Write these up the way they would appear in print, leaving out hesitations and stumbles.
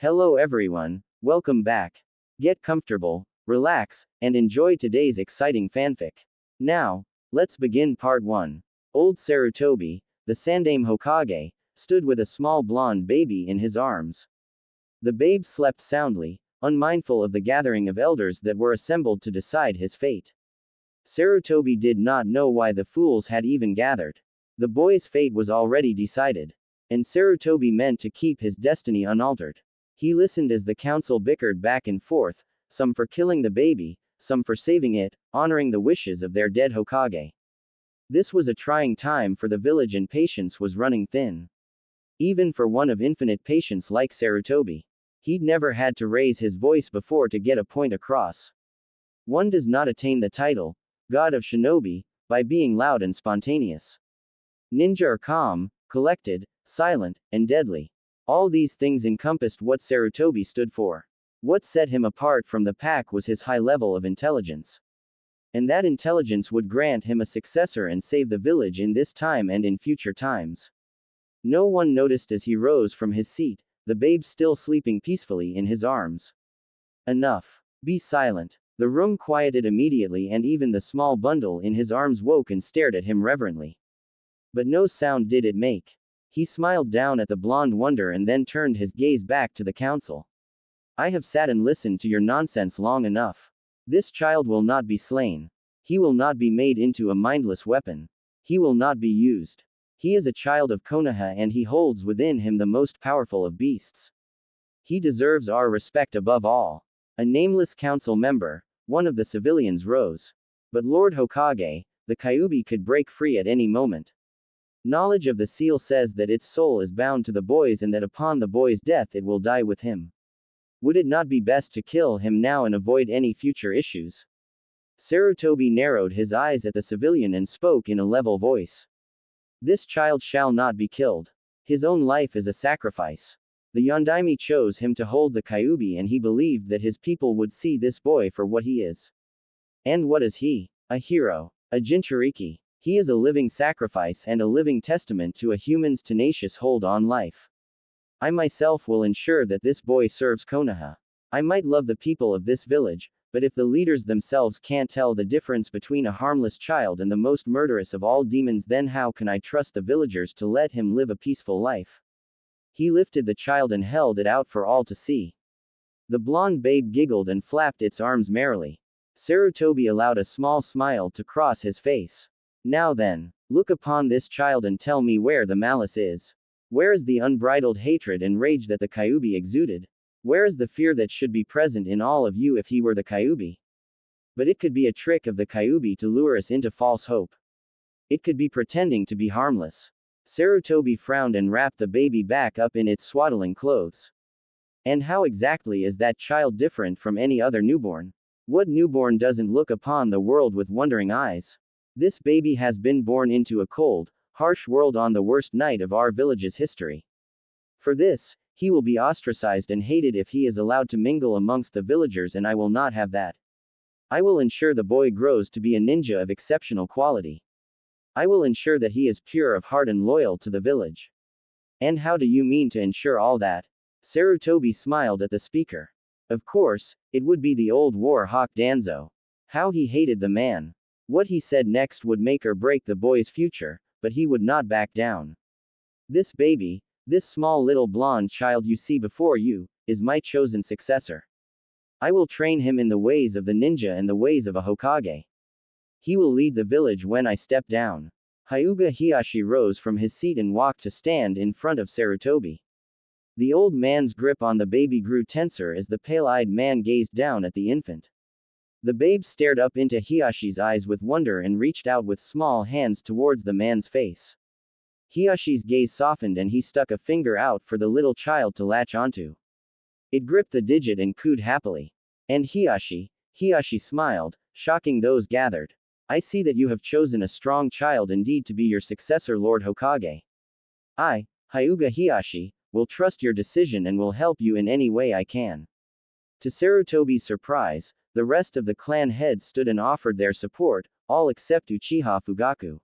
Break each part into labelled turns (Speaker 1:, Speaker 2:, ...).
Speaker 1: Hello everyone, welcome back. Get comfortable, relax, and enjoy today's exciting fanfic. Now, let's begin part 1. Old Sarutobi, the Sandaime Hokage, stood with a small blonde baby in his arms. The babe slept soundly, unmindful of the gathering of elders that were assembled to decide his fate. Sarutobi did not know why the fools had even gathered. The boy's fate was already decided. And Sarutobi meant to keep his destiny unaltered. He listened as the council bickered back and forth, some for killing the baby, some for saving it, honoring the wishes of their dead Hokage. This was a trying time for the village and patience was running thin. Even for one of infinite patience like Sarutobi. He'd never had to raise his voice before to get a point across. One does not attain the title, God of Shinobi, by being loud and spontaneous. Ninja are calm, collected, silent, and deadly. All these things encompassed what Sarutobi stood for. What set him apart from the pack was his high level of intelligence. And that intelligence would grant him a successor and save the village in this time and in future times. No one noticed as he rose from his seat, the babe still sleeping peacefully in his arms. Enough. Be silent. The room quieted immediately and even the small bundle in his arms woke and stared at him reverently. But no sound did it make. He smiled down at the blonde wonder and then turned his gaze back to the council. I have sat and listened to your nonsense long enough. This child will not be slain. He will not be made into a mindless weapon. He will not be used. He is a child of Konoha and he holds within him the most powerful of beasts. He deserves our respect above all. A nameless council member, one of the civilians rose. But Lord Hokage, the Kyuubi could break free at any moment. Knowledge of the seal says that its soul is bound to the boys and that upon the boy's death it will die with him. Would it not be best to kill him now and avoid any future issues? Sarutobi narrowed his eyes at the civilian and spoke in a level voice. This child shall not be killed. His own life is a sacrifice. The Yondaime chose him to hold the Kyuubi and he believed that his people would see this boy for what he is. And what is he? A hero. A Jinchuriki. He is a living sacrifice and a living testament to a human's tenacious hold on life. I myself will ensure that this boy serves Konoha. I might love the people of this village, but if the leaders themselves can't tell the difference between a harmless child and the most murderous of all demons, then how can I trust the villagers to let him live a peaceful life? He lifted the child and held it out for all to see. The blonde babe giggled and flapped its arms merrily. Sarutobi allowed a small smile to cross his face. Now then, look upon this child and tell me where the malice is. Where is the unbridled hatred and rage that the Kyuubi exuded? Where is the fear that should be present in all of you if he were the Kyuubi? But it could be a trick of the Kyuubi to lure us into false hope. It could be pretending to be harmless. Sarutobi frowned and wrapped the baby back up in its swaddling clothes. And how exactly is that child different from any other newborn? What newborn doesn't look upon the world with wondering eyes? This baby has been born into a cold, harsh world on the worst night of our village's history. For this, he will be ostracized and hated if he is allowed to mingle amongst the villagers, and I will not have that. I will ensure the boy grows to be a ninja of exceptional quality. I will ensure that he is pure of heart and loyal to the village. And how do you mean to ensure all that? Sarutobi smiled at the speaker. Of course, it would be the old war hawk Danzo. How he hated the man. What he said next would make or break the boy's future, but he would not back down. This baby, this small little blonde child you see before you, is my chosen successor. I will train him in the ways of the ninja and the ways of a Hokage. He will lead the village when I step down. Hyuga Hiyashi rose from his seat and walked to stand in front of Sarutobi. The old man's grip on the baby grew tenser as the pale-eyed man gazed down at the infant. The babe stared up into Hiyashi's eyes with wonder and reached out with small hands towards the man's face. Hiyashi's gaze softened and he stuck a finger out for the little child to latch onto. It gripped the digit and cooed happily. And Hiyashi smiled, shocking those gathered. I see that you have chosen a strong child indeed to be your successor, Lord Hokage. I, Hyuga Hiyashi, will trust your decision and will help you in any way I can. To Sarutobi's surprise, the rest of the clan heads stood and offered their support, all except Uchiha Fugaku.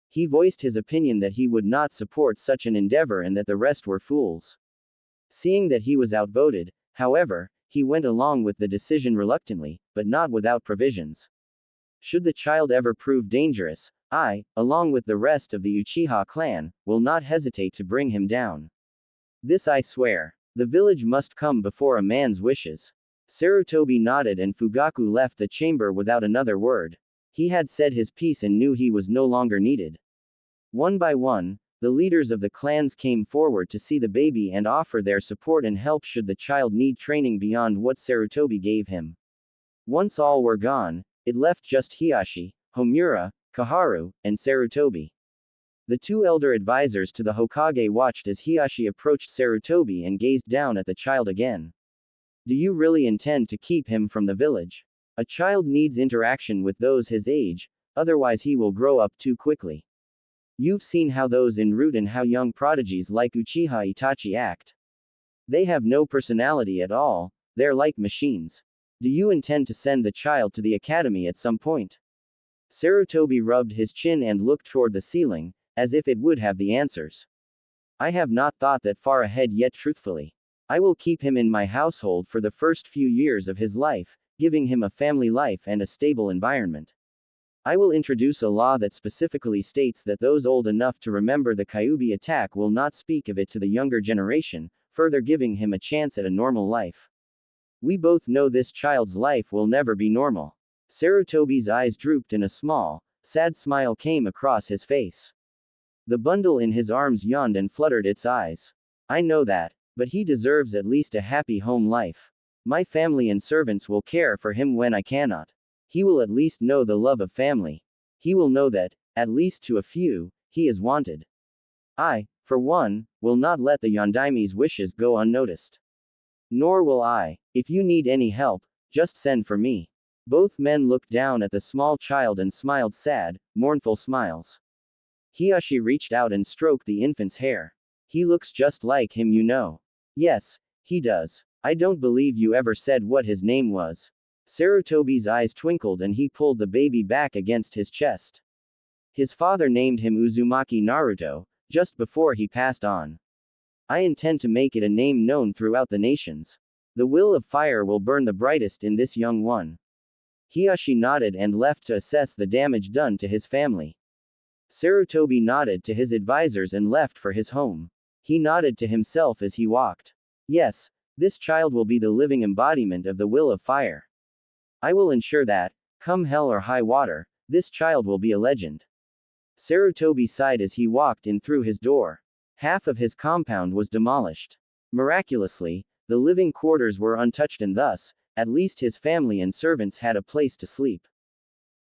Speaker 1: He voiced his opinion that he would not support such an endeavor and that the rest were fools. Seeing that he was outvoted, however, he went along with the decision reluctantly, but not without provisions. Should the child ever prove dangerous, I, along with the rest of the Uchiha clan, will not hesitate to bring him down. This I swear. The village must come before a man's wishes. Sarutobi nodded and Fugaku left the chamber without another word. He had said his piece and knew he was no longer needed. One by one, the leaders of the clans came forward to see the baby and offer their support and help should the child need training beyond what Sarutobi gave him. Once all were gone, it left just Hiashi, Homura, Kaharu, and Sarutobi. The two elder advisors to the Hokage watched as Hiashi approached Sarutobi and gazed down at the child again. Do you really intend to keep him from the village? A child needs interaction with those his age, otherwise he will grow up too quickly. You've seen how those in Root and how young prodigies like Uchiha Itachi act. They have no personality at all, they're like machines. Do you intend to send the child to the academy at some point? Sarutobi rubbed his chin and looked toward the ceiling, as if it would have the answers. I have not thought that far ahead yet truthfully. I will keep him in my household for the first few years of his life, giving him a family life and a stable environment. I will introduce a law that specifically states that those old enough to remember the Kyuubi attack will not speak of it to the younger generation, further giving him a chance at a normal life. We both know this child's life will never be normal. Sarutobi's eyes drooped and a small, sad smile came across his face. The bundle in his arms yawned and fluttered its eyes. I know that, but he deserves at least a happy home life. My family and servants will care for him when I cannot. He will at least know the love of family. He will know that, at least to a few, he is wanted. I, for one, will not let the Yondaime's wishes go unnoticed. Nor will I. If you need any help, just send for me. Both men looked down at the small child and smiled sad, mournful smiles. Hiashi reached out and stroked the infant's hair. He looks just like him, you know. Yes, he does. I don't believe you ever said what his name was. Sarutobi's eyes twinkled and he pulled the baby back against his chest. His father named him Uzumaki Naruto, just before he passed on. I intend to make it a name known throughout the nations. The will of fire will burn the brightest in this young one. Hiashi nodded and left to assess the damage done to his family. Sarutobi nodded to his advisors and left for his home. He nodded to himself as he walked. Yes, this child will be the living embodiment of the will of fire. I will ensure that, come hell or high water, this child will be a legend. Sarutobi sighed as he walked in through his door. Half of his compound was demolished. Miraculously, the living quarters were untouched and thus, at least his family and servants had a place to sleep.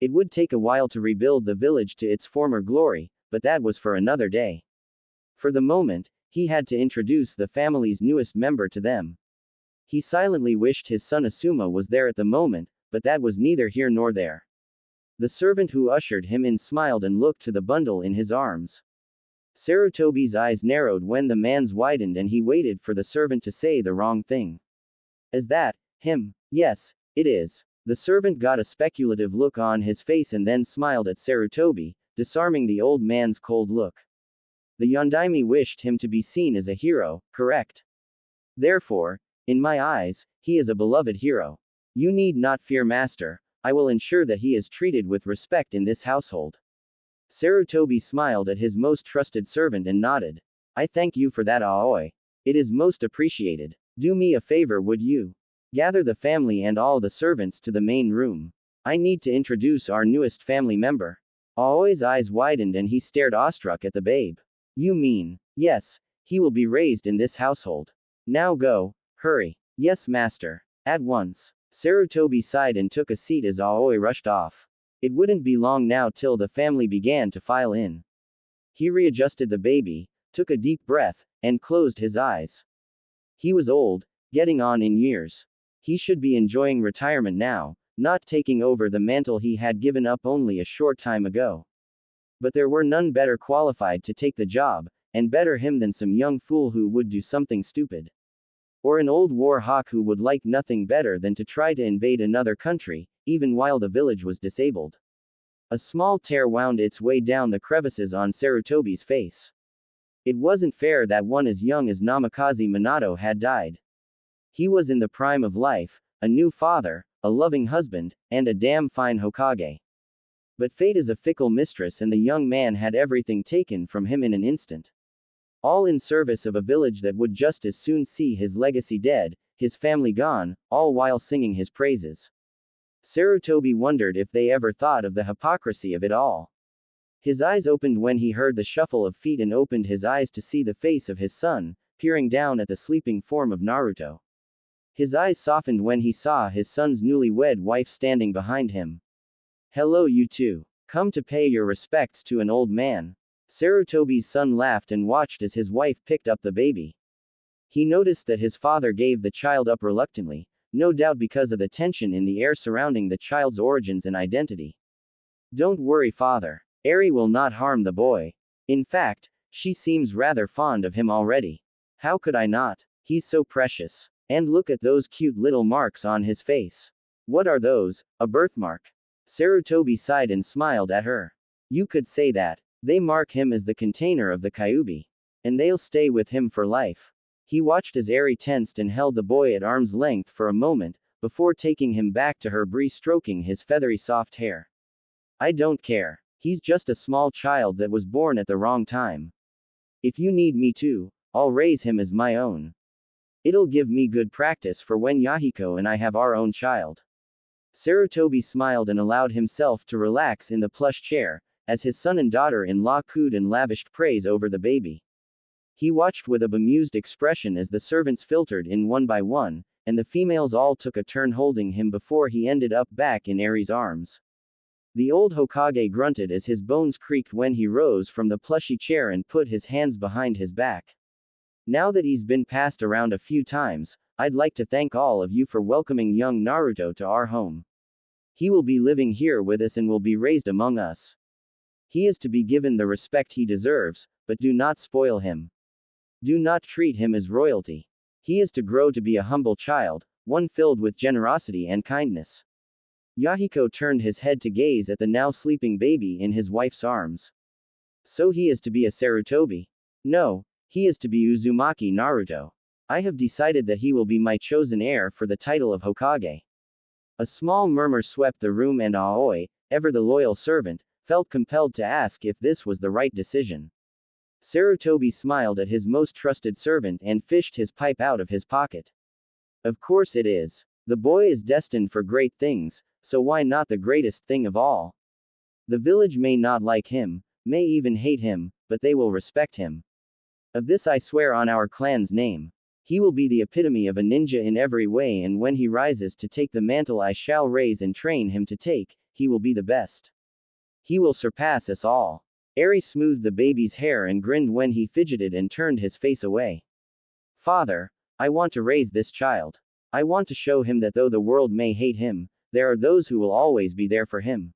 Speaker 1: It would take a while to rebuild the village to its former glory, but that was for another day. For the moment, he had to introduce the family's newest member to them. He silently wished his son Asuma was there at the moment, but that was neither here nor there. The servant who ushered him in smiled and looked to the bundle in his arms. Sarutobi's eyes narrowed when the man's widened and he waited for the servant to say the wrong thing. Is that him? Yes, it is. The servant got a speculative look on his face and then smiled at Sarutobi, disarming the old man's cold look. The Yondaime wished him to be seen as a hero, correct? Therefore, in my eyes, he is a beloved hero. You need not fear, master. I will ensure that he is treated with respect in this household. Sarutobi smiled at his most trusted servant and nodded. I thank you for that, Aoi. It is most appreciated. Do me a favor, would you? Gather the family and all the servants to the main room. I need to introduce our newest family member. Aoi's eyes widened and he stared awestruck at the babe. You mean? Yes, he will be raised in this household. Now go, hurry. Yes, master. At once. Sarutobi sighed and took a seat as Aoi rushed off. It wouldn't be long now till the family began to file in. He readjusted the baby, took a deep breath, and closed his eyes. He was old, getting on in years. He should be enjoying retirement now, not taking over the mantle he had given up only a short time ago. But there were none better qualified to take the job, and better him than some young fool who would do something stupid. Or an old war hawk who would like nothing better than to try to invade another country, even while the village was disabled. A small tear wound its way down the crevices on Sarutobi's face. It wasn't fair that one as young as Namikaze Minato had died. He was in the prime of life, a new father, a loving husband, and a damn fine Hokage. But fate is a fickle mistress, and the young man had everything taken from him in an instant. All in service of a village that would just as soon see his legacy dead, his family gone, all while singing his praises. Sarutobi wondered if they ever thought of the hypocrisy of it all. His eyes opened when he heard the shuffle of feet and opened his eyes to see the face of his son, peering down at the sleeping form of Naruto. His eyes softened when he saw his son's newlywed wife standing behind him. Hello, you two. Come to pay your respects to an old man. Sarutobi's son laughed and watched as his wife picked up the baby. He noticed that his father gave the child up reluctantly, no doubt because of the tension in the air surrounding the child's origins and identity. Don't worry, father. Eri will not harm the boy. In fact, she seems rather fond of him already. How could I not? He's so precious. And look at those cute little marks on his face. What are those? A birthmark? Sarutobi sighed and smiled at her. You could say that. They mark him as the container of the Kyuubi. And they'll stay with him for life. He watched as Eri tensed and held the boy at arm's length for a moment, before taking him back to her, stroking his feathery soft hair. I don't care. He's just a small child that was born at the wrong time. If you need me to, I'll raise him as my own. It'll give me good practice for when Yahiko and I have our own child. Sarutobi smiled and allowed himself to relax in the plush chair, as his son and daughter-in-law cooed and lavished praise over the baby. He watched with a bemused expression as the servants filtered in one by one, and the females all took a turn holding him before he ended up back in Eri's arms. The old Hokage grunted as his bones creaked when he rose from the plushy chair and put his hands behind his back. Now that he's been passed around a few times, I'd like to thank all of you for welcoming young Naruto to our home. He will be living here with us and will be raised among us. He is to be given the respect he deserves, but do not spoil him. Do not treat him as royalty. He is to grow to be a humble child, one filled with generosity and kindness. Yahiko turned his head to gaze at the now sleeping baby in his wife's arms. So he is to be a Sarutobi? No, he is to be Uzumaki Naruto. I have decided that he will be my chosen heir for the title of Hokage. A small murmur swept the room and Aoi, ever the loyal servant, felt compelled to ask if this was the right decision. Sarutobi smiled at his most trusted servant and fished his pipe out of his pocket. Of course it is. The boy is destined for great things, so why not the greatest thing of all? The village may not like him, may even hate him, but they will respect him. Of this I swear on our clan's name. He will be the epitome of a ninja in every way, and when he rises to take the mantle I shall raise and train him to take, he will be the best. He will surpass us all. Eri smoothed the baby's hair and grinned when he fidgeted and turned his face away. Father, I want to raise this child. I want to show him that though the world may hate him, there are those who will always be there for him.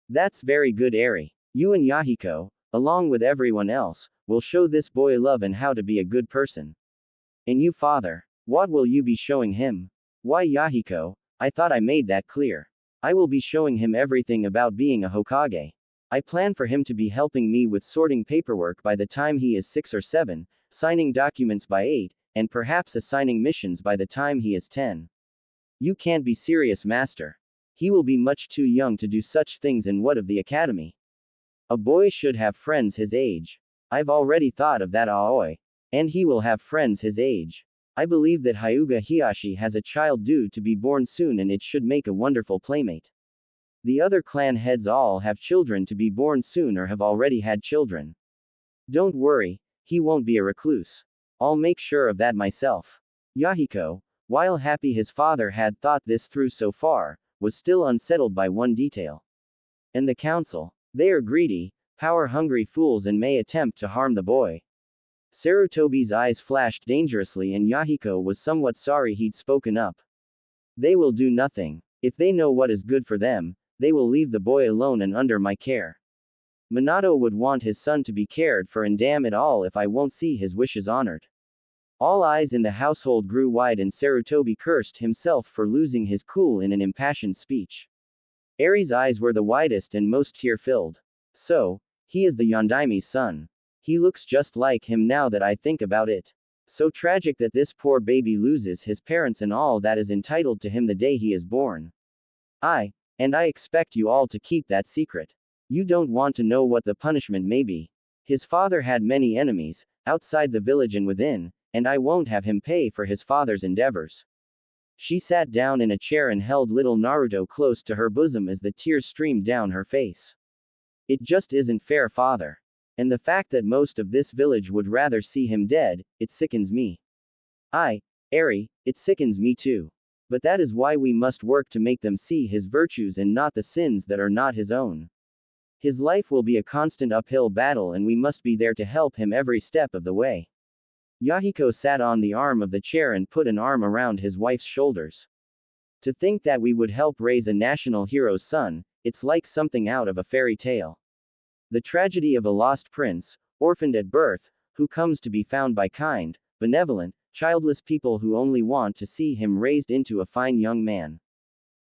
Speaker 1: That's very good, Eri. You and Yahiko, along with everyone else, will show this boy love and how to be a good person. And you, father, what will you be showing him? Why, Yahiko, I thought I made that clear. I will be showing him everything about being a Hokage. I plan for him to be helping me with sorting paperwork by the time he is 6 or 7, signing documents by 8, and perhaps assigning missions by the time he is 10. You can't be serious, master. He will be much too young to do such things, and what of the academy? A boy should have friends his age. I've already thought of that, Aoi. And he will have friends his age. I believe that Hyuga Hiyashi has a child due to be born soon, and it should make a wonderful playmate. The other clan heads all have children to be born soon or have already had children. Don't worry, he won't be a recluse. I'll make sure of that myself. Yahiko, while happy his father had thought this through so far, was still unsettled by one detail. And the council. They are greedy, power-hungry fools and may attempt to harm the boy. Sarutobi's eyes flashed dangerously, and Yahiko was somewhat sorry he'd spoken up. They will do nothing. If they know what is good for them, they will leave the boy alone and under my care. Minato would want his son to be cared for, and damn it all if I won't see his wishes honored. All eyes in the household grew wide, and Sarutobi cursed himself for losing his cool in an impassioned speech. Eri's eyes were the widest and most tear-filled. So, he is the Yondaime's son. He looks just like him now that I think about it. So tragic that this poor baby loses his parents and all that is entitled to him the day he is born. And I expect you all to keep that secret. You don't want to know what the punishment may be. His father had many enemies, outside the village and within, and I won't have him pay for his father's endeavors. She sat down in a chair and held little Naruto close to her bosom as the tears streamed down her face. It just isn't fair, father. And the fact that most of this village would rather see him dead, it sickens me. Eri, it sickens me too. But that is why we must work to make them see his virtues and not the sins that are not his own. His life will be a constant uphill battle and we must be there to help him every step of the way. Yahiko sat on the arm of the chair and put an arm around his wife's shoulders. To think that we would help raise a national hero's son, it's like something out of a fairy tale. The tragedy of a lost prince, orphaned at birth, who comes to be found by kind, benevolent, childless people who only want to see him raised into a fine young man.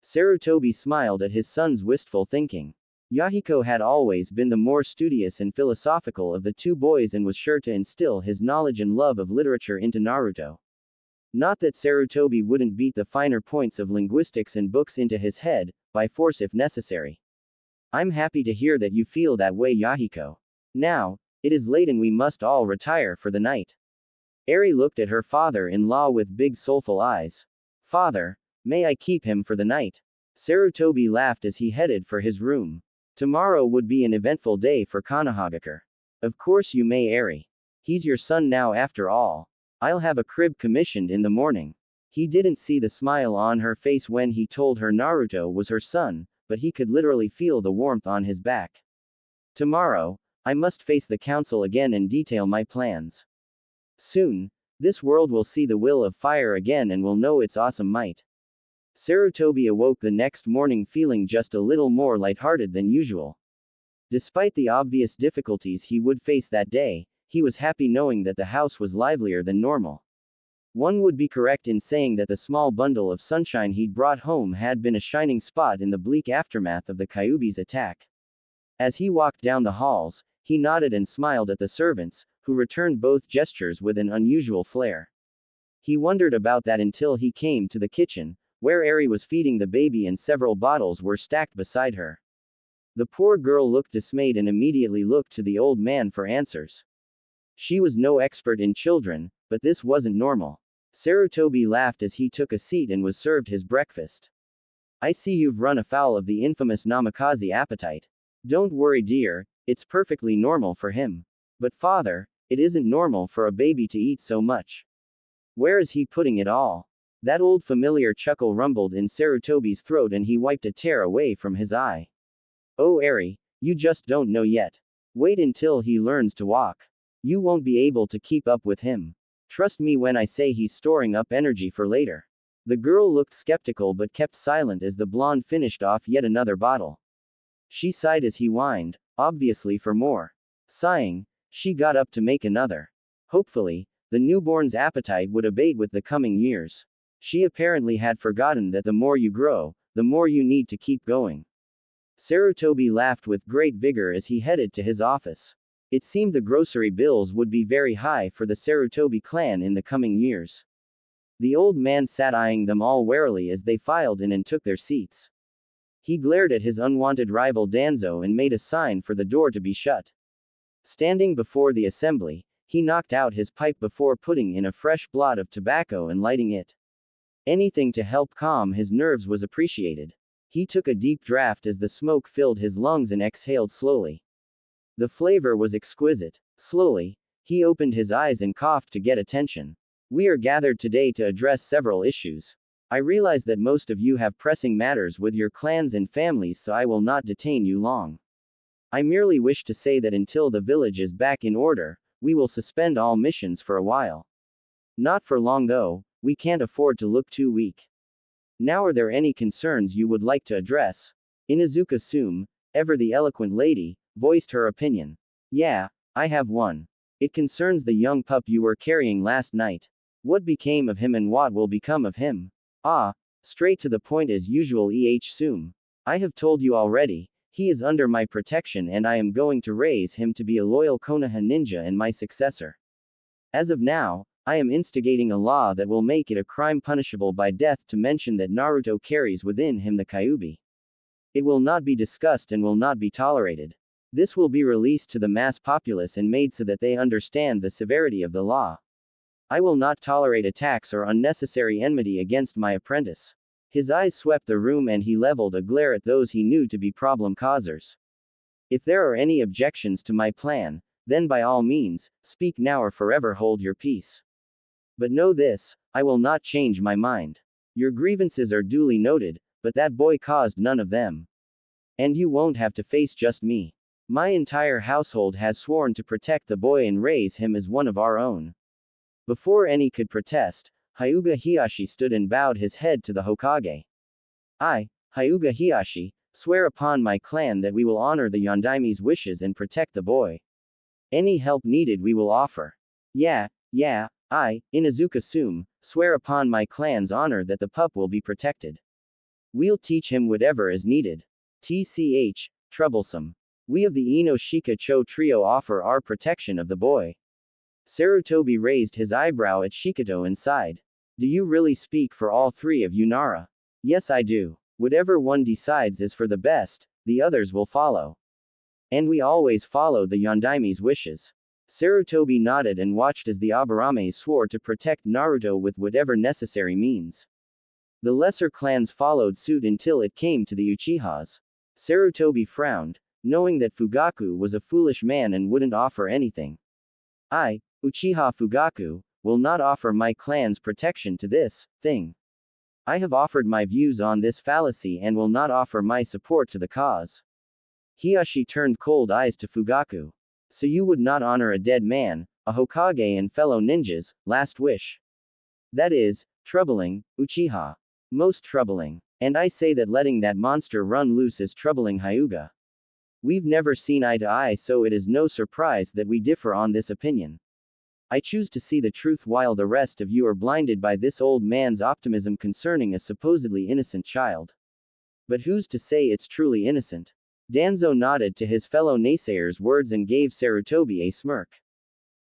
Speaker 1: Sarutobi smiled at his son's wistful thinking. Yahiko had always been the more studious and philosophical of the two boys and was sure to instill his knowledge and love of literature into Naruto. Not that Sarutobi wouldn't beat the finer points of linguistics and books into his head, by force if necessary. I'm happy to hear that you feel that way, Yahiko. Now, it is late and we must all retire for the night. Eri looked at her father-in-law with big soulful eyes. Father, may I keep him for the night? Sarutobi laughed as he headed for his room. Tomorrow would be an eventful day for Konohagakure. Of course you may, Eri. He's your son now after all. I'll have a crib commissioned in the morning. He didn't see the smile on her face when he told her Naruto was her son, but he could literally feel the warmth on his back. Tomorrow, I must face the council again and detail my plans. Soon, this world will see the will of fire again and will know its awesome might. Sarutobi awoke the next morning feeling just a little more lighthearted than usual. Despite the obvious difficulties he would face that day, he was happy knowing that the house was livelier than normal. One would be correct in saying that the small bundle of sunshine he'd brought home had been a shining spot in the bleak aftermath of the Kyuubi's attack. As he walked down the halls, he nodded and smiled at the servants, who returned both gestures with an unusual flair. He wondered about that until he came to the kitchen, where Eri was feeding the baby and several bottles were stacked beside her. The poor girl looked dismayed and immediately looked to the old man for answers. She was no expert in children, but this wasn't normal. Sarutobi laughed as he took a seat and was served his breakfast. I see you've run afoul of the infamous Namikaze appetite. Don't worry, dear, it's perfectly normal for him. But father, it isn't normal for a baby to eat so much. Where is he putting it all? That old familiar chuckle rumbled in Sarutobi's throat and he wiped a tear away from his eye. Oh Eri, you just don't know yet. Wait until he learns to walk. You won't be able to keep up with him. Trust me when I say he's storing up energy for later. The girl looked skeptical but kept silent as the blonde finished off yet another bottle. She sighed as he whined, obviously for more. Sighing, she got up to make another. Hopefully, the newborn's appetite would abate with the coming years. She apparently had forgotten that the more you grow, the more you need to keep going. Sarutobi laughed with great vigor as he headed to his office. It seemed the grocery bills would be very high for the Sarutobi clan in the coming years. The old man sat eyeing them all warily as they filed in and took their seats. He glared at his unwanted rival Danzo and made a sign for the door to be shut. Standing before the assembly, he knocked out his pipe before putting in a fresh blot of tobacco and lighting it. Anything to help calm his nerves was appreciated. He took a deep draft as the smoke filled his lungs and exhaled slowly. The flavor was exquisite. Slowly, he opened his eyes and coughed to get attention. We are gathered today to address several issues. I realize that most of you have pressing matters with your clans and families, so I will not detain you long. I merely wish to say that until the village is back in order, we will suspend all missions for a while. Not for long though, we can't afford to look too weak. Now are there any concerns you would like to address? Inuzuka Sume, ever the eloquent lady, voiced her opinion. Yeah, I have one. It concerns the young pup you were carrying last night. What became of him and what will become of him? Ah, straight to the point as usual, Sume. I have told you already, He is under my protection and I am going to raise him to be a loyal Konoha ninja and my successor. As of now, I am instigating a law that will make it a crime punishable by death to mention that Naruto carries within him the Kyuubi. It will not be discussed and will not be tolerated. This will be released to the mass populace and made so that they understand the severity of the law. I will not tolerate attacks or unnecessary enmity against my apprentice. His eyes swept the room and he leveled a glare at those he knew to be problem causers. If there are any objections to my plan, then by all means, speak now or forever hold your peace. But know this, I will not change my mind. Your grievances are duly noted, but that boy caused none of them. And you won't have to face just me. My entire household has sworn to protect the boy and raise him as one of our own. Before any could protest, Hyuga Hiyashi stood and bowed his head to the Hokage. I, Hyuga Hiyashi, swear upon my clan that we will honor the Yondaime's wishes and protect the boy. Any help needed we will offer. Yeah, I, Inazuka Sume, swear upon my clan's honor that the pup will be protected. We'll teach him whatever is needed. TCH, troublesome. We of the Ino Shika Cho trio offer our protection of the boy. Sarutobi raised his eyebrow at Shikato and sighed. Do you really speak for all three of you, Nara? Yes, I do. Whatever one decides is for the best, the others will follow. And we always follow the Yondaime's wishes. Sarutobi nodded and watched as the Abarames swore to protect Naruto with whatever necessary means. The lesser clans followed suit until it came to the Uchihas. Sarutobi frowned, knowing that Fugaku was a foolish man and wouldn't offer anything. I, Uchiha Fugaku, will not offer my clan's protection to this thing. I have offered my views on this fallacy and will not offer my support to the cause. Hiyashi turned cold eyes to Fugaku. So you would not honor a dead man, a Hokage and fellow ninjas, last wish. That is, troubling, Uchiha. Most troubling. And I say that letting that monster run loose is troubling Hyuga. We've never seen eye to eye, so it is no surprise that we differ on this opinion. I choose to see the truth while the rest of you are blinded by this old man's optimism concerning a supposedly innocent child. But who's to say it's truly innocent? Danzo nodded to his fellow naysayers' words and gave Sarutobi a smirk.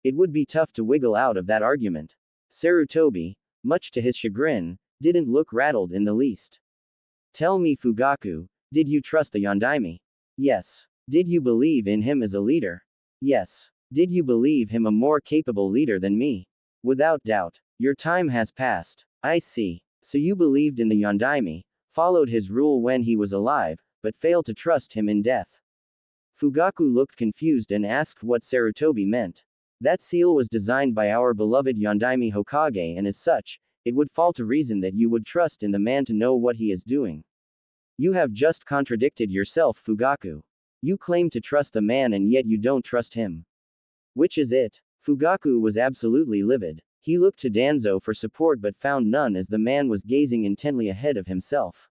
Speaker 1: It would be tough to wiggle out of that argument. Sarutobi, much to his chagrin, didn't look rattled in the least. Tell me, Fugaku, did you trust the Yondaime? Yes. Did you believe in him as a leader? Yes. Did you believe him a more capable leader than me? Without doubt. Your time has passed. I see. So you believed in the Yondaime, followed his rule when he was alive, but failed to trust him in death. Fugaku looked confused and asked what Sarutobi meant. That seal was designed by our beloved Yondaime Hokage, and as such, it would fall to reason that you would trust in the man to know what he is doing. You have just contradicted yourself, Fugaku. You claim to trust the man and yet you don't trust him. Which is it? Fugaku was absolutely livid. He looked to Danzo for support but found none as the man was gazing intently ahead of himself.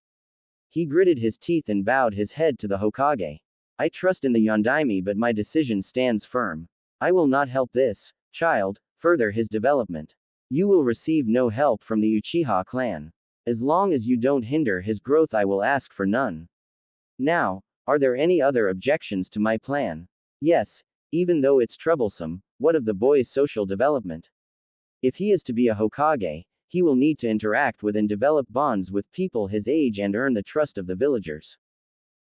Speaker 1: He gritted his teeth and bowed his head to the Hokage. I trust in the Yondaime, but my decision stands firm. I will not help this child further his development. You will receive no help from the Uchiha clan. As long as you don't hinder his growth, I will ask for none. Now, are there any other objections to my plan? Yes, even though it's troublesome. What of the boy's social development? If he is to be a Hokage, he will need to interact with and develop bonds with people his age and earn the trust of the villagers.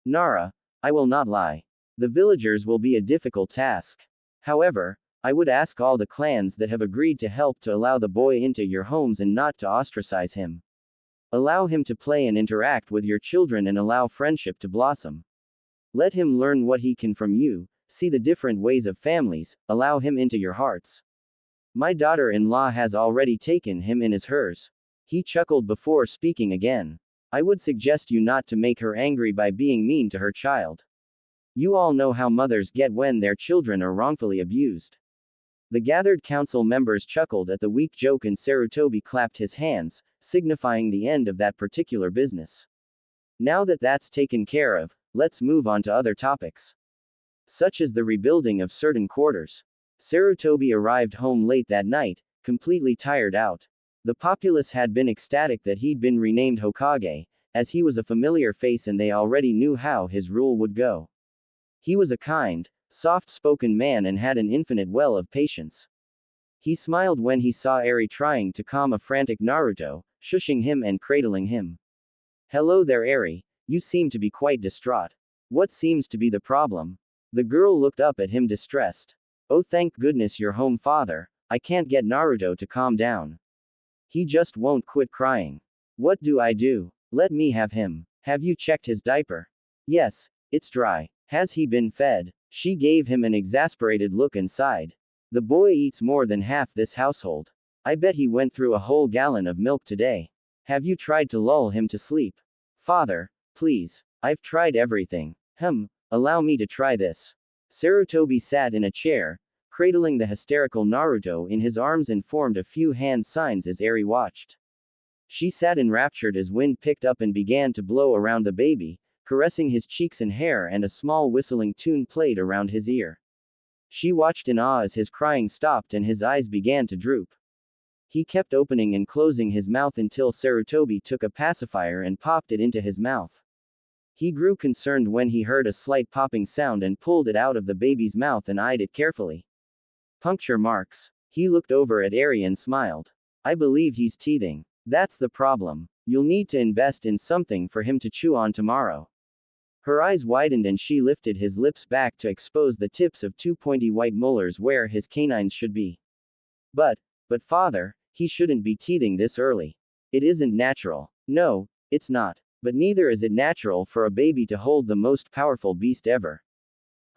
Speaker 1: Nara, I will not lie. The villagers will be a difficult task. However, I would ask all the clans that have agreed to help to allow the boy into your homes and not to ostracize him. Allow him to play and interact with your children and allow friendship to blossom. Let him learn what he can from you, see the different ways of families, allow him into your hearts. My daughter-in-law has already taken him in as hers. He chuckled before speaking again. I would suggest you not to make her angry by being mean to her child. You all know how mothers get when their children are wrongfully abused. The gathered council members chuckled at the weak joke and Sarutobi clapped his hands, signifying the end of that particular business. Now that that's taken care of, let's move on to other topics. Such as the rebuilding of certain quarters. Sarutobi arrived home late that night, completely tired out. The populace had been ecstatic that he'd been renamed Hokage, as he was a familiar face and they already knew how his rule would go. He was a kind, soft-spoken man and had an infinite well of patience. He smiled when he saw Eri trying to calm a frantic Naruto, shushing him and cradling him. "Hello there, Eri. You seem to be quite distraught. What seems to be the problem?" The girl looked up at him distressed. "Oh, thank goodness you're home, father. I can't get Naruto to calm down. He just won't quit crying. What do I do? Let me have him. Have you checked his diaper?" "Yes, it's dry. Has he been fed?" She gave him an exasperated look and sighed. "The boy eats more than half this household. I bet he went through a whole gallon of milk today. Have you tried to lull him to sleep?" "Father, please. I've tried everything." Allow me to try this." Sarutobi sat in a chair, cradling the hysterical Naruto in his arms and formed a few hand signs as Eri watched. She sat enraptured as wind picked up and began to blow around the baby, caressing his cheeks and hair, and a small whistling tune played around his ear. She watched in awe as his crying stopped and his eyes began to droop. He kept opening and closing his mouth until Sarutobi took a pacifier and popped it into his mouth. He grew concerned when he heard a slight popping sound and pulled it out of the baby's mouth and eyed it carefully. Puncture marks. He looked over at Eri and smiled. "I believe he's teething. That's the problem. You'll need to invest in something for him to chew on tomorrow." Her eyes widened and she lifted his lips back to expose the tips of two pointy white molars where his canines should be. But father, he shouldn't be teething this early. It isn't natural." "No, it's not. But neither is it natural for a baby to hold the most powerful beast ever.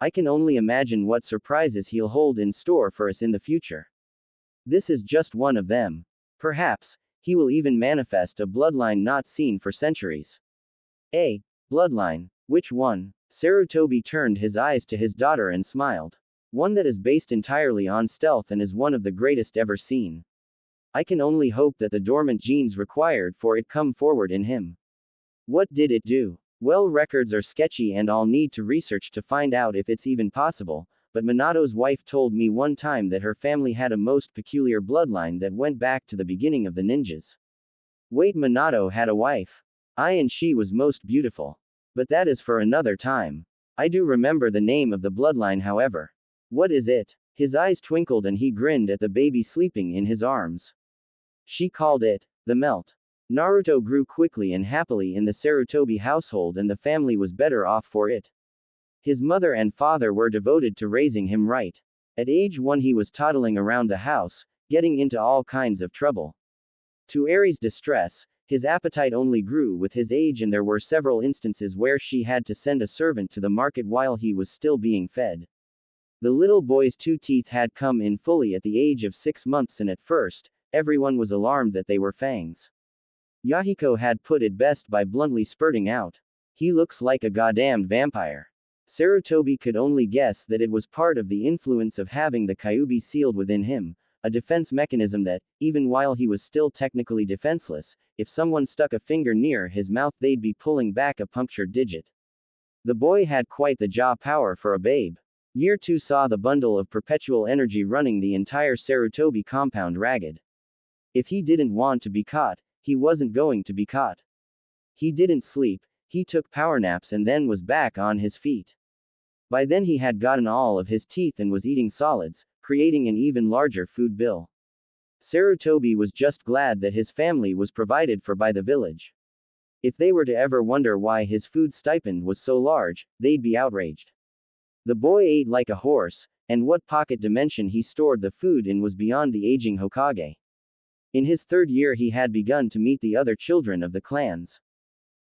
Speaker 1: I can only imagine what surprises he'll hold in store for us in the future. This is just one of them. Perhaps, he will even manifest a bloodline not seen for centuries." "A bloodline? Which one?" Sarutobi turned his eyes to his daughter and smiled. "One that is based entirely on stealth and is one of the greatest ever seen. I can only hope that the dormant genes required for it come forward in him." "What did it do?" "Well, records are sketchy and I'll need to research to find out if it's even possible, but Minato's wife told me one time that her family had a most peculiar bloodline that went back to the beginning of the ninjas." "Wait, Minato had a wife? And she was most beautiful. But that is for another time. I do remember the name of the bloodline, however." "What is it?" His eyes twinkled and he grinned at the baby sleeping in his arms. "She called it the melt." Naruto grew quickly and happily in the Sarutobi household and the family was better off for it. His mother and father were devoted to raising him right. At age 1 he was toddling around the house, getting into all kinds of trouble. To Eri's distress, his appetite only grew with his age and there were several instances where she had to send a servant to the market while he was still being fed. The little boy's 2 teeth had come in fully at the age of 6 months and at first, everyone was alarmed that they were fangs. Yahiko had put it best by bluntly spurting out, "He looks like a goddamned vampire." Sarutobi could only guess that it was part of the influence of having the Kyuubi sealed within him, a defense mechanism that, even while he was still technically defenseless, if someone stuck a finger near his mouth they'd be pulling back a punctured digit. The boy had quite the jaw power for a babe. Year 2 saw the bundle of perpetual energy running the entire Sarutobi compound ragged. If he didn't want to be caught, he wasn't going to be caught. He didn't sleep, he took power naps and then was back on his feet. By then he had gotten all of his teeth and was eating solids, creating an even larger food bill. Sarutobi was just glad that his family was provided for by the village. If they were to ever wonder why his food stipend was so large, they'd be outraged. The boy ate like a horse, and what pocket dimension he stored the food in was beyond the aging Hokage. In his 3rd year he had begun to meet the other children of the clans.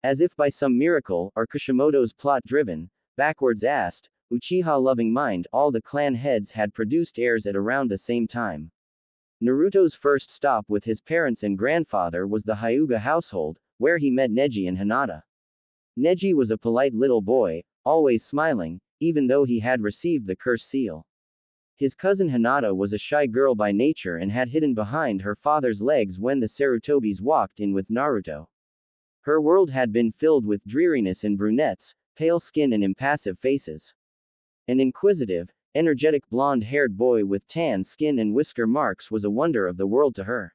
Speaker 1: As if by some miracle, or Kishimoto's plot-driven, backwards-assed, Uchiha-loving mind, all the clan heads had produced heirs at around the same time. Naruto's first stop with his parents and grandfather was the Hyuga household, where he met Neji and Hinata. Neji was a polite little boy, always smiling, even though he had received the curse seal. His cousin Hinata was a shy girl by nature and had hidden behind her father's legs when the Sarutobis walked in with Naruto. Her world had been filled with dreariness and brunettes, pale skin and impassive faces. An inquisitive, energetic blonde-haired boy with tan skin and whisker marks was a wonder of the world to her.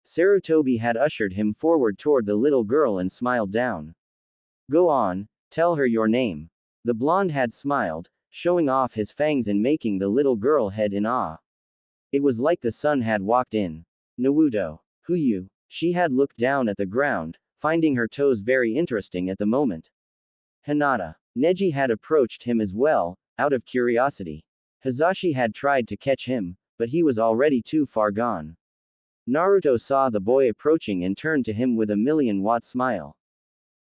Speaker 1: Sarutobi had ushered him forward toward the little girl and smiled down. Go on, tell her your name. The blonde had smiled, showing off his fangs and making the little girl head in awe. It was like the sun had walked in. Naruto. Who you? She had looked down at the ground, finding her toes very interesting at the moment. Hinata. Neji had approached him as well, out of curiosity. Hizashi had tried to catch him, but he was already too far gone. Naruto saw the boy approaching and turned to him with a million-watt smile.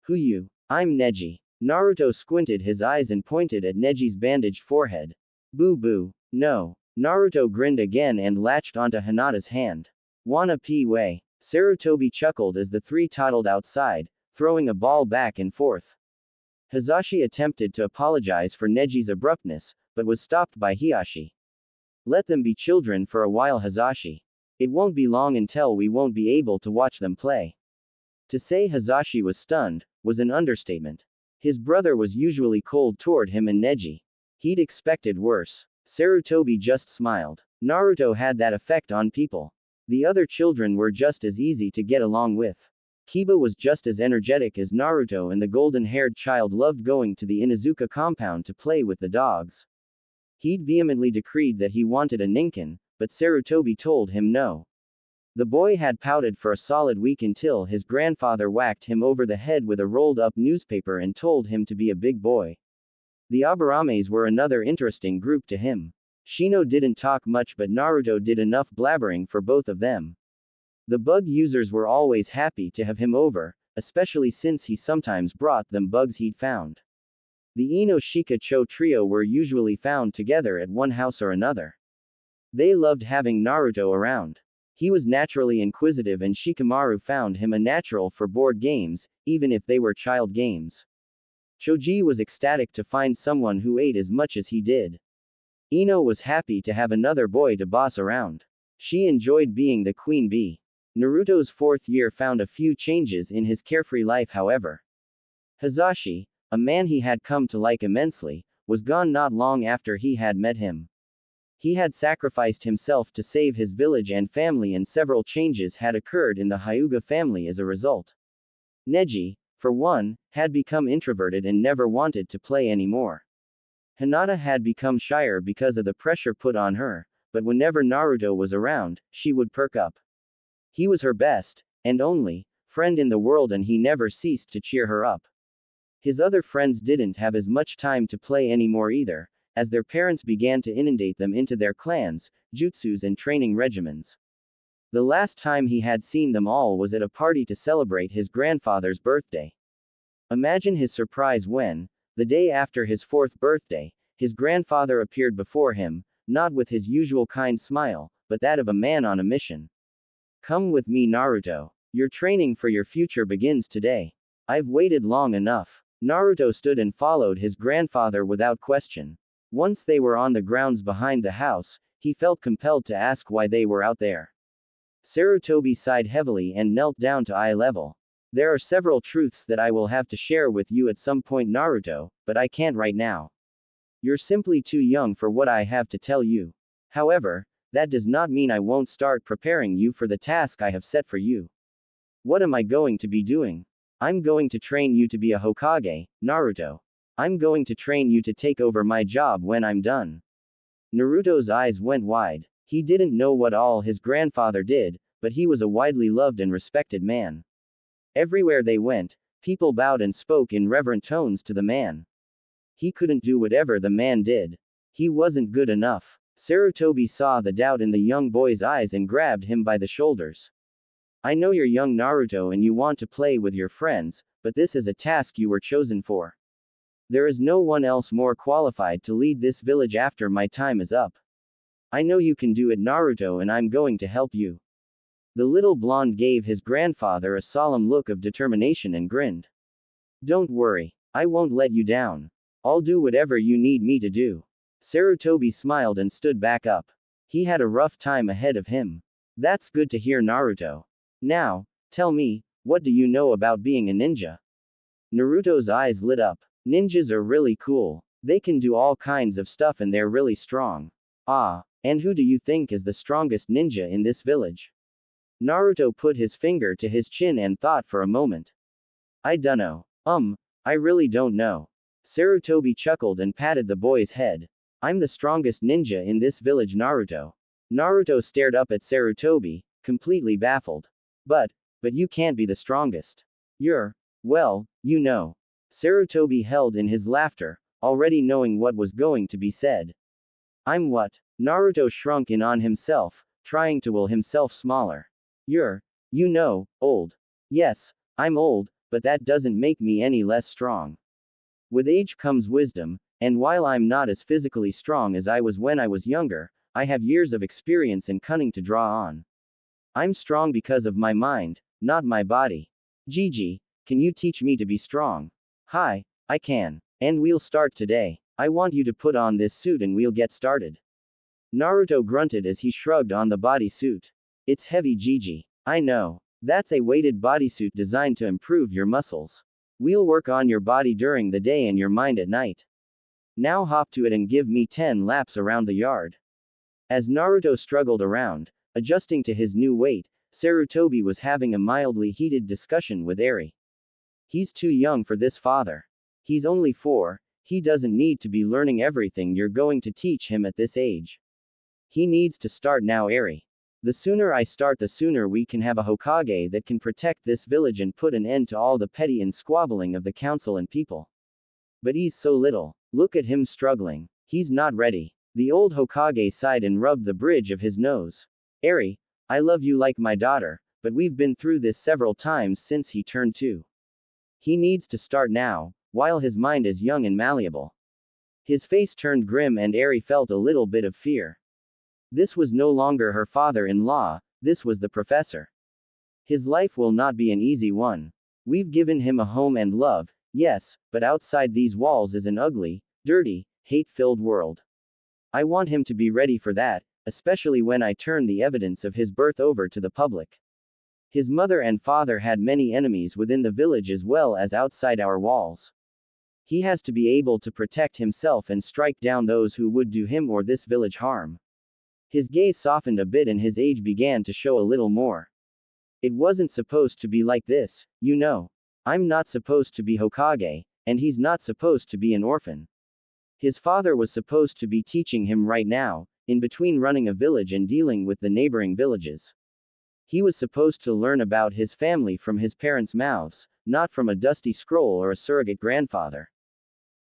Speaker 1: Who you? I'm Neji. Naruto squinted his eyes and pointed at Neji's bandaged forehead. Boo boo. No. Naruto grinned again and latched onto Hinata's hand. Wanna pee way. Sarutobi chuckled as the three toddled outside, throwing a ball back and forth. Hizashi attempted to apologize for Neji's abruptness, but was stopped by Hiashi. Let them be children for a while, Hizashi. It won't be long until we won't be able to watch them play. To say Hizashi was stunned was an understatement. His brother was usually cold toward him and Neji. He'd expected worse. Sarutobi just smiled. Naruto had that effect on people. The other children were just as easy to get along with. Kiba was just as energetic as Naruto, and the golden-haired child loved going to the Inuzuka compound to play with the dogs. He'd vehemently decreed that he wanted a ninkin, but Sarutobi told him no. The boy had pouted for a solid week until his grandfather whacked him over the head with a rolled-up newspaper and told him to be a big boy. The Abarames were another interesting group to him. Shino didn't talk much, but Naruto did enough blabbering for both of them. The bug users were always happy to have him over, especially since he sometimes brought them bugs he'd found. The Ino-Shika Cho trio were usually found together at one house or another. They loved having Naruto around. He was naturally inquisitive, and Shikamaru found him a natural for board games, even if they were child games. Choji was ecstatic to find someone who ate as much as he did. Ino was happy to have another boy to boss around. She enjoyed being the queen bee. Naruto's fourth year found a few changes in his carefree life, however. Hizashi, a man he had come to like immensely, was gone not long after he had met him. He had sacrificed himself to save his village and family, and several changes had occurred in the Hyuga family as a result. Neji, for one, had become introverted and never wanted to play anymore. Hinata had become shyer because of the pressure put on her, but whenever Naruto was around, she would perk up. He was her best, and only, friend in the world, and he never ceased to cheer her up. His other friends didn't have as much time to play anymore either, as their parents began to inundate them into their clans, jutsus and training regimens. The last time he had seen them all was at a party to celebrate his grandfather's birthday. Imagine his surprise when, the day after his fourth birthday, his grandfather appeared before him, not with his usual kind smile, but that of a man on a mission. Come with me, Naruto. Your training for your future begins today. I've waited long enough. Naruto stood and followed his grandfather without question. Once they were on the grounds behind the house, he felt compelled to ask why they were out there. Sarutobi sighed heavily and knelt down to eye level. There are several truths that I will have to share with you at some point, Naruto, but I can't right now. You're simply too young for what I have to tell you. However, that does not mean I won't start preparing you for the task I have set for you. What am I going to be doing? I'm going to train you to be a Hokage, Naruto. I'm going to train you to take over my job when I'm done. Naruto's eyes went wide. He didn't know what all his grandfather did, but he was a widely loved and respected man. Everywhere they went, people bowed and spoke in reverent tones to the man. He couldn't do whatever the man did. He wasn't good enough. Sarutobi saw the doubt in the young boy's eyes and grabbed him by the shoulders. I know you're young, Naruto, and you want to play with your friends, but this is a task you were chosen for. There is no one else more qualified to lead this village after my time is up. I know you can do it, Naruto, and I'm going to help you. The little blonde gave his grandfather a solemn look of determination and grinned. Don't worry. I won't let you down. I'll do whatever you need me to do. Sarutobi smiled and stood back up. He had a rough time ahead of him. That's good to hear, Naruto. Now, tell me, what do you know about being a ninja? Naruto's eyes lit up. Ninjas are really cool. They can do all kinds of stuff and they're really strong. Ah, and who do you think is the strongest ninja in this village? Naruto put his finger to his chin and thought for a moment. I dunno. I really don't know. Sarutobi chuckled and patted the boy's head. I'm the strongest ninja in this village, Naruto. Naruto stared up at Sarutobi, completely baffled. But you can't be the strongest. Well, you know. Sarutobi held in his laughter, already knowing what was going to be said. I'm what? Naruto shrunk in on himself, trying to will himself smaller. Old. Yes, I'm old, but that doesn't make me any less strong. With age comes wisdom, and while I'm not as physically strong as I was when I was younger, I have years of experience and cunning to draw on. I'm strong because of my mind, not my body. Gigi, can you teach me to be strong? Hi, I can. And we'll start today. I want you to put on this suit and we'll get started. Naruto grunted as he shrugged on the bodysuit. It's heavy, Gigi. I know. That's a weighted bodysuit designed to improve your muscles. We'll work on your body during the day and your mind at night. Now hop to it and give me 10 laps around the yard. As Naruto struggled around, adjusting to his new weight, Sarutobi was having a mildly heated discussion with Eri. He's too young for this, father. He's only 4, he doesn't need to be learning everything you're going to teach him at this age. He needs to start now, Eri. The sooner I start, the sooner we can have a Hokage that can protect this village and put an end to all the petty and squabbling of the council and people. But he's so little. Look at him struggling. He's not ready. The old Hokage sighed and rubbed the bridge of his nose. Eri, I love you like my daughter, but we've been through this several times since he turned 2. He needs to start now, while his mind is young and malleable. His face turned grim and Eri felt a little bit of fear. This was no longer her father-in-law, this was the professor. His life will not be an easy one. We've given him a home and love, yes, but outside these walls is an ugly, dirty, hate-filled world. I want him to be ready for that, especially when I turn the evidence of his birth over to the public. His mother and father had many enemies within the village as well as outside our walls. He has to be able to protect himself and strike down those who would do him or this village harm. His gaze softened a bit and his age began to show a little more. It wasn't supposed to be like this, you know. I'm not supposed to be Hokage, and he's not supposed to be an orphan. His father was supposed to be teaching him right now, in between running a village and dealing with the neighboring villages. He was supposed to learn about his family from his parents' mouths, not from a dusty scroll or a surrogate grandfather.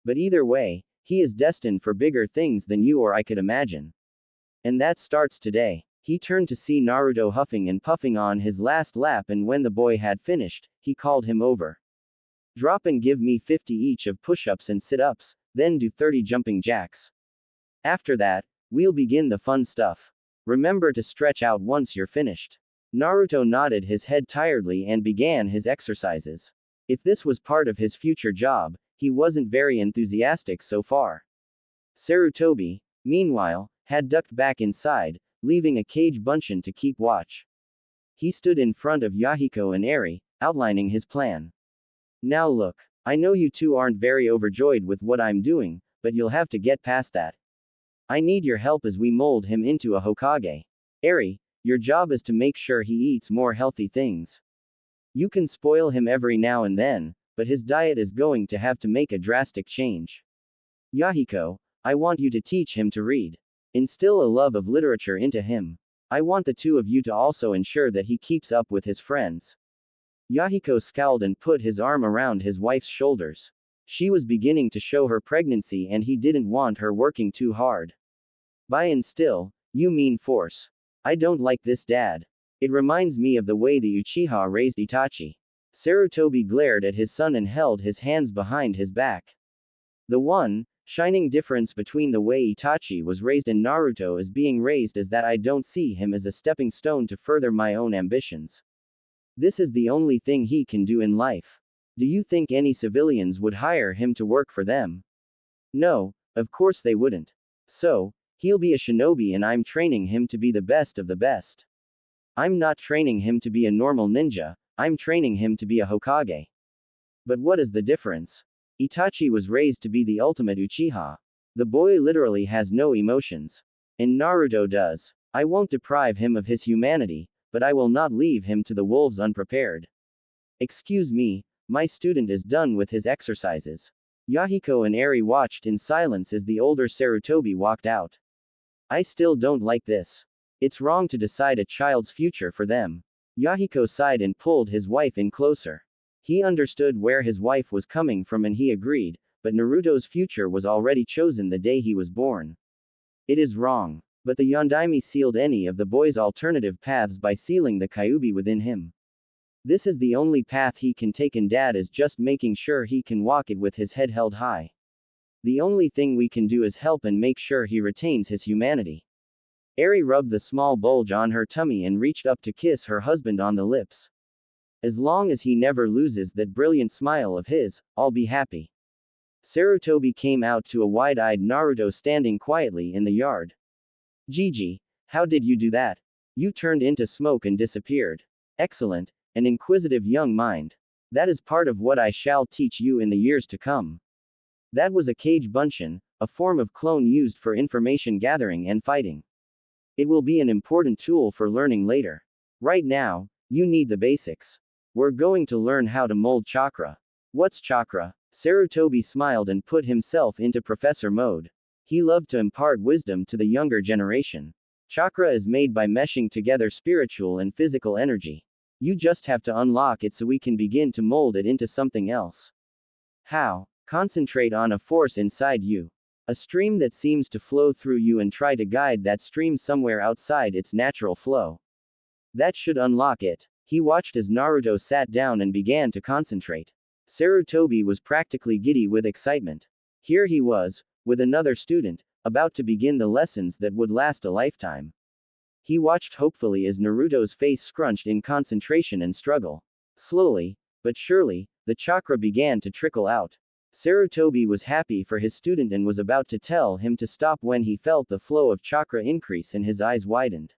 Speaker 1: But either way, he is destined for bigger things than you or I could imagine. And that starts today. He turned to see Naruto huffing and puffing on his last lap, and when the boy had finished, he called him over. Drop and give me 50 each of push-ups and sit-ups, then do 30 jumping jacks. After that, we'll begin the fun stuff. Remember to stretch out once you're finished. Naruto nodded his head tiredly and began his exercises. If this was part of his future job, he wasn't very enthusiastic so far. Sarutobi, meanwhile, had ducked back inside, leaving a cage Bunshin to keep watch. He stood in front of Yahiko and Eri, outlining his plan. Now look, I know you two aren't very overjoyed with what I'm doing, but you'll have to get past that. I need your help as we mold him into a Hokage. Eri, your job is to make sure he eats more healthy things. You can spoil him every now and then, but his diet is going to have to make a drastic change. Yahiko, I want you to teach him to read. Instill a love of literature into him. I want the two of you to also ensure that he keeps up with his friends. Yahiko scowled and put his arm around his wife's shoulders. She was beginning to show her pregnancy and he didn't want her working too hard. By instill, you mean force. I don't like this, Dad. It reminds me of the way the Uchiha raised Itachi. Sarutobi glared at his son and held his hands behind his back. The one shining difference between the way Itachi was raised and Naruto is being raised is that I don't see him as a stepping stone to further my own ambitions. This is the only thing he can do in life. Do you think any civilians would hire him to work for them? No, of course they wouldn't. So, he'll be a shinobi and I'm training him to be the best of the best. I'm not training him to be a normal ninja, I'm training him to be a Hokage. But what is the difference? Itachi was raised to be the ultimate Uchiha. The boy literally has no emotions. And Naruto does. I won't deprive him of his humanity, but I will not leave him to the wolves unprepared. Excuse me, my student is done with his exercises. Yahiko and Eri watched in silence as the older Sarutobi walked out. I still don't like this. It's wrong to decide a child's future for them. Yahiko sighed and pulled his wife in closer. He understood where his wife was coming from and he agreed, but Naruto's future was already chosen the day he was born. It is wrong. But the Yondaime sealed any of the boy's alternative paths by sealing the Kyuubi within him. This is the only path he can take and Dad is just making sure he can walk it with his head held high. The only thing we can do is help and make sure he retains his humanity. Eri rubbed the small bulge on her tummy and reached up to kiss her husband on the lips. As long as he never loses that brilliant smile of his, I'll be happy. Sarutobi came out to a wide-eyed Naruto standing quietly in the yard. Gigi, how did you do that? You turned into smoke and disappeared. Excellent, an inquisitive young mind. That is part of what I shall teach you in the years to come. That was a kage bunshin, a form of clone used for information gathering and fighting. It will be an important tool for learning later. Right now, you need the basics. We're going to learn how to mold chakra. What's chakra? Sarutobi smiled and put himself into professor mode. He loved to impart wisdom to the younger generation. Chakra is made by meshing together spiritual and physical energy. You just have to unlock it so we can begin to mold it into something else. How? Concentrate on a force inside you. A stream that seems to flow through you and try to guide that stream somewhere outside its natural flow. That should unlock it. He watched as Naruto sat down and began to concentrate. Sarutobi was practically giddy with excitement. Here he was, with another student, about to begin the lessons that would last a lifetime. He watched hopefully as Naruto's face scrunched in concentration and struggle. Slowly, but surely, the chakra began to trickle out. Sarutobi was happy for his student and was about to tell him to stop when he felt the flow of chakra increase and his eyes widened.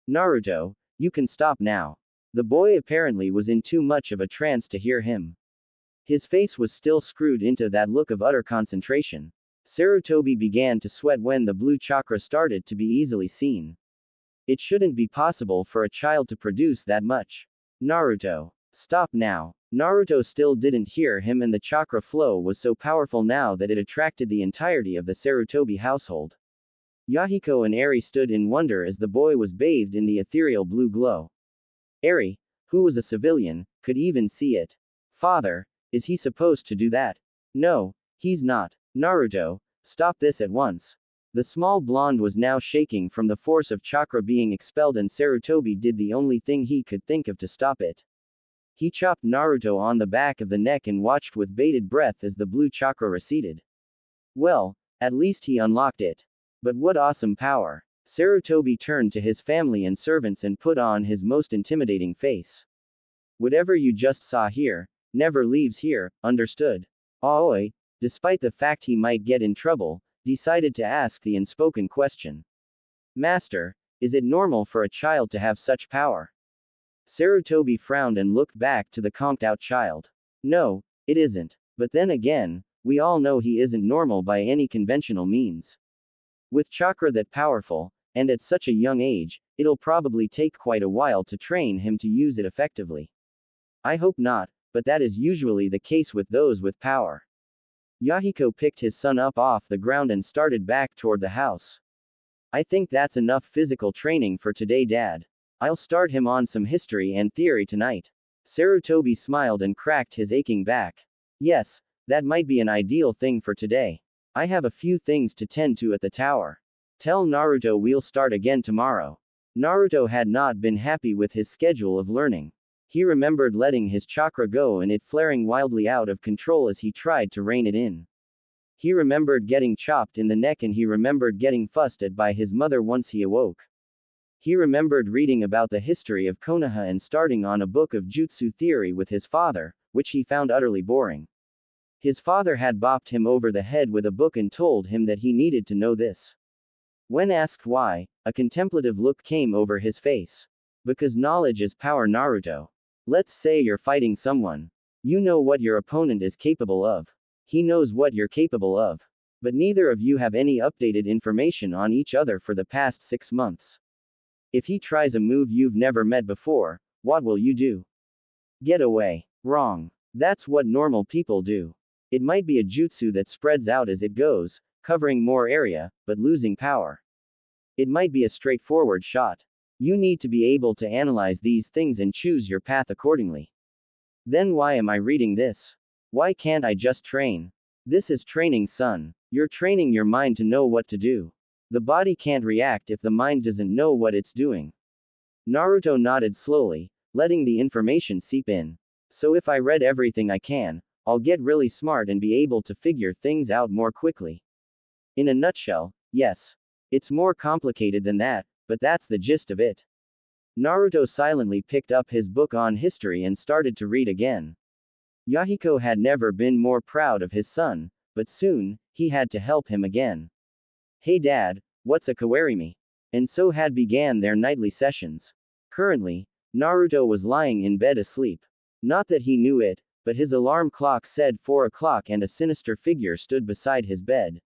Speaker 1: Naruto, you can stop now. The boy apparently was in too much of a trance to hear him. His face was still screwed into that look of utter concentration. Sarutobi began to sweat when the blue chakra started to be easily seen. It shouldn't be possible for a child to produce that much. Naruto. Stop now. Naruto still didn't hear him and the chakra flow was so powerful now that it attracted the entirety of the Sarutobi household. Yahiko and Eri stood in wonder as the boy was bathed in the ethereal blue glow. Eri, who was a civilian, could even see it. Father, is he supposed to do that? No, he's not. Naruto, stop this at once. The small blonde was now shaking from the force of chakra being expelled and Sarutobi did the only thing he could think of to stop it. He chopped Naruto on the back of the neck and watched with bated breath as the blue chakra receded. Well, at least he unlocked it. But what awesome power. Sarutobi turned to his family and servants and put on his most intimidating face. Whatever you just saw here, never leaves here, understood? Aoi, despite the fact he might get in trouble, decided to ask the unspoken question. Master, is it normal for a child to have such power? Sarutobi frowned and looked back to the conked-out child. No, it isn't. But then again, we all know he isn't normal by any conventional means. With chakra that powerful, and at such a young age, it'll probably take quite a while to train him to use it effectively. I hope not, but that is usually the case with those with power. Yahiko picked his son up off the ground and started back toward the house. I think that's enough physical training for today, Dad. I'll start him on some history and theory tonight. Sarutobi smiled and cracked his aching back. Yes, that might be an ideal thing for today. I have a few things to tend to at the tower. Tell Naruto we'll start again tomorrow. Naruto had not been happy with his schedule of learning. He remembered letting his chakra go and it flaring wildly out of control as he tried to rein it in. He remembered getting chopped in the neck and he remembered getting fussed at by his mother once he awoke. He remembered reading about the history of Konoha and starting on a book of jutsu theory with his father, which he found utterly boring. His father had bopped him over the head with a book and told him that he needed to know this. When asked why, a contemplative look came over his face. Because knowledge is power, Naruto. Let's say you're fighting someone. You know what your opponent is capable of. He knows what you're capable of. But neither of you have any updated information on each other for the past 6 months. If he tries a move you've never met before, what will you do? Get away. Wrong. That's what normal people do. It might be a jutsu that spreads out as it goes, covering more area, but losing power. It might be a straightforward shot. You need to be able to analyze these things and choose your path accordingly. Then why am I reading this? Why can't I just train? This is training, son. You're training your mind to know what to do. The body can't react if the mind doesn't know what it's doing. Naruto nodded slowly, letting the information seep in. So if I read everything I can, I'll get really smart and be able to figure things out more quickly. In a nutshell, yes. It's more complicated than that, but that's the gist of it. Naruto silently picked up his book on history and started to read again. Yahiko had never been more proud of his son, but soon, he had to help him again. Hey dad, what's a kawarimi? And so had began their nightly sessions. Currently, Naruto was lying in bed asleep. Not that he knew it, but his alarm clock said 4 o'clock and a sinister figure stood beside his bed.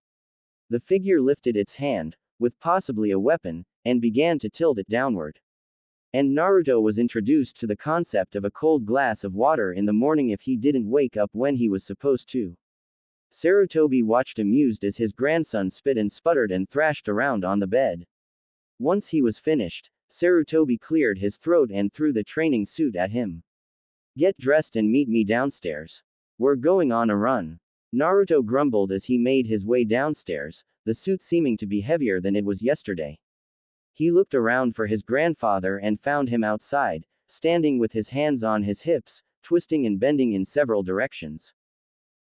Speaker 1: The figure lifted its hand, with possibly a weapon, and began to tilt it downward. And Naruto was introduced to the concept of a cold glass of water in the morning if he didn't wake up when he was supposed to. Sarutobi watched amused as his grandson spit and sputtered and thrashed around on the bed. Once he was finished, Sarutobi cleared his throat and threw the training suit at him. Get dressed and meet me downstairs. We're going on a run. Naruto grumbled as he made his way downstairs, the suit seeming to be heavier than it was yesterday. He looked around for his grandfather and found him outside, standing with his hands on his hips, twisting and bending in several directions.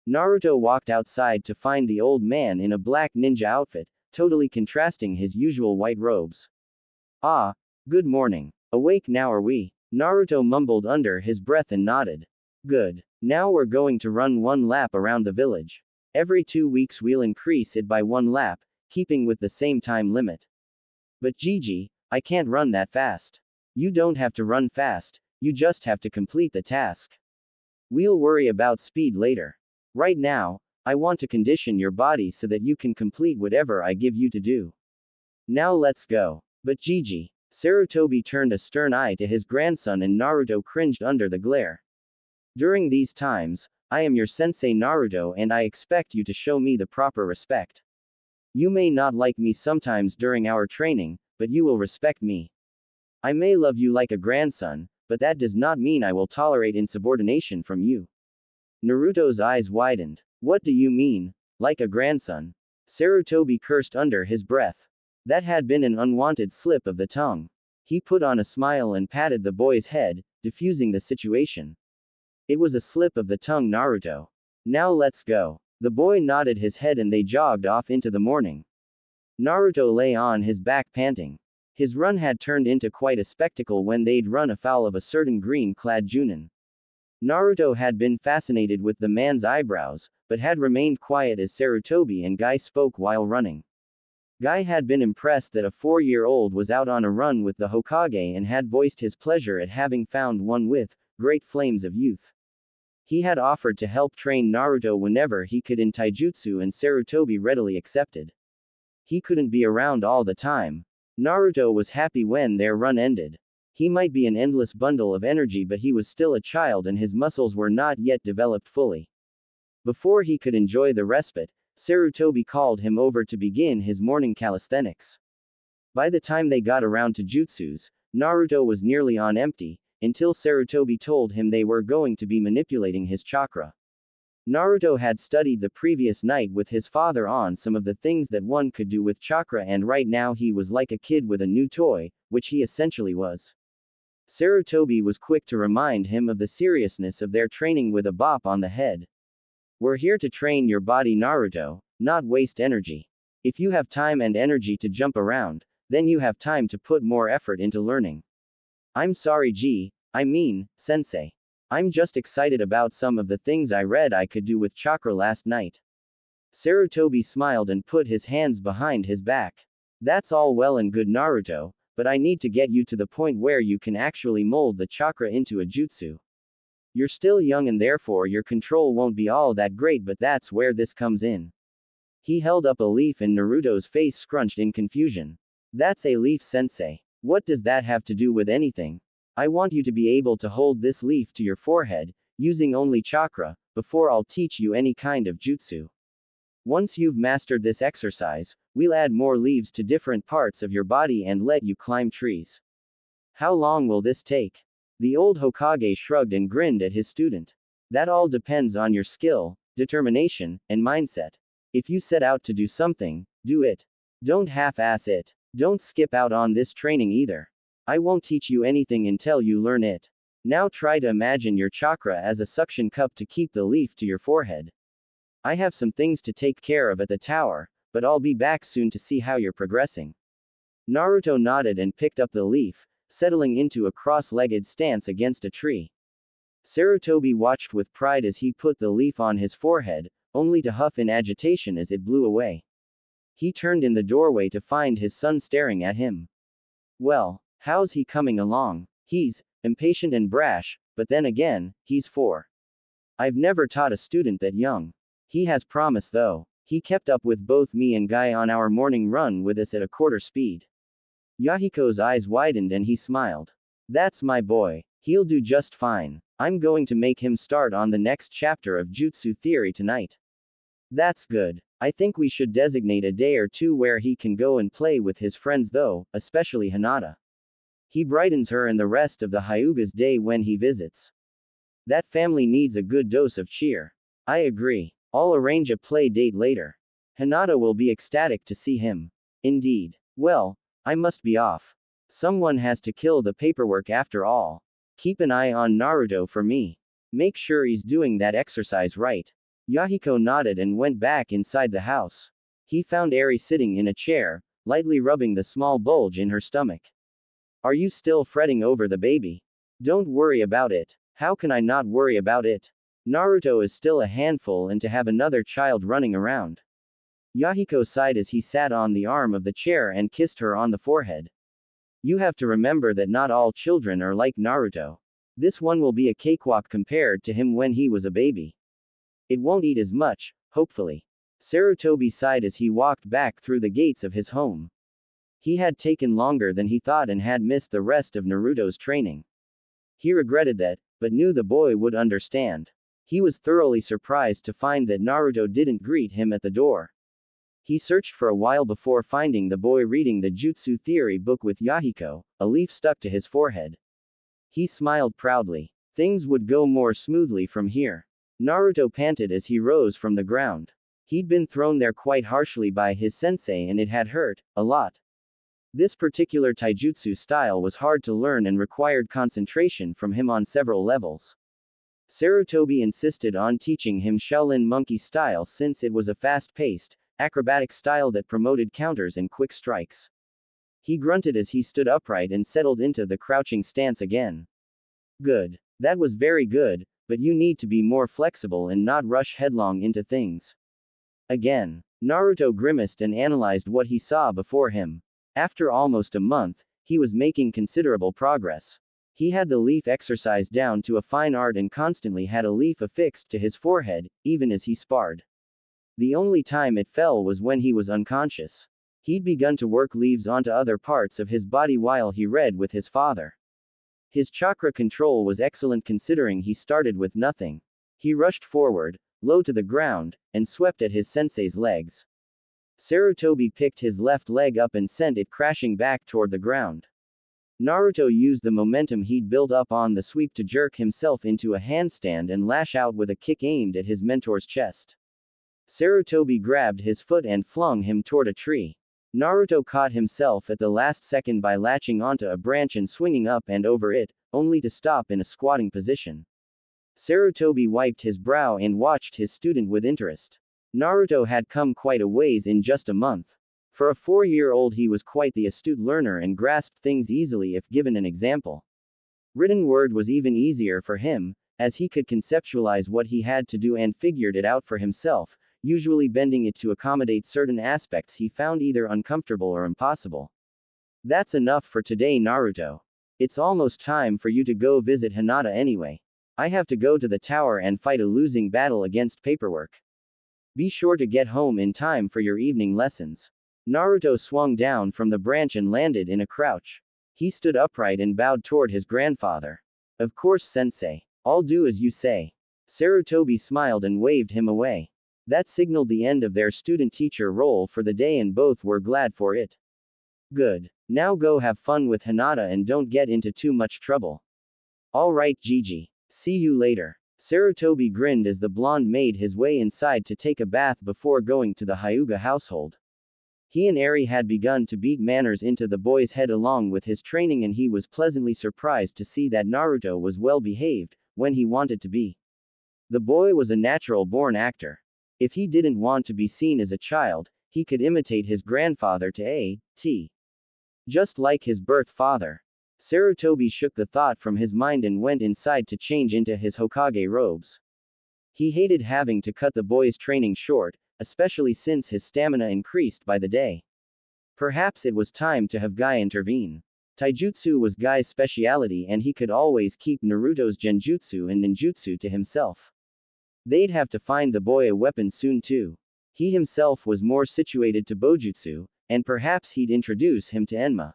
Speaker 1: Naruto walked outside to find the old man in a black ninja outfit, totally contrasting his usual white robes. Ah, good morning. Awake now are we? Naruto mumbled under his breath and nodded. Good. Now we're going to run 1 lap around the village. Every 2 weeks we'll increase it by 1 lap, keeping with the same time limit. But Gigi, I can't run that fast. You don't have to run fast, you just have to complete the task. We'll worry about speed later. Right now, I want to condition your body so that you can complete whatever I give you to do. Now let's go. But Gigi, Sarutobi turned a stern eye to his grandson and Naruto cringed under the glare. During these times, I am your sensei Naruto and I expect you to show me the proper respect. You may not like me sometimes during our training, but you will respect me. I may love you like a grandson, but that does not mean I will tolerate insubordination from you. Naruto's eyes widened. What do you mean, like a grandson? Sarutobi cursed under his breath. That had been an unwanted slip of the tongue. He put on a smile and patted the boy's head, diffusing the situation. It was a slip of the tongue, Naruto. Now let's go. The boy nodded his head and they jogged off into the morning. Naruto lay on his back panting. His run had turned into quite a spectacle when they'd run afoul of a certain green-clad Junin. Naruto had been fascinated with the man's eyebrows, but had remained quiet as Sarutobi and Guy spoke while running. Guy had been impressed that a 4-year-old was out on a run with the Hokage and had voiced his pleasure at having found one with great flames of youth. He had offered to help train Naruto whenever he could in taijutsu and Sarutobi readily accepted. He couldn't be around all the time. Naruto was happy when their run ended. He might be an endless bundle of energy but he was still a child and his muscles were not yet developed fully. Before he could enjoy the respite, Sarutobi called him over to begin his morning calisthenics. By the time they got around to jutsus, Naruto was nearly on empty, until Sarutobi told him they were going to be manipulating his chakra. Naruto had studied the previous night with his father on some of the things that one could do with chakra and right now he was like a kid with a new toy, which he essentially was. Sarutobi was quick to remind him of the seriousness of their training with a bop on the head. We're here to train your body, Naruto, not waste energy. If you have time and energy to jump around, then you have time to put more effort into learning. I'm sorry sensei. I'm just excited about some of the things I read I could do with chakra last night. Sarutobi smiled and put his hands behind his back. That's all well and good, Naruto, but I need to get you to the point where you can actually mold the chakra into a jutsu. You're still young and therefore your control won't be all that great, but that's where this comes in. He held up a leaf and Naruto's face scrunched in confusion. That's a leaf, sensei. What does that have to do with anything? I want you to be able to hold this leaf to your forehead, using only chakra, before I'll teach you any kind of jutsu. Once you've mastered this exercise, we'll add more leaves to different parts of your body and let you climb trees. How long will this take? The old Hokage shrugged and grinned at his student. That all depends on your skill, determination, and mindset. If you set out to do something, do it. Don't half-ass it. Don't skip out on this training either. I won't teach you anything until you learn it. Now try to imagine your chakra as a suction cup to keep the leaf to your forehead. I have some things to take care of at the tower, but I'll be back soon to see how you're progressing. Naruto nodded and picked up the leaf, settling into a cross-legged stance against a tree. Sarutobi watched with pride as he put the leaf on his forehead, only to huff in agitation as it blew away. He turned in the doorway to find his son staring at him. Well, how's he coming along? He's impatient and brash, but then again, he's 4. I've never taught a student that young. He has promise though. He kept up with both me and Guy on our morning run with us at a quarter speed. Yahiko's eyes widened and he smiled. That's my boy. He'll do just fine. I'm going to make him start on the next chapter of Jutsu Theory tonight. That's good. I think we should designate a day or two where he can go and play with his friends though, especially Hinata. He brightens her and the rest of the Hyuga's day when he visits. That family needs a good dose of cheer. I agree. I'll arrange a play date later. Hinata will be ecstatic to see him. Indeed. Well, I must be off. Someone has to kill the paperwork after all. Keep an eye on Naruto for me. Make sure he's doing that exercise right. Yahiko nodded and went back inside the house. He found Eri sitting in a chair, lightly rubbing the small bulge in her stomach. Are you still fretting over the baby? Don't worry about it. How can I not worry about it? Naruto is still a handful and to have another child running around. Yahiko sighed as he sat on the arm of the chair and kissed her on the forehead. You have to remember that not all children are like Naruto. This one will be a cakewalk compared to him when he was a baby. It won't eat as much, hopefully. Sarutobi sighed as he walked back through the gates of his home. He had taken longer than he thought and had missed the rest of Naruto's training. He regretted that, but knew the boy would understand. He was thoroughly surprised to find that Naruto didn't greet him at the door. He searched for a while before finding the boy reading the Jutsu Theory book with Yahiko, a leaf stuck to his forehead. He smiled proudly. Things would go more smoothly from here. Naruto panted as he rose from the ground. He'd been thrown there quite harshly by his sensei and it had hurt, a lot. This particular taijutsu style was hard to learn and required concentration from him on several levels. Sarutobi insisted on teaching him Shaolin monkey style since it was a fast-paced, acrobatic style that promoted counters and quick strikes. He grunted as he stood upright and settled into the crouching stance again. Good. That was very good, but you need to be more flexible and not rush headlong into things. Again. Naruto grimaced and analyzed what he saw before him. After almost a month, he was making considerable progress. He had the leaf exercise down to a fine art and constantly had a leaf affixed to his forehead, even as he sparred. The only time it fell was when he was unconscious. He'd begun to work leaves onto other parts of his body while he read with his father. His chakra control was excellent considering he started with nothing. He rushed forward, low to the ground, and swept at his sensei's legs. Sarutobi picked his left leg up and sent it crashing back toward the ground. Naruto used the momentum he'd built up on the sweep to jerk himself into a handstand and lash out with a kick aimed at his mentor's chest. Sarutobi grabbed his foot and flung him toward a tree. Naruto caught himself at the last second by latching onto a branch and swinging up and over it, only to stop in a squatting position. Sarutobi wiped his brow and watched his student with interest. Naruto had come quite a ways in just a month. For a 4-year-old he was quite the astute learner and grasped things easily if given an example. Written word was even easier for him, as he could conceptualize what he had to do and figured it out for himself, usually bending it to accommodate certain aspects he found either uncomfortable or impossible. That's enough for today, Naruto. It's almost time for you to go visit Hinata anyway. I have to go to the tower and fight a losing battle against paperwork. Be sure to get home in time for your evening lessons. Naruto swung down from the branch and landed in a crouch. He stood upright and bowed toward his grandfather. Of course, sensei. I'll do as you say. Sarutobi smiled and waved him away. That signaled the end of their student-teacher role for the day, and both were glad for it. Good. Now go have fun with Hinata and don't get into too much trouble. All right, Gigi. See you later. Sarutobi grinned as the blonde made his way inside to take a bath before going to the Hyuga household. He and Eri had begun to beat manners into the boy's head along with his training, and he was pleasantly surprised to see that Naruto was well behaved when he wanted to be. The boy was a natural-born actor. If he didn't want to be seen as a child, he could imitate his grandfather to a T. Just like his birth father. Sarutobi shook the thought from his mind and went inside to change into his Hokage robes. He hated having to cut the boy's training short, especially since his stamina increased by the day. Perhaps it was time to have Guy intervene. Taijutsu was Guy's speciality, and he could always keep Naruto's genjutsu and ninjutsu to himself. They'd have to find the boy a weapon soon too. He himself was more situated to Bojutsu, and perhaps he'd introduce him to Enma.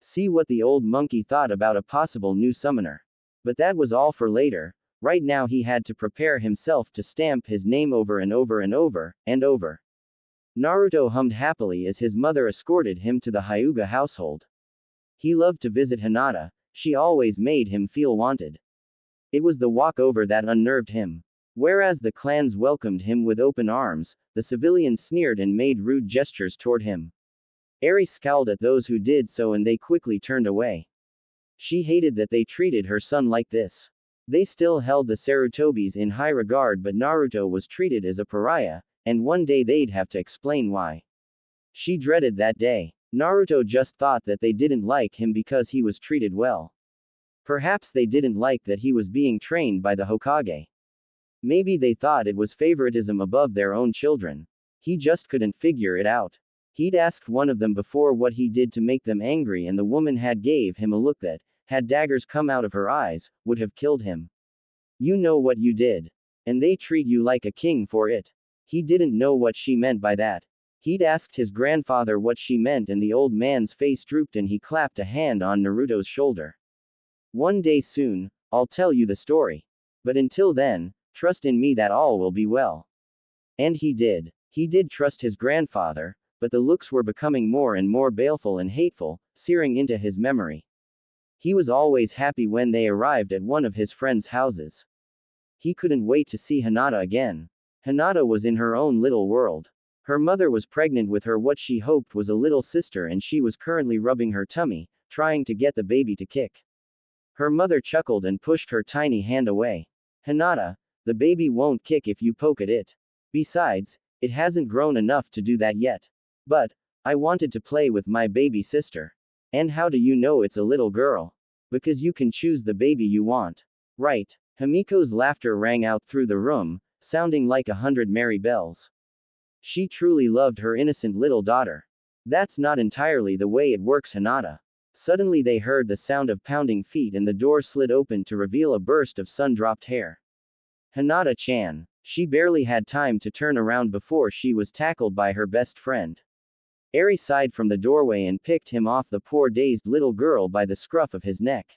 Speaker 1: See what the old monkey thought about a possible new summoner. But that was all for later. Right now he had to prepare himself to stamp his name over and over and over, and over. Naruto hummed happily as his mother escorted him to the Hyuga household. He loved to visit Hinata. She always made him feel wanted. It was the walkover that unnerved him. Whereas the clans welcomed him with open arms, the civilians sneered and made rude gestures toward him. Eri scowled at those who did so, and they quickly turned away. She hated that they treated her son like this. They still held the Sarutobis in high regard, but Naruto was treated as a pariah, and one day they'd have to explain why. She dreaded that day. Naruto just thought that they didn't like him because he was treated well. Perhaps they didn't like that he was being trained by the Hokage. Maybe they thought it was favoritism above their own children. He just couldn't figure it out. He'd asked one of them before what he did to make them angry, and the woman had gave him a look that, had daggers come out of her eyes, would have killed him. You know what you did. And they treat you like a king for it. He didn't know what she meant by that. He'd asked his grandfather what she meant, and the old man's face drooped and he clapped a hand on Naruto's shoulder. One day soon, I'll tell you the story. But until then, trust in me that all will be well. And he did. He did trust his grandfather, but the looks were becoming more and more baleful and hateful, searing into his memory. He was always happy when they arrived at one of his friends' houses. He couldn't wait to see Hinata again. Hinata was in her own little world. Her mother was pregnant with her what she hoped was a little sister, and she was currently rubbing her tummy, trying to get the baby to kick. Her mother chuckled and pushed her tiny hand away. Hinata, the baby won't kick if you poke at it. Besides, it hasn't grown enough to do that yet. But, I wanted to play with my baby sister. And how do you know it's a little girl? Because you can choose the baby you want. Right. Himiko's laughter rang out through the room, sounding like 100 merry bells. She truly loved her innocent little daughter. That's not entirely the way it works, Hinata. Suddenly they heard the sound of pounding feet and the door slid open to reveal a burst of sun-dropped hair. Hinata-chan. She barely had time to turn around before she was tackled by her best friend. Eri sighed from the doorway and picked him off the poor dazed little girl by the scruff of his neck.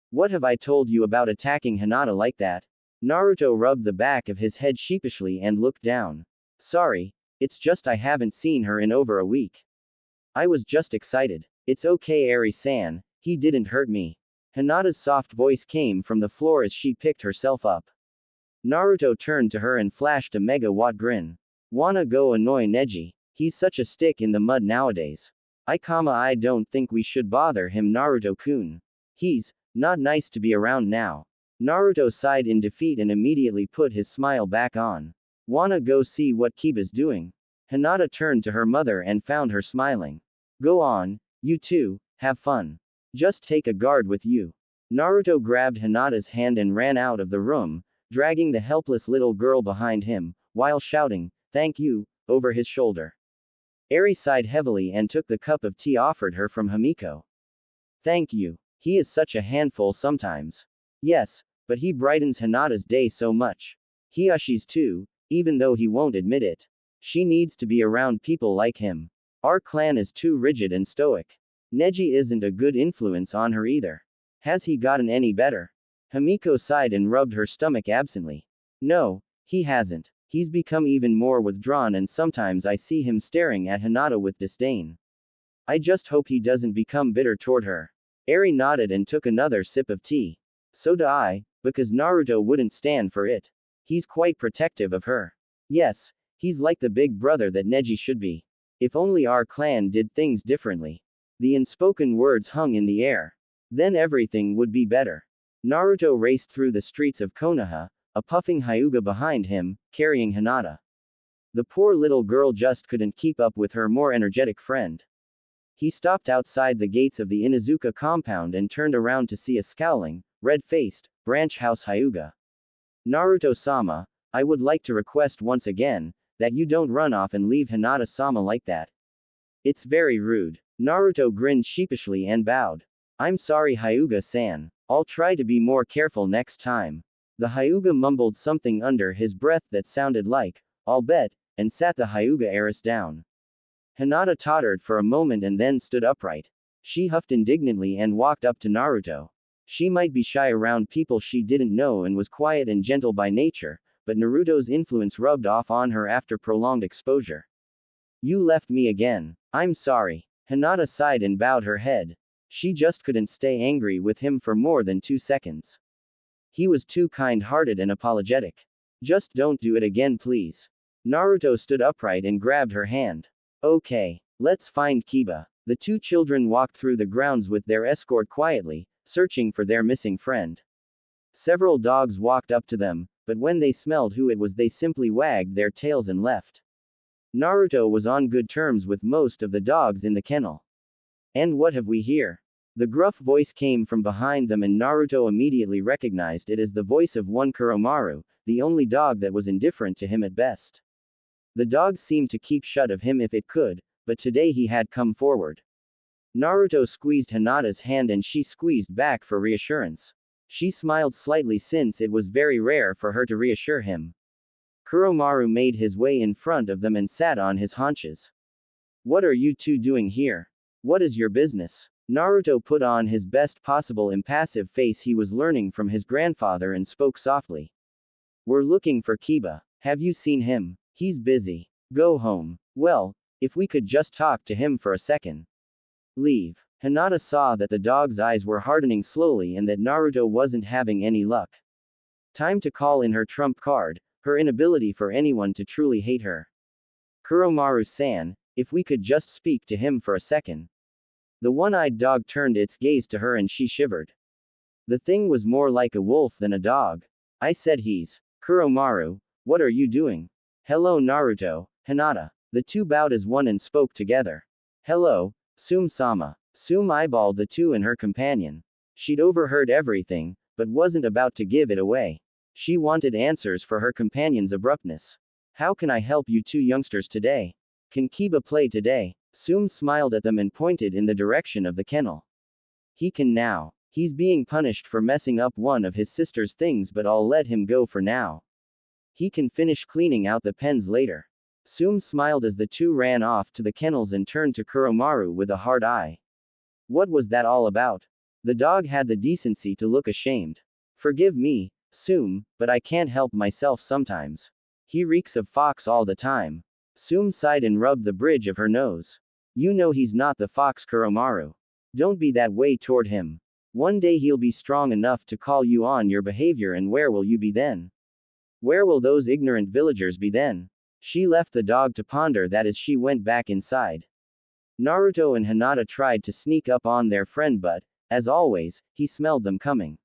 Speaker 1: What have I told you about attacking Hinata like that? Naruto rubbed the back of his head sheepishly and looked down. Sorry, it's just I haven't seen her in over a week. I was just excited. It's okay, Eri-san, he didn't hurt me. Hinata's soft voice came from the floor as she picked herself up. Naruto turned to her and flashed a megawatt grin. Wanna go annoy Neji? He's such a stick in the mud nowadays. I don't think we should bother him, Naruto-kun. He's not nice to be around now. Naruto sighed in defeat and immediately put his smile back on. Wanna go see what Kiba's doing? Hinata turned to her mother and found her smiling. Go on, you two, have fun. Just take a guard with you. Naruto grabbed Hinata's hand and ran out of the room, dragging the helpless little girl behind him, while shouting, "Thank you," over his shoulder. Eri sighed heavily and took the cup of tea offered her from Himiko. Thank you. He is such a handful sometimes. Yes, but he brightens Hinata's day so much. Hiyashi's too, even though he won't admit it. She needs to be around people like him. Our clan is too rigid and stoic. Neji isn't a good influence on her either. Has he gotten any better? Himiko sighed and rubbed her stomach absently. No, he hasn't. He's become even more withdrawn and sometimes I see him staring at Hinata with disdain. I just hope he doesn't become bitter toward her. Eri nodded and took another sip of tea. So do I, because Naruto wouldn't stand for it. He's quite protective of her. Yes, he's like the big brother that Neji should be. If only our clan did things differently. The unspoken words hung in the air. Then everything would be better. Naruto raced through the streets of Konoha, a puffing Hyuga behind him, carrying Hinata. The poor little girl just couldn't keep up with her more energetic friend. He stopped outside the gates of the Inuzuka compound and turned around to see a scowling, red-faced, branch house Hyuga. Naruto-sama, I would like to request once again, that you don't run off and leave Hinata-sama like that. It's very rude. Naruto grinned sheepishly and bowed. I'm sorry Hyuga-san. I'll try to be more careful next time. The Hyuga mumbled something under his breath that sounded like, I'll bet, and sat the Hyuga heiress down. Hinata tottered for a moment and then stood upright. She huffed indignantly and walked up to Naruto. She might be shy around people she didn't know and was quiet and gentle by nature, but Naruto's influence rubbed off on her after prolonged exposure. You left me again. I'm sorry. Hinata sighed and bowed her head. She just couldn't stay angry with him for more than 2 seconds. He was too kind-hearted and apologetic. Just don't do it again please. Naruto stood upright and grabbed her hand. Okay, let's find Kiba. The two children walked through the grounds with their escort quietly, searching for their missing friend. Several dogs walked up to them, but when they smelled who it was they simply wagged their tails and left. Naruto was on good terms with most of the dogs in the kennel. And what have we here? The gruff voice came from behind them and Naruto immediately recognized it as the voice of one Kuromaru, the only dog that was indifferent to him at best. The dog seemed to keep shut of him if it could, but today he had come forward. Naruto squeezed Hinata's hand and she squeezed back for reassurance. She smiled slightly since it was very rare for her to reassure him. Kuromaru made his way in front of them and sat on his haunches. What are you two doing here? What is your business? Naruto put on his best possible impassive face he was learning from his grandfather and spoke softly. We're looking for Kiba. Have you seen him? He's busy. Go home. Well, if we could just talk to him for a second. Leave. Hinata saw that the dog's eyes were hardening slowly and that Naruto wasn't having any luck. Time to call in her trump card, her inability for anyone to truly hate her. Kuromaru-san, if we could just speak to him for a second. The one-eyed dog turned its gaze to her and she shivered. The thing was more like a wolf than a dog. I said he's. Kuromaru, what are you doing? Hello Naruto, Hinata. The two bowed as one and spoke together. Hello, Tsume-sama. Tsume eyeballed the two and her companion. She'd overheard everything, but wasn't about to give it away. She wanted answers for her companion's abruptness. How can I help you two youngsters today? Can Kiba play today? Tsume smiled at them and pointed in the direction of the kennel. He can now. He's being punished for messing up one of his sister's things, but I'll let him go for now. He can finish cleaning out the pens later. Tsume smiled as the two ran off to the kennels and turned to Kuromaru with a hard eye. What was that all about? The dog had the decency to look ashamed. Forgive me, Tsume, but I can't help myself sometimes. He reeks of fox all the time. Tsume sighed and rubbed the bridge of her nose. You know he's not the fox Kuromaru. Don't be that way toward him. One day he'll be strong enough to call you on your behavior and where will you be then? Where will those ignorant villagers be then? She left the dog to ponder that as she went back inside. Naruto and Hinata tried to sneak up on their friend but, as always, he smelled them coming.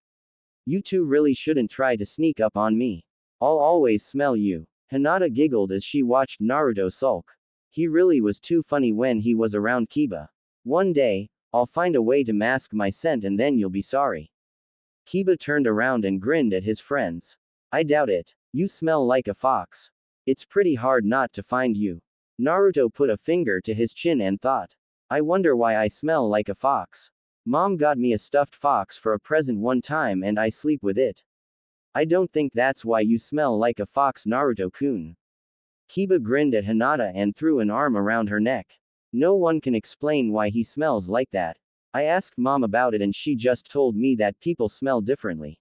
Speaker 1: You two really shouldn't try to sneak up on me. I'll always smell you. Hinata giggled as she watched Naruto sulk. He really was too funny when he was around Kiba. One day, I'll find a way to mask my scent and then you'll be sorry. Kiba turned around and grinned at his friends. I doubt it. You smell like a fox. It's pretty hard not to find you. Naruto put a finger to his chin and thought. I wonder why I smell like a fox. Mom got me a stuffed fox for a present one time and I sleep with it. I don't think that's why you smell like a fox Naruto-kun. Kiba grinned at Hinata and threw an arm around her neck. No one can explain why he smells like that. I asked mom about it and she just told me that people smell differently.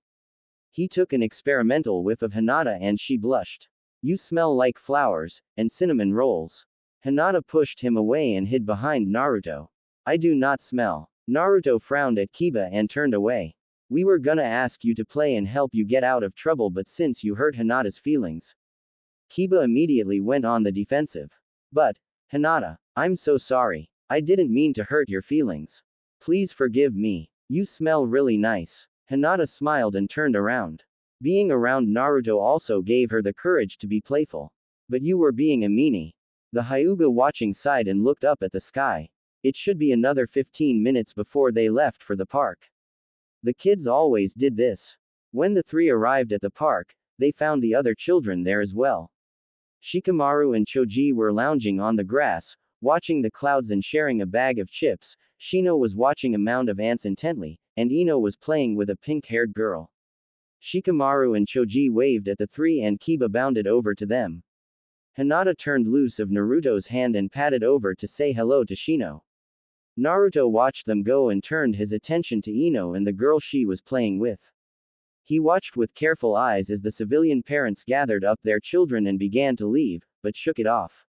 Speaker 1: He took an experimental whiff of Hinata and she blushed. You smell like flowers, and cinnamon rolls. Hinata pushed him away and hid behind Naruto. I do not smell. Naruto frowned at Kiba and turned away. We were gonna ask you to play and help you get out of trouble, but since you hurt Hinata's feelings. Kiba immediately went on the defensive. But, Hinata, I'm so sorry. I didn't mean to hurt your feelings. Please forgive me. You smell really nice. Hinata smiled and turned around. Being around Naruto also gave her the courage to be playful. But you were being a meanie. The Hyuga watching sighed and looked up at the sky. It should be another 15 minutes before they left for the park. The kids always did this. When the three arrived at the park, they found the other children there as well. Shikamaru and Choji were lounging on the grass, watching the clouds and sharing a bag of chips. Shino was watching a mound of ants intently, and Ino was playing with a pink-haired girl. Shikamaru and Choji waved at the three and Kiba bounded over to them. Hinata turned loose of Naruto's hand and padded over to say hello to Shino. Naruto watched them go and turned his attention to Ino and the girl she was playing with. He watched with careful eyes as the civilian parents gathered up their children and began to leave, but shook it off.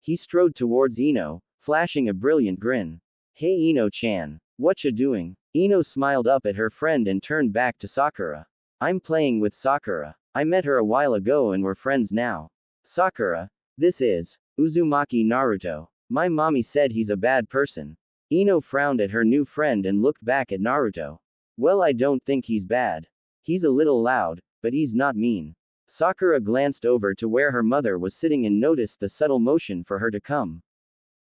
Speaker 1: He strode towards Ino, flashing a brilliant grin. Hey Ino-chan. Whatcha doing? Ino smiled up at her friend and turned back to Sakura. I'm playing with Sakura. I met her a while ago and we're friends now. Sakura. This is Uzumaki Naruto. My mommy said he's a bad person. Ino frowned at her new friend and looked back at Naruto. Well, I don't think he's bad. He's a little loud, but he's not mean. Sakura glanced over to where her mother was sitting and noticed the subtle motion for her to come.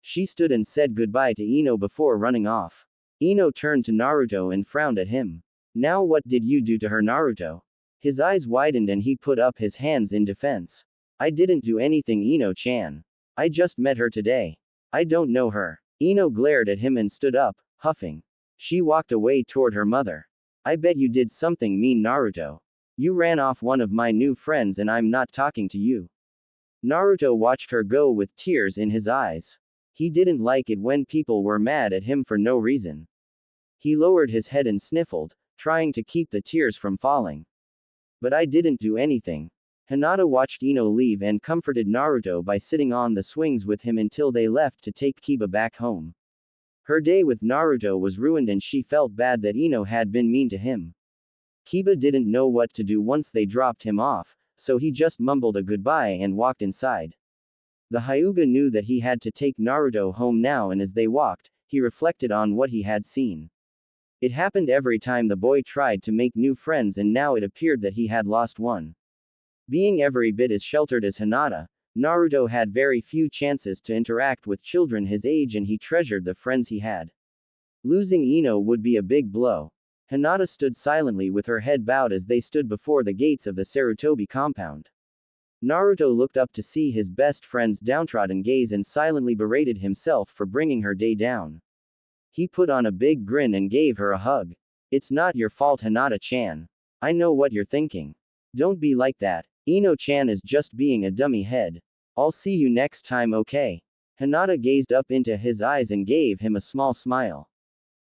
Speaker 1: She stood and said goodbye to Ino before running off. Ino turned to Naruto and frowned at him. Now what did you do to her, Naruto? His eyes widened and he put up his hands in defense. I didn't do anything, Ino-chan. I just met her today. I don't know her. Ino glared at him and stood up, huffing. She walked away toward her mother. I bet you did something mean, Naruto. You ran off one of my new friends and I'm not talking to you. Naruto watched her go with tears in his eyes. He didn't like it when people were mad at him for no reason. He lowered his head and sniffled, trying to keep the tears from falling. But I didn't do anything. Hinata watched Ino leave and comforted Naruto by sitting on the swings with him until they left to take Kiba back home. Her day with Naruto was ruined and she felt bad that Ino had been mean to him. Kiba didn't know what to do once they dropped him off, so he just mumbled a goodbye and walked inside. The Hyuga knew that he had to take Naruto home now, and as they walked, he reflected on what he had seen. It happened every time the boy tried to make new friends, and now it appeared that he had lost one. Being every bit as sheltered as Hinata, Naruto had very few chances to interact with children his age, and he treasured the friends he had. Losing Ino would be a big blow. Hinata stood silently with her head bowed as they stood before the gates of the Sarutobi compound. Naruto looked up to see his best friend's downtrodden gaze and silently berated himself for bringing her day down. He put on a big grin and gave her a hug. It's not your fault, Hinata-chan. I know what you're thinking. Don't be like that. Ino-chan is just being a dummy head. I'll see you next time, okay? Hinata gazed up into his eyes and gave him a small smile.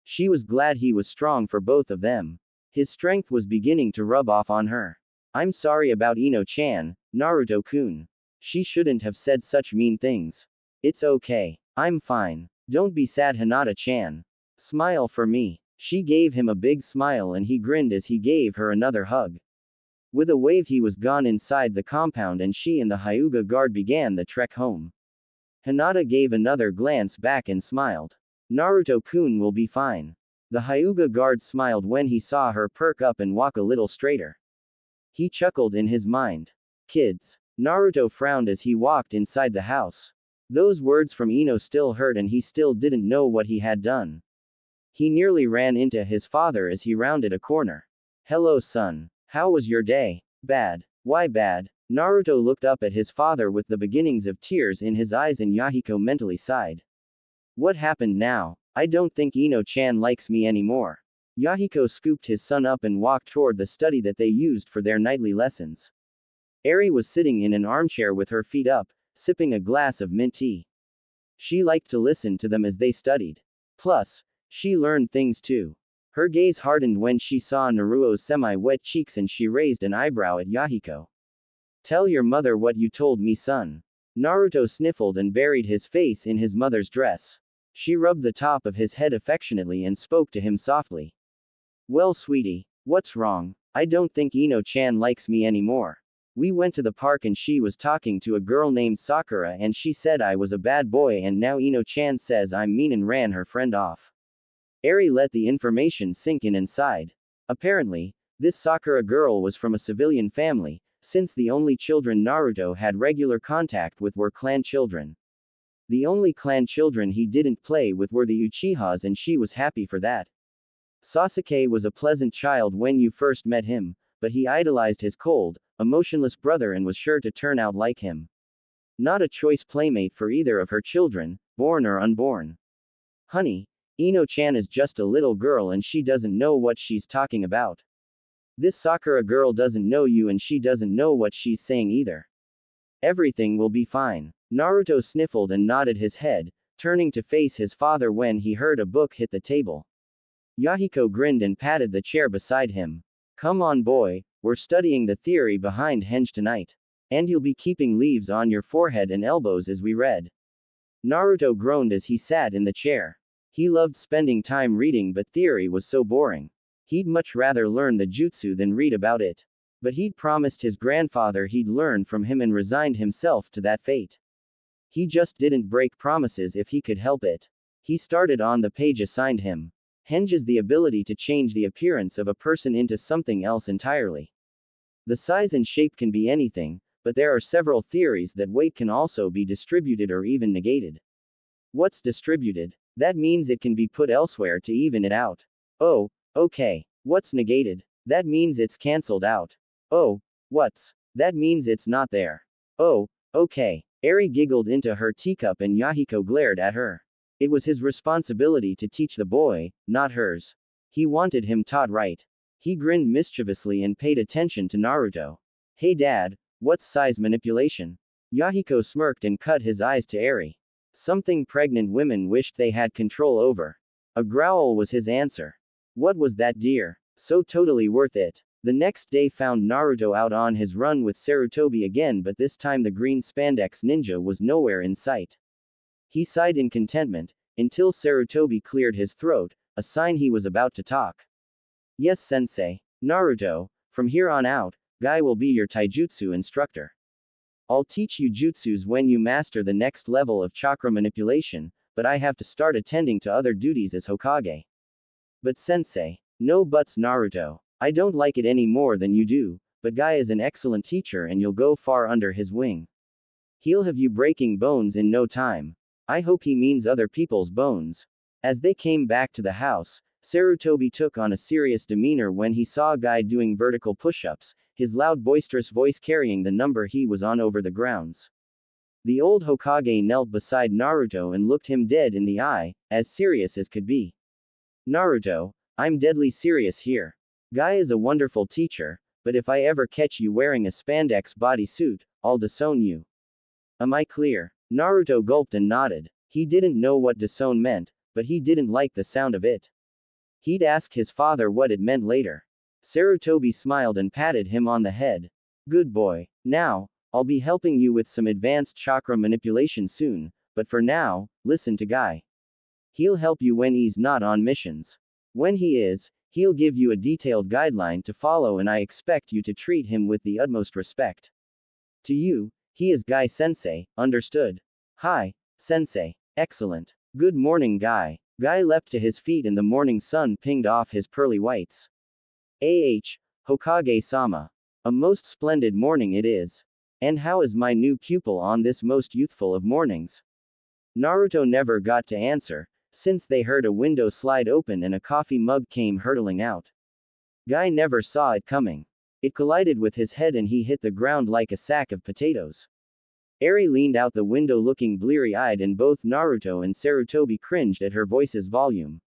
Speaker 1: She was glad he was strong for both of them. His strength was beginning to rub off on her. I'm sorry about Ino-chan, Naruto-kun. She shouldn't have said such mean things. It's okay. I'm fine. Don't be sad, Hinata-chan. Smile for me. She gave him a big smile and he grinned as he gave her another hug. With a wave he was gone inside the compound and she and the Hyuga guard began the trek home. Hinata gave another glance back and smiled. Naruto-kun will be fine. The Hyuga guard smiled when he saw her perk up and walk a little straighter. He chuckled in his mind. Kids. Naruto frowned as he walked inside the house. Those words from Ino still hurt and he still didn't know what he had done. He nearly ran into his father as he rounded a corner. Hello, son. How was your day? Bad. Why bad? Naruto looked up at his father with the beginnings of tears in his eyes and Yahiko mentally sighed. What happened now? I don't think Ino-chan likes me anymore. Yahiko scooped his son up and walked toward the study that they used for their nightly lessons. Eri was sitting in an armchair with her feet up, sipping a glass of mint tea. She liked to listen to them as they studied. Plus, she learned things too. Her gaze hardened when she saw Naruto's semi-wet cheeks and she raised an eyebrow at Yahiko. Tell your mother what you told me, son. Naruto sniffled and buried his face in his mother's dress. She rubbed the top of his head affectionately and spoke to him softly. Well, sweetie, what's wrong? I don't think Ino-chan likes me anymore. We went to the park and she was talking to a girl named Sakura and she said I was a bad boy and now Ino-chan says I'm mean and ran her friend off. Eri let the information sink in and sighed. Apparently, this Sakura girl was from a civilian family, since the only children Naruto had regular contact with were clan children. The only clan children he didn't play with were the Uchihas and she was happy for that. Sasuke was a pleasant child when you first met him, but he idolized his cold, emotionless brother and was sure to turn out like him. Not a choice playmate for either of her children, born or unborn. Honey, Ino-chan is just a little girl and she doesn't know what she's talking about. This Sakura girl doesn't know you and she doesn't know what she's saying either. Everything will be fine. Naruto sniffled and nodded his head, turning to face his father when he heard a book hit the table. Yahiko grinned and patted the chair beside him. Come on boy, we're studying the theory behind henge tonight. And you'll be keeping leaves on your forehead and elbows as we read. Naruto groaned as he sat in the chair. He loved spending time reading but theory was so boring. He'd much rather learn the jutsu than read about it. But he'd promised his grandfather he'd learn from him and resigned himself to that fate. He just didn't break promises if he could help it. He started on the page assigned him. Henge is the ability to change the appearance of a person into something else entirely. The size and shape can be anything, but there are several theories that weight can also be distributed or even negated. What's distributed? That means it can be put elsewhere to even it out. Oh, okay. What's negated? That means it's cancelled out. Oh, what's? That means it's not there. Oh, okay. Eri giggled into her teacup and Yahiko glared at her. It was his responsibility to teach the boy, not hers. He wanted him taught right. He grinned mischievously and paid attention to Naruto. Hey dad, what's size manipulation? Yahiko smirked and cut his eyes to Eri. Something pregnant women wished they had control over. A growl was his answer. What was that, dear? So totally worth it. The next day found Naruto out on his run with Sarutobi again, but this time the green spandex ninja was nowhere in sight. He sighed in contentment, until Sarutobi cleared his throat, a sign he was about to talk. Yes sensei. Naruto, from here on out, Guy will be your taijutsu instructor. I'll teach you jutsus when you master the next level of chakra manipulation, but I have to start attending to other duties as Hokage. But sensei. No buts, Naruto. I don't like it any more than you do, but Guy is an excellent teacher and you'll go far under his wing. He'll have you breaking bones in no time. I hope he means other people's bones. As they came back to the house, Sarutobi took on a serious demeanor when he saw Guy doing vertical push-ups, his loud boisterous voice carrying the number he was on over the grounds. The old Hokage knelt beside Naruto and looked him dead in the eye, as serious as could be. Naruto, I'm deadly serious here. Guy is a wonderful teacher, but if I ever catch you wearing a spandex bodysuit, I'll disown you. Am I clear? Naruto gulped and nodded. He didn't know what disown meant, but he didn't like the sound of it. He'd ask his father what it meant later. Sarutobi smiled and patted him on the head. Good boy. Now, I'll be helping you with some advanced chakra manipulation soon, but for now, listen to Guy. He'll help you when he's not on missions. When he is, he'll give you a detailed guideline to follow and I expect you to treat him with the utmost respect. To you, he is Guy Sensei, understood? Hi, Sensei. Excellent. Good morning, Guy. Guy leapt to his feet and the morning sun pinged off his pearly whites. Hokage-sama. A most splendid morning it is. And how is my new pupil on this most youthful of mornings? Naruto never got to answer, since they heard a window slide open and a coffee mug came hurtling out. Guy never saw it coming. It collided with his head and he hit the ground like a sack of potatoes. Eri leaned out the window looking bleary-eyed and both Naruto and Sarutobi cringed at her voice's volume.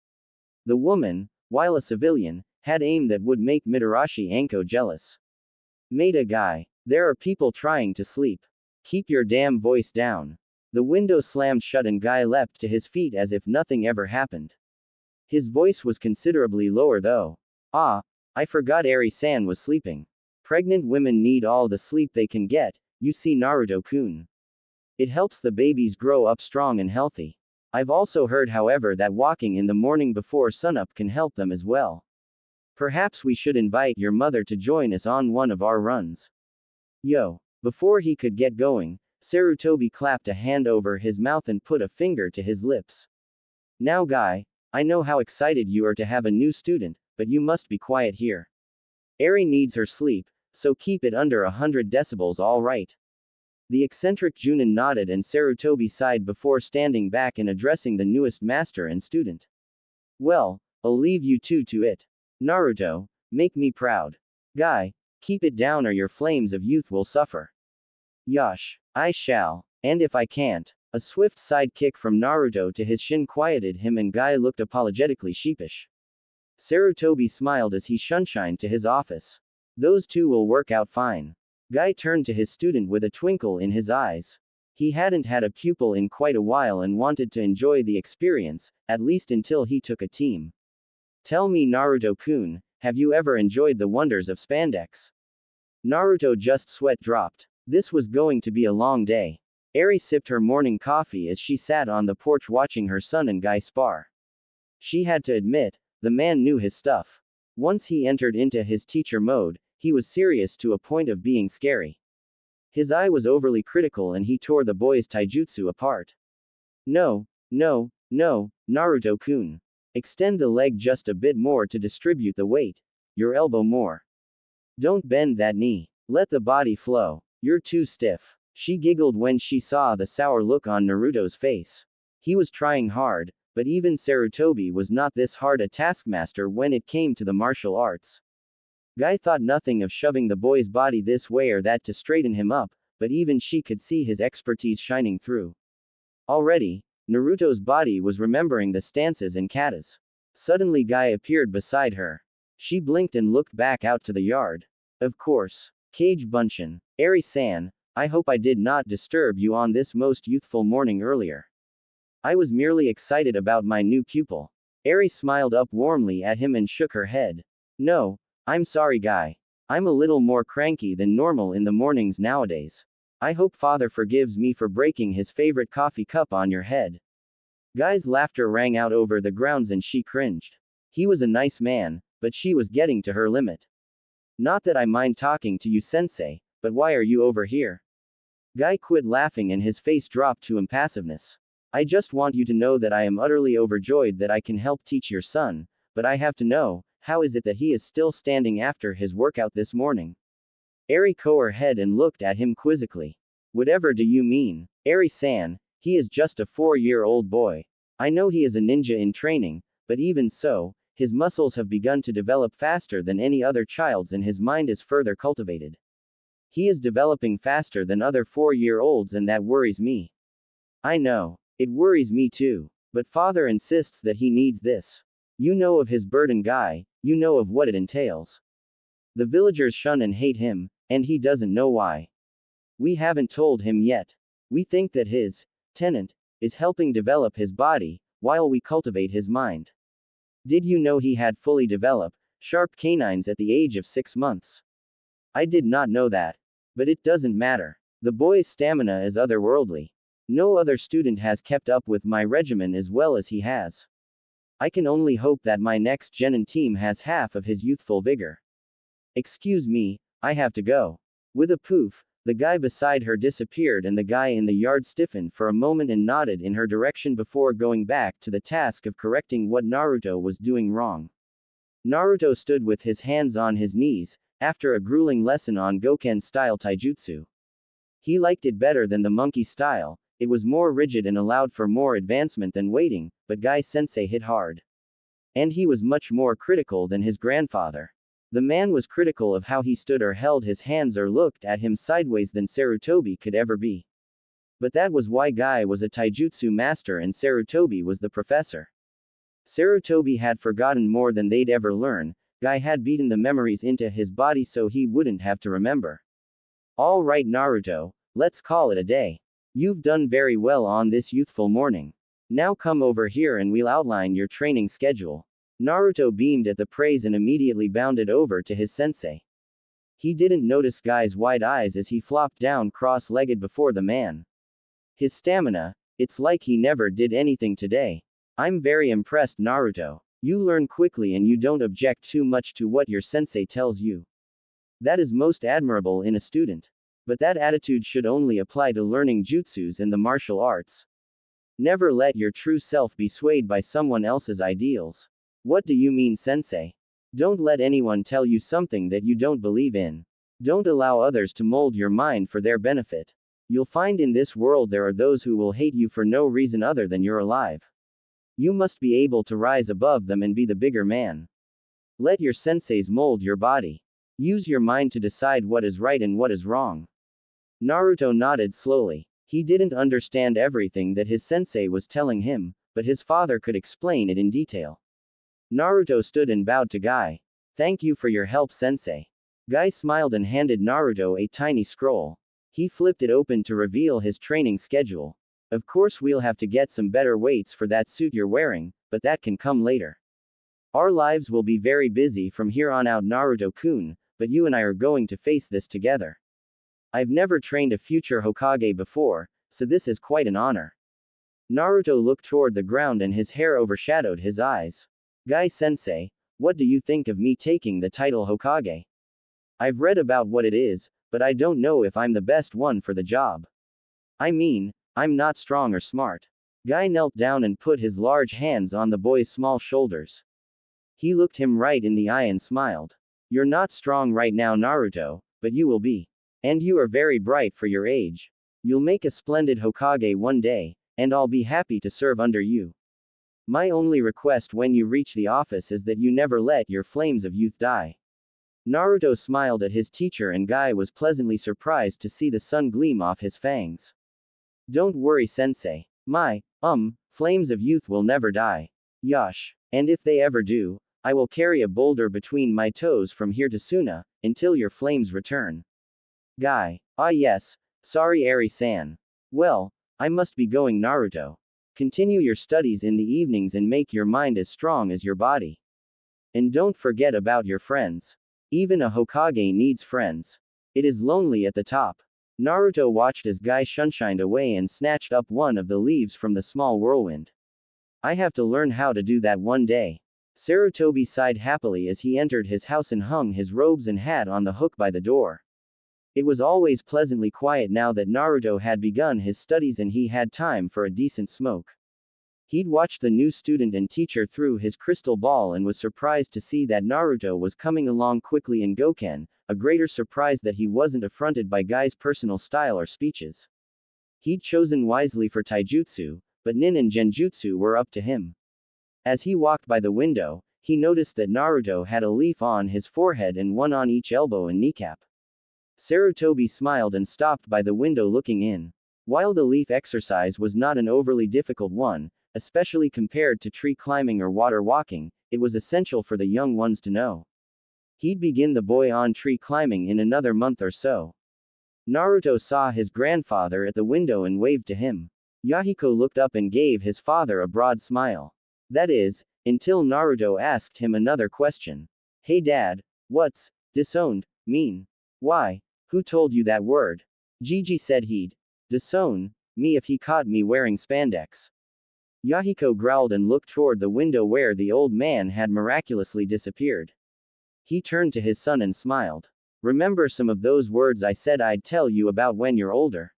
Speaker 1: The woman, while a civilian, had aim that would make Mitarashi Anko jealous. Maida Guy. There are people trying to sleep. Keep your damn voice down. The window slammed shut and Guy leapt to his feet as if nothing ever happened. His voice was considerably lower though. Ah, I forgot Eri-san was sleeping. Pregnant women need all the sleep they can get, you see Naruto-kun. It helps the babies grow up strong and healthy. I've also heard however that walking in the morning before sunup can help them as well. Perhaps we should invite your mother to join us on one of our runs. Yo. Before he could get going, Sarutobi clapped a hand over his mouth and put a finger to his lips. Now Guy, I know how excited you are to have a new student, but you must be quiet here. Eri needs her sleep, so keep it under 100 decibels all right. The eccentric Junin nodded and Sarutobi sighed before standing back and addressing the newest master and student. Well, I'll leave you two to it. Naruto, make me proud. Guy, keep it down or your flames of youth will suffer. Yosh, I shall. And if I can't. A swift side kick from Naruto to his shin quieted him and Guy looked apologetically sheepish. Sarutobi smiled as he shunshined to his office. Those two will work out fine. Guy turned to his student with a twinkle in his eyes. He hadn't had a pupil in quite a while and wanted to enjoy the experience, at least until he took a team. Tell me Naruto-kun, have you ever enjoyed the wonders of spandex? Naruto just sweat dropped. This was going to be a long day. Eri sipped her morning coffee as she sat on the porch watching her son and Guy spar. She had to admit, the man knew his stuff. Once he entered into his teacher mode, he was serious to a point of being scary. His eye was overly critical and he tore the boy's taijutsu apart. No, Naruto-kun. Extend the leg just a bit more to distribute the weight. Your elbow more. Don't bend that knee. Let the body flow. You're too stiff. She giggled when she saw the sour look on Naruto's face. He was trying hard, but even Sarutobi was not this hard a taskmaster when it came to the martial arts. Guy thought nothing of shoving the boy's body this way or that to straighten him up, but even she could see his expertise shining through. Already, Naruto's body was remembering the stances and katas. Suddenly Guy appeared beside her. She blinked and looked back out to the yard. Of course. Kage Bunshin. Eri-san, I hope I did not disturb you on this most youthful morning earlier. I was merely excited about my new pupil. Eri smiled up warmly at him and shook her head. No, I'm sorry Guy. I'm a little more cranky than normal in the mornings nowadays. I hope father forgives me for breaking his favorite coffee cup on your head. Guy's laughter rang out over the grounds and she cringed. He was a nice man, but she was getting to her limit. Not that I mind talking to you sensei, but why are you over here? Guy quit laughing and his face dropped to impassiveness. I just want you to know that I am utterly overjoyed that I can help teach your son, but I have to know, how is it that he is still standing after his workout this morning? Eri cocked her head and looked at him quizzically. Whatever do you mean? Eri-san, he is just a 4-year-old boy. I know he is a ninja in training, but even so, his muscles have begun to develop faster than any other child's and his mind is further cultivated. He is developing faster than other 4-year-olds and that worries me. I know. It worries me too. But father insists that he needs this. You know of his burden Guy, you know of what it entails. The villagers shun and hate him, and he doesn't know why. We haven't told him yet. We think that his tenant is helping develop his body, while we cultivate his mind. Did you know he had fully developed sharp canines at the age of 6 months? I did not know that. But it doesn't matter. The boy's stamina is otherworldly. No other student has kept up with my regimen as well as he has. I can only hope that my next genin team has half of his youthful vigor. Excuse me, I have to go. With a poof, the guy beside her disappeared and the guy in the yard stiffened for a moment and nodded in her direction before going back to the task of correcting what Naruto was doing wrong. Naruto stood with his hands on his knees, after a grueling lesson on Goken-style taijutsu. He liked it better than the monkey style. It was more rigid and allowed for more advancement than waiting, but Guy-sensei hit hard. And he was much more critical than his grandfather. The man was critical of how he stood or held his hands or looked at him sideways than Sarutobi could ever be. But that was why Guy was a taijutsu master and Sarutobi was the professor. Sarutobi had forgotten more than they'd ever learn. Guy had beaten the memories into his body so he wouldn't have to remember. All right Naruto, let's call it a day. You've done very well on this youthful morning. Now come over here and we'll outline your training schedule. Naruto beamed at the praise and immediately bounded over to his sensei. He didn't notice Guy's wide eyes as he flopped down cross-legged before the man. His stamina, it's like he never did anything today. I'm very impressed, Naruto. You learn quickly and you don't object too much to what your sensei tells you. That is most admirable in a student. But that attitude should only apply to learning jutsus and the martial arts. Never let your true self be swayed by someone else's ideals. What do you mean, sensei? Don't let anyone tell you something that you don't believe in. Don't allow others to mold your mind for their benefit. You'll find in this world there are those who will hate you for no reason other than you're alive. You must be able to rise above them and be the bigger man. Let your senseis mold your body. Use your mind to decide what is right and what is wrong. Naruto nodded slowly. He didn't understand everything that his sensei was telling him, but his father could explain it in detail. Naruto stood and bowed to Guy. Thank you for your help, sensei. Guy smiled and handed Naruto a tiny scroll. He flipped it open to reveal his training schedule. Of course we'll have to get some better weights for that suit you're wearing, but that can come later. Our lives will be very busy from here on out, Naruto-kun, but you and I are going to face this together. I've never trained a future Hokage before, so this is quite an honor. Naruto looked toward the ground and his hair overshadowed his eyes. Guy-sensei, what do you think of me taking the title Hokage? I've read about what it is, but I don't know if I'm the best one for the job. I mean, I'm not strong or smart. Guy knelt down and put his large hands on the boy's small shoulders. He looked him right in the eye and smiled. You're not strong right now, Naruto, but you will be. And you are very bright for your age. You'll make a splendid Hokage one day, and I'll be happy to serve under you. My only request when you reach the office is that you never let your flames of youth die. Naruto smiled at his teacher and Guy was pleasantly surprised to see the sun gleam off his fangs. Don't worry, sensei. My, flames of youth will never die. Yosh. And if they ever do, I will carry a boulder between my toes from here to Suna, until your flames return. Guy. Ah yes, sorry Eri-san. Well, I must be going, Naruto. Continue your studies in the evenings and make your mind as strong as your body. And don't forget about your friends. Even a Hokage needs friends. It is lonely at the top. Naruto watched as Guy shunshined away and snatched up one of the leaves from the small whirlwind. I have to learn how to do that one day. Sarutobi sighed happily as he entered his house and hung his robes and hat on the hook by the door. It was always pleasantly quiet now that Naruto had begun his studies and he had time for a decent smoke. He'd watched the new student and teacher through his crystal ball and was surprised to see that Naruto was coming along quickly in Goken, a greater surprise that he wasn't affronted by Guy's personal style or speeches. He'd chosen wisely for taijutsu, but nin and genjutsu were up to him. As he walked by the window, he noticed that Naruto had a leaf on his forehead and one on each elbow and kneecap. Sarutobi smiled and stopped by the window looking in. While the leaf exercise was not an overly difficult one, especially compared to tree climbing or water walking, it was essential for the young ones to know. He'd begin the boy on tree climbing in another month or so. Naruto saw his grandfather at the window and waved to him. Yahiko looked up and gave his father a broad smile. That is, until Naruto asked him another question. Hey dad, what's disowned mean? Why? Who told you that word? Gigi said he'd disown me if he caught me wearing spandex. Yahiko growled and looked toward the window where the old man had miraculously disappeared. He turned to his son and smiled. Remember some of those words I said I'd tell you about when you're older?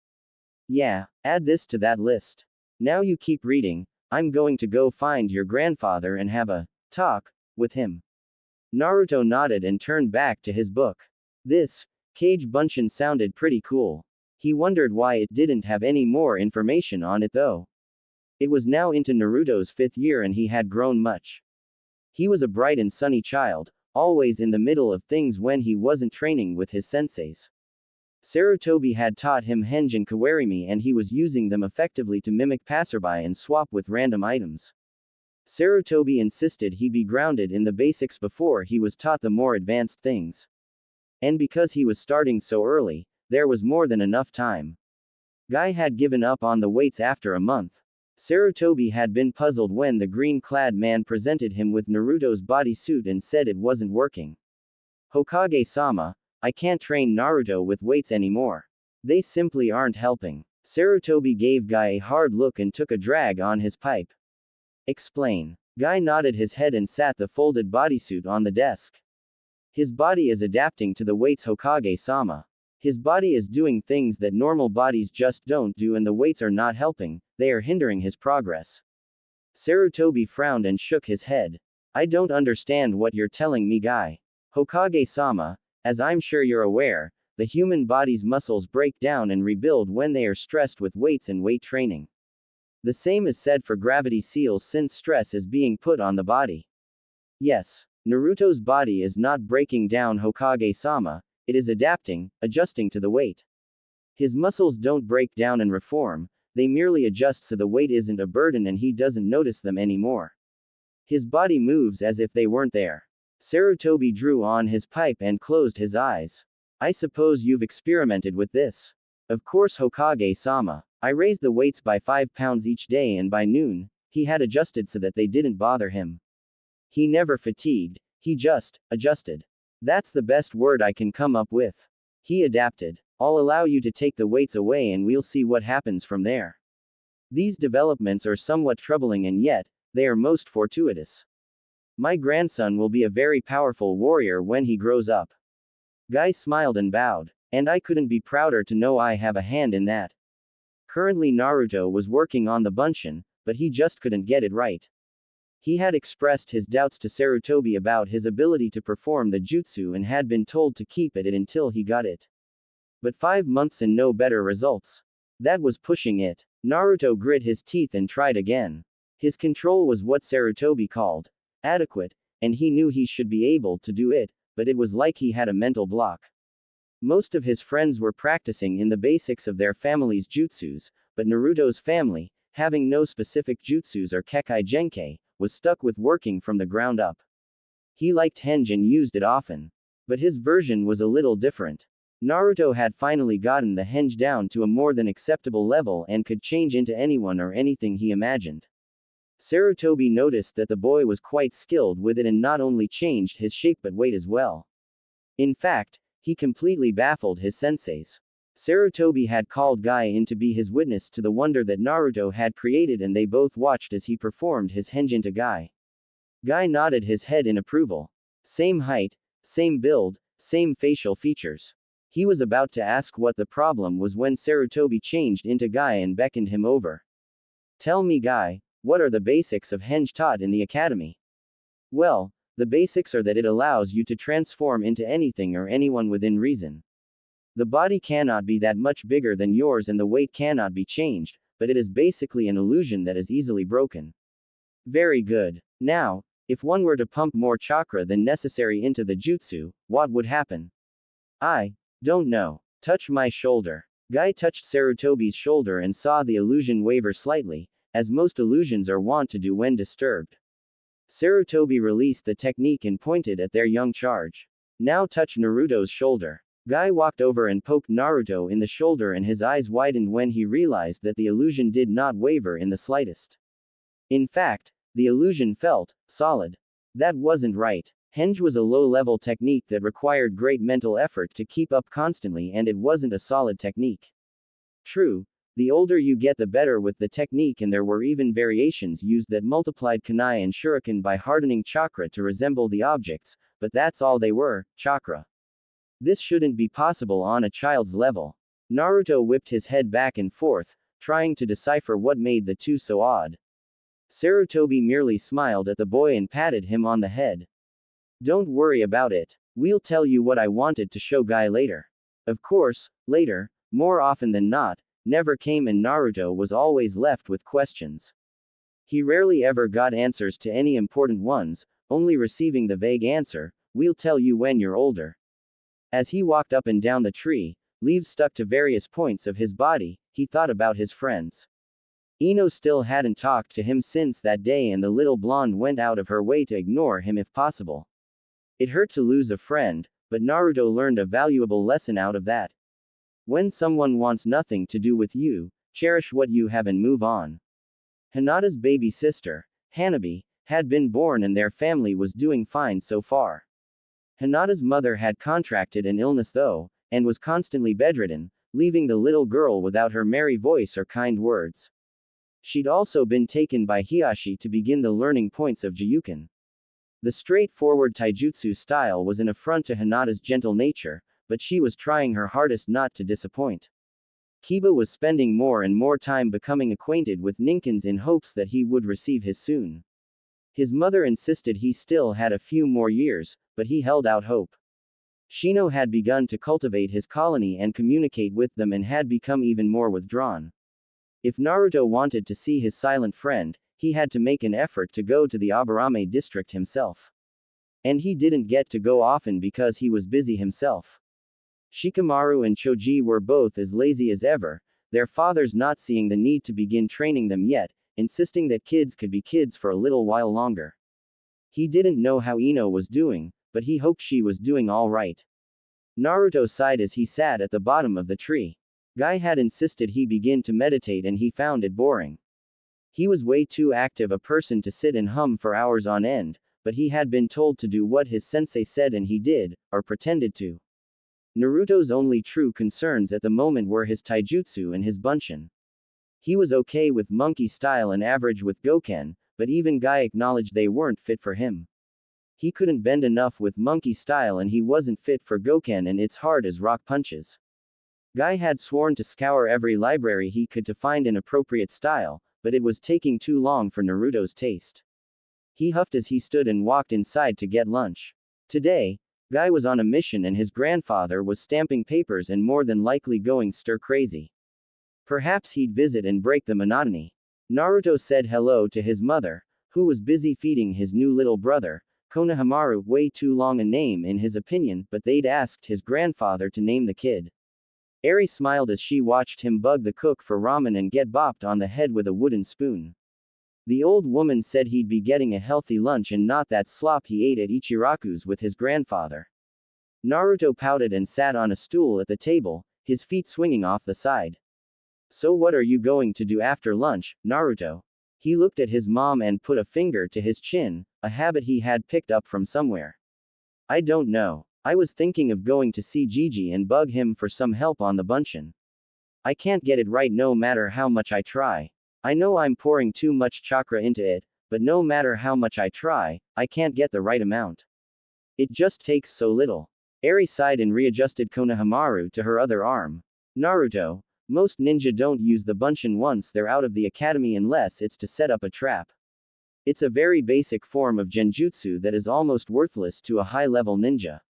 Speaker 1: Yeah, add this to that list. Now you keep reading, I'm going to go find your grandfather and have a talk with him. Naruto nodded and turned back to his book. This Cage Bunshin sounded pretty cool. He wondered why it didn't have any more information on it though. It was now into Naruto's 5th year and he had grown much. He was a bright and sunny child, always in the middle of things when he wasn't training with his senseis. Sarutobi had taught him henge and kawarimi and he was using them effectively to mimic passerby and swap with random items. Sarutobi insisted he be grounded in the basics before he was taught the more advanced things. And because he was starting so early, there was more than enough time. Guy had given up on the weights after a month. Sarutobi had been puzzled when the green-clad man presented him with Naruto's bodysuit and said it wasn't working. Hokage-sama, I can't train Naruto with weights anymore. They simply aren't helping. Sarutobi gave Guy a hard look and took a drag on his pipe. Explain. Guy nodded his head and sat the folded bodysuit on the desk. His body is adapting to the weights, Hokage-sama. His body is doing things that normal bodies just don't do, and the weights are not helping, they are hindering his progress. Sarutobi frowned and shook his head. I don't understand what you're telling me, Guy. Hokage-sama, as I'm sure you're aware, the human body's muscles break down and rebuild when they are stressed with weights and weight training. The same is said for gravity seals since stress is being put on the body. Yes, Naruto's body is not breaking down, Hokage-sama, it is adapting, adjusting to the weight. His muscles don't break down and reform, they merely adjust so the weight isn't a burden and he doesn't notice them anymore. His body moves as if they weren't there. Sarutobi drew on his pipe and closed his eyes. I suppose you've experimented with this. Of course, Hokage-sama. I raised the weights by 5 pounds each day, and by noon, he had adjusted so that they didn't bother him. He never fatigued, he just adjusted. That's the best word I can come up with. He adapted. I'll allow you to take the weights away and we'll see what happens from there. These developments are somewhat troubling, and yet, they are most fortuitous. My grandson will be a very powerful warrior when he grows up. Guy smiled and bowed. And I couldn't be prouder to know I have a hand in that. Currently Naruto was working on the Bunshin, but he just couldn't get it right. He had expressed his doubts to Sarutobi about his ability to perform the jutsu and had been told to keep at it until he got it. But 5 months and no better results. That was pushing it. Naruto grit his teeth and tried again. His control was what Sarutobi called adequate, and he knew he should be able to do it, but it was like he had a mental block. Most of his friends were practicing in the basics of their family's jutsus, but Naruto's family, having no specific jutsus or Kekkei Genkai, was stuck with working from the ground up. He liked henge and used it often. But his version was a little different. Naruto had finally gotten the henge down to a more than acceptable level and could change into anyone or anything he imagined. Sarutobi noticed that the boy was quite skilled with it and not only changed his shape but weight as well. In fact, he completely baffled his senseis. Sarutobi had called Guy in to be his witness to the wonder that Naruto had created, and they both watched as he performed his henge into Guy. Guy nodded his head in approval. Same height, same build, same facial features. He was about to ask what the problem was when Sarutobi changed into Guy and beckoned him over. Tell me, Guy, what are the basics of henge taught in the academy? Well, the basics are that it allows you to transform into anything or anyone within reason. The body cannot be that much bigger than yours and the weight cannot be changed, but it is basically an illusion that is easily broken. Very good. Now, if one were to pump more chakra than necessary into the jutsu, what would happen? I don't know. Touch my shoulder. Guy touched Sarutobi's shoulder and saw the illusion waver slightly, as most illusions are wont to do when disturbed. Sarutobi released the technique and pointed at their young charge. Now touch Naruto's shoulder. Guy walked over and poked Naruto in the shoulder, and his eyes widened when he realized that the illusion did not waver in the slightest. In fact, the illusion felt solid. That wasn't right. Henge was a low-level technique that required great mental effort to keep up constantly, and it wasn't a solid technique. True, the older you get the better with the technique, and there were even variations used that multiplied kunai and shuriken by hardening chakra to resemble the objects, but that's all they were, chakra. This shouldn't be possible on a child's level. Naruto whipped his head back and forth, trying to decipher what made the two so odd. Sarutobi merely smiled at the boy and patted him on the head. Don't worry about it. We'll tell you what I wanted to show Guy later. Of course, later, more often than not, never came, and Naruto was always left with questions. He rarely ever got answers to any important ones, only receiving the vague answer, "We'll tell you when you're older." As he walked up and down the tree, leaves stuck to various points of his body, he thought about his friends. Ino still hadn't talked to him since that day, and the little blonde went out of her way to ignore him if possible. It hurt to lose a friend, but Naruto learned a valuable lesson out of that. When someone wants nothing to do with you, cherish what you have and move on. Hinata's baby sister, Hanabi, had been born and their family was doing fine so far. Hinata's mother had contracted an illness though, and was constantly bedridden, leaving the little girl without her merry voice or kind words. She'd also been taken by Hiyashi to begin the learning points of Jiyuken. The straightforward taijutsu style was an affront to Hinata's gentle nature, but she was trying her hardest not to disappoint. Kiba was spending more and more time becoming acquainted with Ninkins in hopes that he would receive his soon. His mother insisted he still had a few more years, but he held out hope. Shino had begun to cultivate his colony and communicate with them and had become even more withdrawn. If Naruto wanted to see his silent friend, he had to make an effort to go to the Aburame district himself. And he didn't get to go often because he was busy himself. Shikamaru and Choji were both as lazy as ever, their fathers not seeing the need to begin training them yet, insisting that kids could be kids for a little while longer. He didn't know how Ino was doing, but he hoped she was doing all right. Naruto sighed as he sat at the bottom of the tree. Guy had insisted he begin to meditate and he found it boring. He was way too active a person to sit and hum for hours on end, but he had been told to do what his sensei said and he did, or pretended to. Naruto's only true concerns at the moment were his taijutsu and his bunshin. He was okay with monkey style and average with Goken, but even Guy acknowledged they weren't fit for him. He couldn't bend enough with monkey style and he wasn't fit for Goken and it's hard as rock punches. Guy had sworn to scour every library he could to find an appropriate style, but it was taking too long for Naruto's taste. He huffed as he stood and walked inside to get lunch. Today, Guy was on a mission and his grandfather was stamping papers and more than likely going stir-crazy. Perhaps he'd visit and break the monotony. Naruto said hello to his mother, who was busy feeding his new little brother, Konohamaru, way too long a name in his opinion, but they'd asked his grandfather to name the kid. Eri smiled as she watched him bug the cook for ramen and get bopped on the head with a wooden spoon. The old woman said he'd be getting a healthy lunch and not that slop he ate at Ichiraku's with his grandfather. Naruto pouted and sat on a stool at the table, his feet swinging off the side. So what are you going to do after lunch, Naruto? He looked at his mom and put a finger to his chin, a habit he had picked up from somewhere. I don't know. I was thinking of going to see Gigi and bug him for some help on the bunshin. I can't get it right no matter how much I try. I know I'm pouring too much chakra into it, but no matter how much I try, I can't get the right amount. It just takes so little. Eri sighed and readjusted Konohamaru to her other arm. Naruto, most ninja don't use the bunshin once they're out of the academy unless it's to set up a trap. It's a very basic form of genjutsu that is almost worthless to a high-level ninja.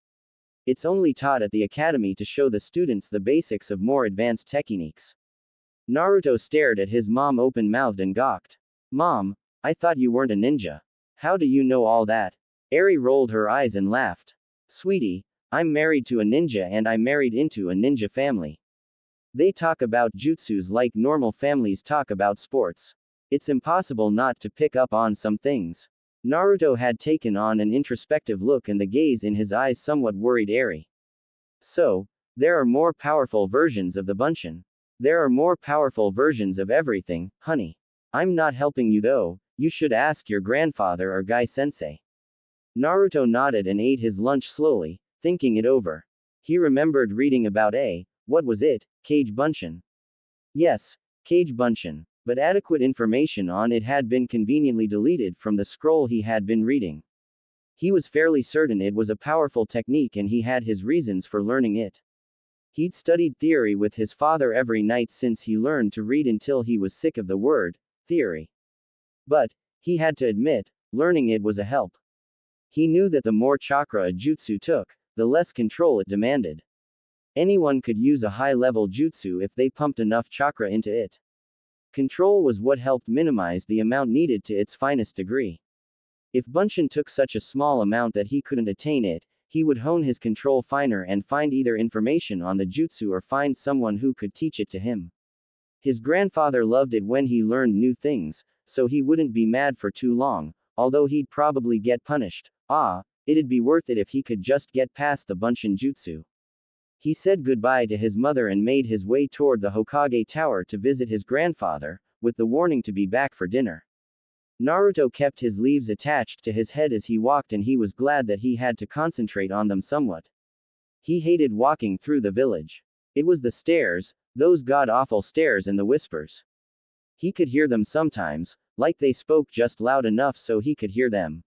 Speaker 1: It's only taught at the academy to show the students the basics of more advanced techniques. Naruto stared at his mom open-mouthed and gawked. Mom, I thought you weren't a ninja. How do you know all that? Eri rolled her eyes and laughed. Sweetie, I'm married to a ninja and I married into a ninja family. They talk about jutsus like normal families talk about sports. It's impossible not to pick up on some things. Naruto had taken on an introspective look and the gaze in his eyes somewhat worried Eri. So, there are more powerful versions of the bunshin. There are more powerful versions of everything, honey. I'm not helping you though, you should ask your grandfather or Guy-sensei. Naruto nodded and ate his lunch slowly, thinking it over. He remembered reading about what was it, Kage Bunshin? Yes, Kage Bunshin, but adequate information on it had been conveniently deleted from the scroll he had been reading. He was fairly certain it was a powerful technique and he had his reasons for learning it. He'd studied theory with his father every night since he learned to read until he was sick of the word, theory. But, he had to admit, learning it was a help. He knew that the more chakra a jutsu took, the less control it demanded. Anyone could use a high-level jutsu if they pumped enough chakra into it. Control was what helped minimize the amount needed to its finest degree. If Bunshin took such a small amount that he couldn't attain it, he would hone his control finer and find either information on the jutsu or find someone who could teach it to him. His grandfather loved it when he learned new things, so he wouldn't be mad for too long, although he'd probably get punished. It'd be worth it if he could just get past the Bunshin jutsu. He said goodbye to his mother and made his way toward the Hokage Tower to visit his grandfather, with the warning to be back for dinner. Naruto kept his leaves attached to his head as he walked, and he was glad that he had to concentrate on them somewhat. He hated walking through the village. It was the stairs, those god-awful stairs, and the whispers. He could hear them sometimes, like they spoke just loud enough so he could hear them.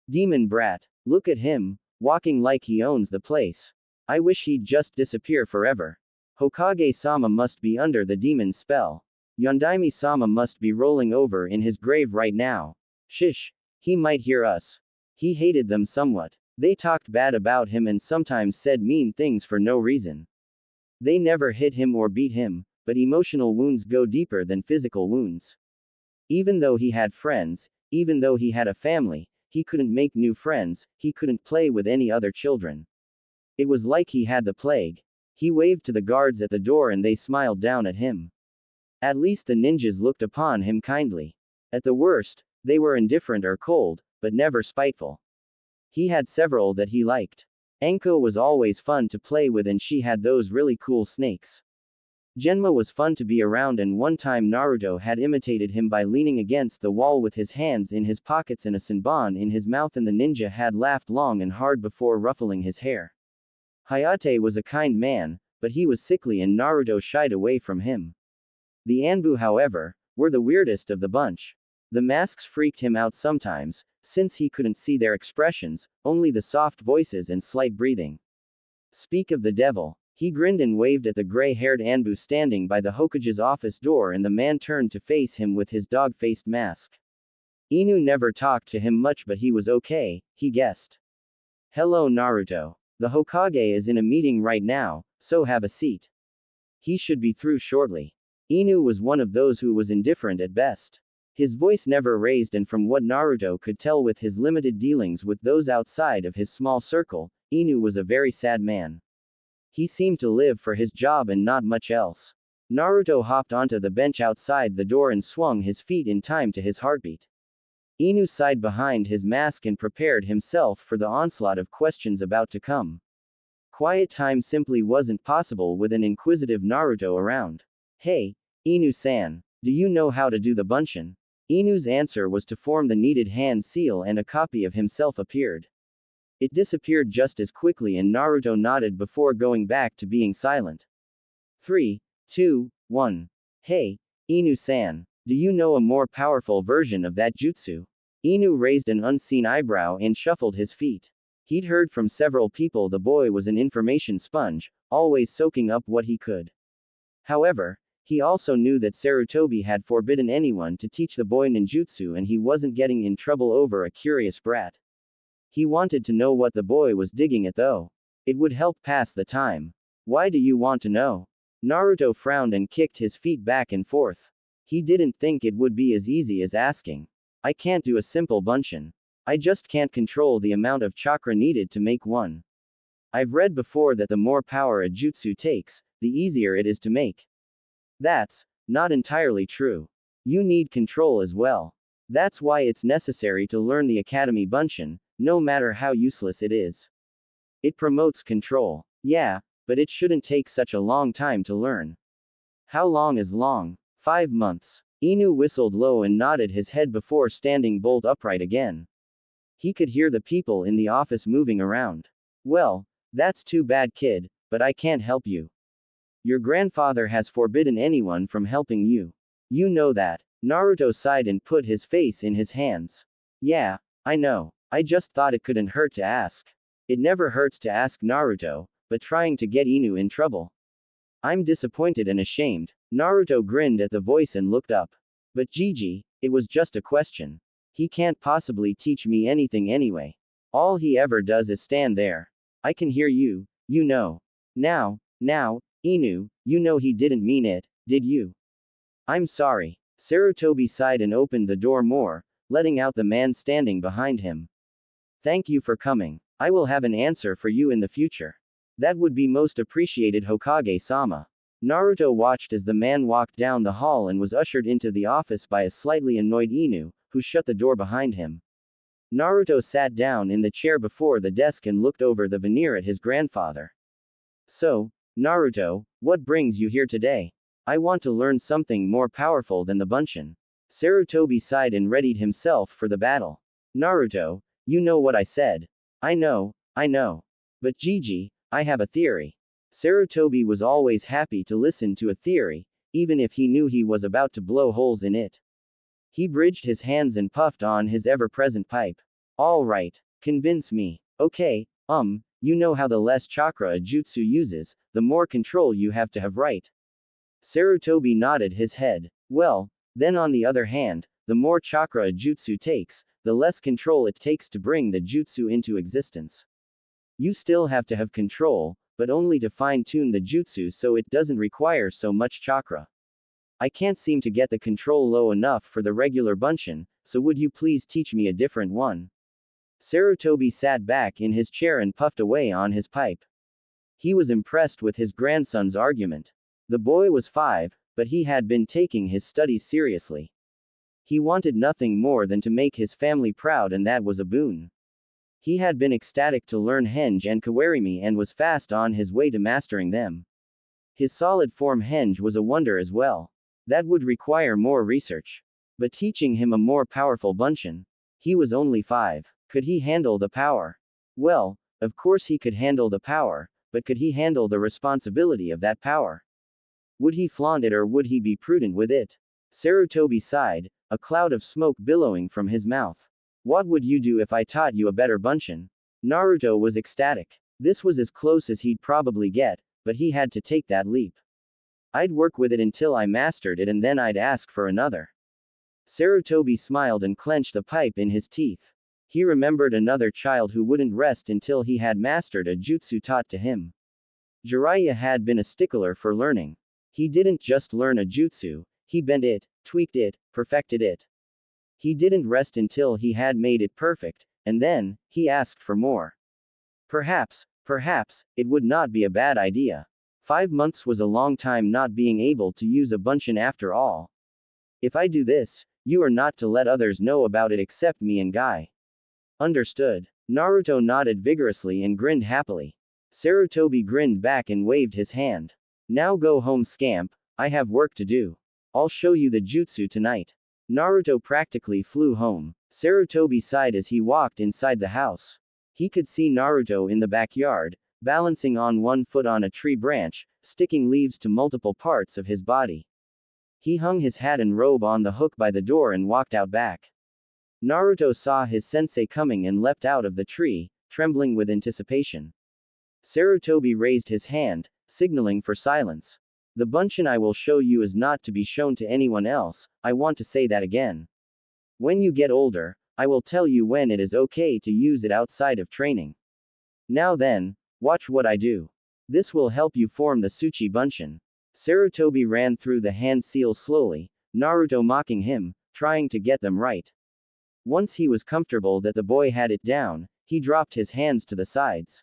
Speaker 1: Demon brat. Look at him, walking like he owns the place. I wish he'd just disappear forever. Hokage-sama must be under the demon's spell. Yondaime-sama must be rolling over in his grave right now. Shish. He might hear us. He hated them somewhat. They talked bad about him and sometimes said mean things for no reason. They never hit him or beat him, but emotional wounds go deeper than physical wounds. Even though he had friends, even though he had a family, he couldn't make new friends, he couldn't play with any other children. It was like he had the plague. He waved to the guards at the door and they smiled down at him. At least the ninjas looked upon him kindly. At the worst, they were indifferent or cold, but never spiteful. He had several that he liked. Anko was always fun to play with and she had those really cool snakes. Genma was fun to be around, and one time Naruto had imitated him by leaning against the wall with his hands in his pockets and a senbon in his mouth, and the ninja had laughed long and hard before ruffling his hair. Hayate was a kind man, but he was sickly and Naruto shied away from him. The Anbu, however, were the weirdest of the bunch. The masks freaked him out sometimes, since he couldn't see their expressions, only the soft voices and slight breathing. Speak of the devil. He grinned and waved at the gray-haired Anbu standing by the Hokage's office door, and the man turned to face him with his dog-faced mask. Inu never talked to him much, but he was okay, he guessed. Hello Naruto. The Hokage is in a meeting right now, so have a seat. He should be through shortly. Inu was one of those who was indifferent at best. His voice never raised, and from what Naruto could tell with his limited dealings with those outside of his small circle, Inu was a very sad man. He seemed to live for his job and not much else. Naruto hopped onto the bench outside the door and swung his feet in time to his heartbeat. Inu sighed behind his mask and prepared himself for the onslaught of questions about to come. Quiet time simply wasn't possible with an inquisitive Naruto around. Hey, Inu-san, do you know how to do the bunshin? Inu's answer was to form the needed hand seal, and a copy of himself appeared. It disappeared just as quickly and Naruto nodded before going back to being silent. 3, 2, 1. Hey, Inu-san, do you know a more powerful version of that jutsu? Inu raised an unseen eyebrow and shuffled his feet. He'd heard from several people the boy was an information sponge, always soaking up what he could. However, he also knew that Sarutobi had forbidden anyone to teach the boy ninjutsu, and he wasn't getting in trouble over a curious brat. He wanted to know what the boy was digging at though. It would help pass the time. Why do you want to know? Naruto frowned and kicked his feet back and forth. He didn't think it would be as easy as asking. I can't do a simple bunshin. I just can't control the amount of chakra needed to make one. I've read before that the more power a jutsu takes, the easier it is to make. That's not entirely true. You need control as well. That's why it's necessary to learn the Academy Bunshin, no matter how useless it is. It promotes control. Yeah, but it shouldn't take such a long time to learn. How long is long? 5 months. Inu whistled low and nodded his head before standing bolt upright again. He could hear the people in the office moving around. Well, that's too bad, kid, but I can't help you. Your grandfather has forbidden anyone from helping you. You know that. Naruto sighed and put his face in his hands. Yeah, I know. I just thought it couldn't hurt to ask. It never hurts to ask, Naruto, but trying to get Inu in trouble. I'm disappointed and ashamed. Naruto grinned at the voice and looked up. But Gigi, it was just a question. He can't possibly teach me anything anyway. All he ever does is stand there. I can hear you, you know. Now, Inu, you know he didn't mean it, did you? I'm sorry. Sarutobi sighed and opened the door more, letting out the man standing behind him. Thank you for coming. I will have an answer for you in the future. That would be most appreciated, Hokage-sama. Naruto watched as the man walked down the hall and was ushered into the office by a slightly annoyed Inu, who shut the door behind him. Naruto sat down in the chair before the desk and looked over the veneer at his grandfather. So, Naruto, what brings you here today? I want to learn something more powerful than the Bunshin. Sarutobi sighed and readied himself for the battle. Naruto, you know what I said. I know. But Gigi, I have a theory. Sarutobi was always happy to listen to a theory, even if he knew he was about to blow holes in it. He bridged his hands and puffed on his ever-present pipe. All right, convince me. Okay, you know how the less chakra a jutsu uses, the more control you have to have, right? Sarutobi nodded his head. Well, then on the other hand, the more chakra a jutsu takes, the less control it takes to bring the jutsu into existence. You still have to have control, but only to fine-tune the jutsu so it doesn't require so much chakra. I can't seem to get the control low enough for the regular Bunshin, so would you please teach me a different one? Sarutobi sat back in his chair and puffed away on his pipe. He was impressed with his grandson's argument. The boy was 5, but he had been taking his studies seriously. He wanted nothing more than to make his family proud, and that was a boon. He had been ecstatic to learn Henge and Kawarimi and was fast on his way to mastering them. His solid form Henge was a wonder as well. That would require more research. But teaching him a more powerful Bunshin. He was only 5. Could he handle the power? Well, of course he could handle the power, but could he handle the responsibility of that power? Would he flaunt it or would he be prudent with it? Sarutobi sighed, a cloud of smoke billowing from his mouth. What would you do if I taught you a better Bunshin? Naruto was ecstatic. This was as close as he'd probably get, but he had to take that leap. I'd work with it until I mastered it and then I'd ask for another. Sarutobi smiled and clenched the pipe in his teeth. He remembered another child who wouldn't rest until he had mastered a jutsu taught to him. Jiraiya had been a stickler for learning. He didn't just learn a jutsu, he bent it, tweaked it, perfected it. He didn't rest until he had made it perfect, and then, he asked for more. Perhaps, it would not be a bad idea. 5 months was a long time not being able to use a Bunshin after all. If I do this, you are not to let others know about it except me and Guy. Understood. Naruto nodded vigorously and grinned happily. Sarutobi grinned back and waved his hand. Now go home, scamp, I have work to do. I'll show you the jutsu tonight. Naruto practically flew home. Sarutobi sighed as he walked inside the house. He could see Naruto in the backyard, balancing on one foot on a tree branch, sticking leaves to multiple parts of his body. He hung his hat and robe on the hook by the door and walked out back. Naruto saw his sensei coming and leapt out of the tree, trembling with anticipation. Sarutobi raised his hand, signaling for silence. The Bunshin I will show you is not to be shown to anyone else, I want to say that again. When you get older, I will tell you when it is okay to use it outside of training. Now then, watch what I do. This will help you form the Tsuchi Bunshin. Sarutobi ran through the hand seals slowly, Naruto mocking him, trying to get them right. Once he was comfortable that the boy had it down, he dropped his hands to the sides.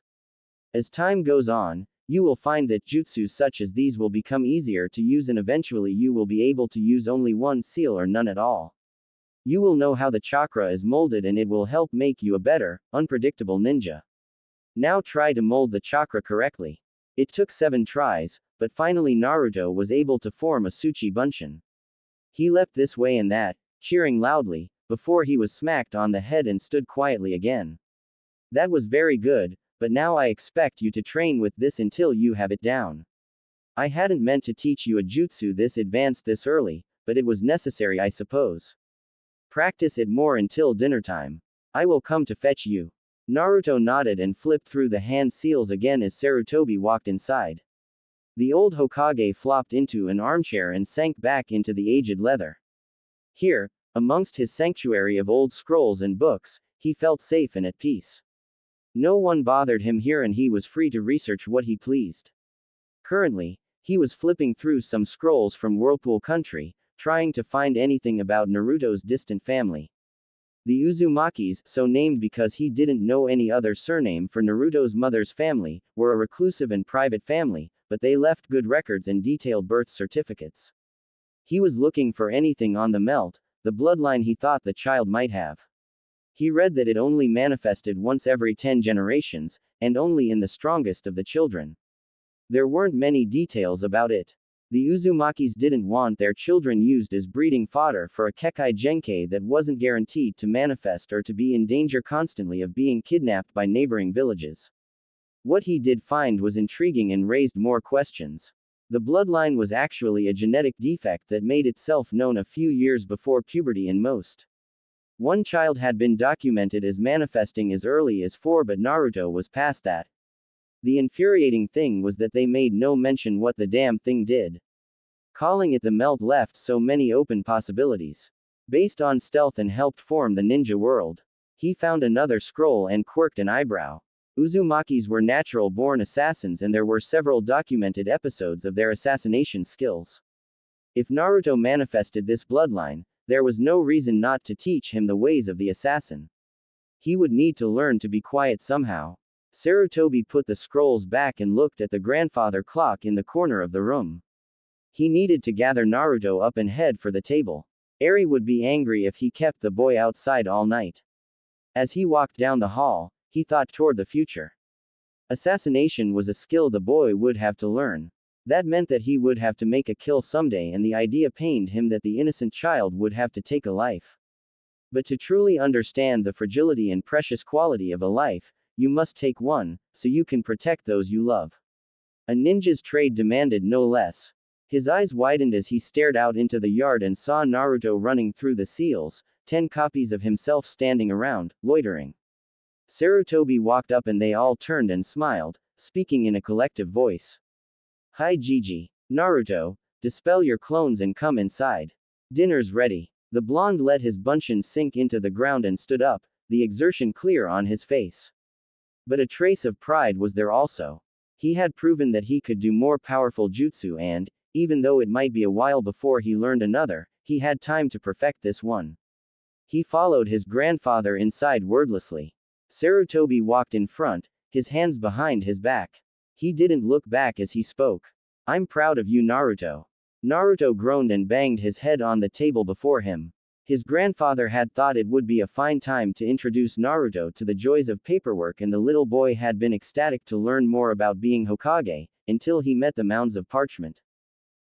Speaker 1: As time goes on, you will find that jutsus such as these will become easier to use and eventually you will be able to use only one seal or none at all. You will know how the chakra is molded and it will help make you a better, unpredictable ninja. Now try to mold the chakra correctly. It took 7 tries, but finally Naruto was able to form a Tsuchi Bunshin. He leapt this way and that, cheering loudly, before he was smacked on the head and stood quietly again. That was very good, but now I expect you to train with this until you have it down. I hadn't meant to teach you a jutsu this advanced this early, but it was necessary, I suppose. Practice it more until dinner time. I will come to fetch you. Naruto nodded and flipped through the hand seals again as Sarutobi walked inside. The old Hokage flopped into an armchair and sank back into the aged leather. Here, amongst his sanctuary of old scrolls and books, he felt safe and at peace. No one bothered him here and he was free to research what he pleased. Currently, he was flipping through some scrolls from Whirlpool Country, trying to find anything about Naruto's distant family. The Uzumakis, so named because he didn't know any other surname for Naruto's mother's family, were a reclusive and private family, but they left good records and detailed birth certificates. He was looking for anything on the melt, the bloodline he thought the child might have. He read that it only manifested once every 10 generations, and only in the strongest of the children. There weren't many details about it. The Uzumakis didn't want their children used as breeding fodder for a Kekai Genkai that wasn't guaranteed to manifest or to be in danger constantly of being kidnapped by neighboring villages. What he did find was intriguing and raised more questions. The bloodline was actually a genetic defect that made itself known a few years before puberty in most. One child had been documented as manifesting as early as 4, but Naruto was past that. The infuriating thing was that they made no mention what the damn thing did. Calling it the melt left so many open possibilities. Based on stealth and helped form the ninja world. He found another scroll and quirked an eyebrow. Uzumakis were natural-born assassins and there were several documented episodes of their assassination skills. If Naruto manifested this bloodline, there was no reason not to teach him the ways of the assassin. He would need to learn to be quiet somehow. Sarutobi put the scrolls back and looked at the grandfather clock in the corner of the room. He needed to gather Naruto up and head for the table. Eri would be angry if he kept the boy outside all night. As he walked down the hall, he thought toward the future. Assassination was a skill the boy would have to learn. That meant that he would have to make a kill someday, and the idea pained him that the innocent child would have to take a life. But to truly understand the fragility and precious quality of a life, you must take one, so you can protect those you love. A ninja's trade demanded no less. His eyes widened as he stared out into the yard and saw Naruto running through the seals, 10 copies of himself standing around, loitering. Sarutobi walked up and they all turned and smiled, speaking in a collective voice. Hi Gigi. Naruto, dispel your clones and come inside. Dinner's ready. The blonde let his bunshin sink into the ground and stood up, the exertion clear on his face. But a trace of pride was there also. He had proven that he could do more powerful jutsu and, even though it might be a while before he learned another, he had time to perfect this one. He followed his grandfather inside wordlessly. Sarutobi walked in front, his hands behind his back. He didn't look back as he spoke. I'm proud of you, Naruto. Naruto groaned and banged his head on the table before him. His grandfather had thought it would be a fine time to introduce Naruto to the joys of paperwork, and the little boy had been ecstatic to learn more about being Hokage, until he met the mounds of parchment.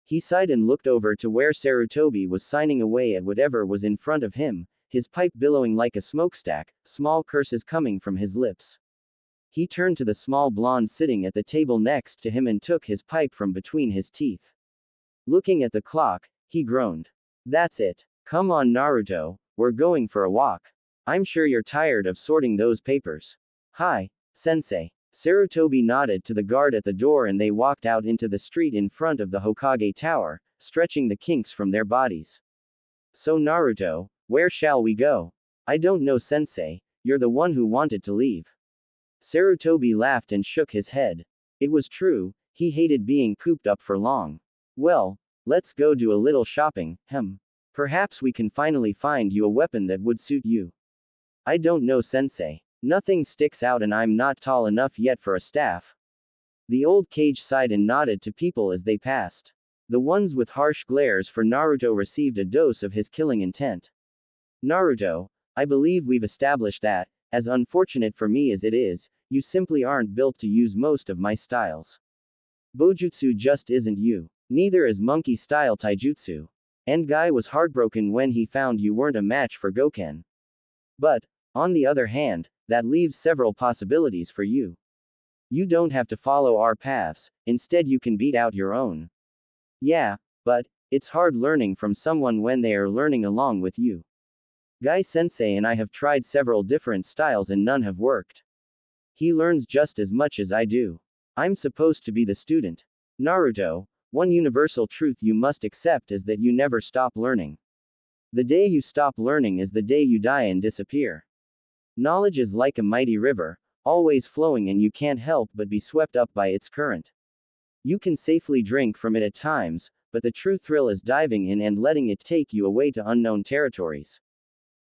Speaker 1: He sighed and looked over to where Sarutobi was signing away at whatever was in front of him, his pipe billowing like a smokestack, small curses coming from his lips. He turned to the small blonde sitting at the table next to him and took his pipe from between his teeth. Looking at the clock, he groaned. That's it. Come on Naruto, we're going for a walk. I'm sure you're tired of sorting those papers. Hi, sensei. Sarutobi nodded to the guard at the door and they walked out into the street in front of the Hokage Tower, stretching the kinks from their bodies. So Naruto, where shall we go? I don't know sensei, you're the one who wanted to leave. Sarutobi laughed and shook his head. It was true, he hated being cooped up for long. Well, let's go do a little shopping, Perhaps we can finally find you a weapon that would suit you. I don't know sensei. Nothing sticks out and I'm not tall enough yet for a staff. The old cage sighed and nodded to people as they passed. The ones with harsh glares for Naruto received a dose of his killing intent. Naruto, I believe we've established that, as unfortunate for me as it is, you simply aren't built to use most of my styles. Bojutsu just isn't you. Neither is monkey-style taijutsu. And Guy was heartbroken when he found you weren't a match for Goken. But, on the other hand, that leaves several possibilities for you. You don't have to follow our paths, instead you can beat out your own. Yeah, but, it's hard learning from someone when they are learning along with you. Guy Sensei and I have tried several different styles and none have worked. He learns just as much as I do. I'm supposed to be the student. Naruto, one universal truth you must accept is that you never stop learning. The day you stop learning is the day you die and disappear. Knowledge is like a mighty river, always flowing and you can't help but be swept up by its current. You can safely drink from it at times, but the true thrill is diving in and letting it take you away to unknown territories.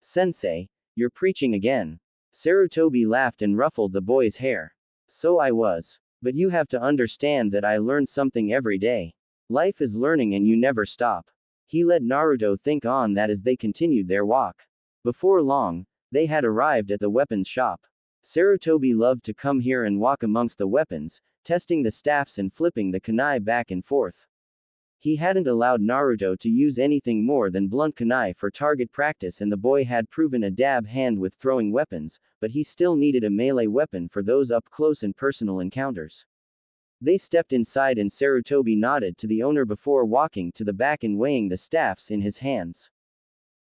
Speaker 1: Sensei, you're preaching again. Sarutobi laughed and ruffled the boy's hair. So I was. But you have to understand that I learn something every day. Life is learning and you never stop. He let Naruto think on that as they continued their walk. Before long, they had arrived at the weapons shop. Sarutobi loved to come here and walk amongst the weapons, testing the staffs and flipping the kunai back and forth. He hadn't allowed Naruto to use anything more than blunt kunai for target practice, and the boy had proven a dab hand with throwing weapons, but he still needed a melee weapon for those up-close and personal encounters. They stepped inside and Sarutobi nodded to the owner before walking to the back and weighing the staffs in his hands.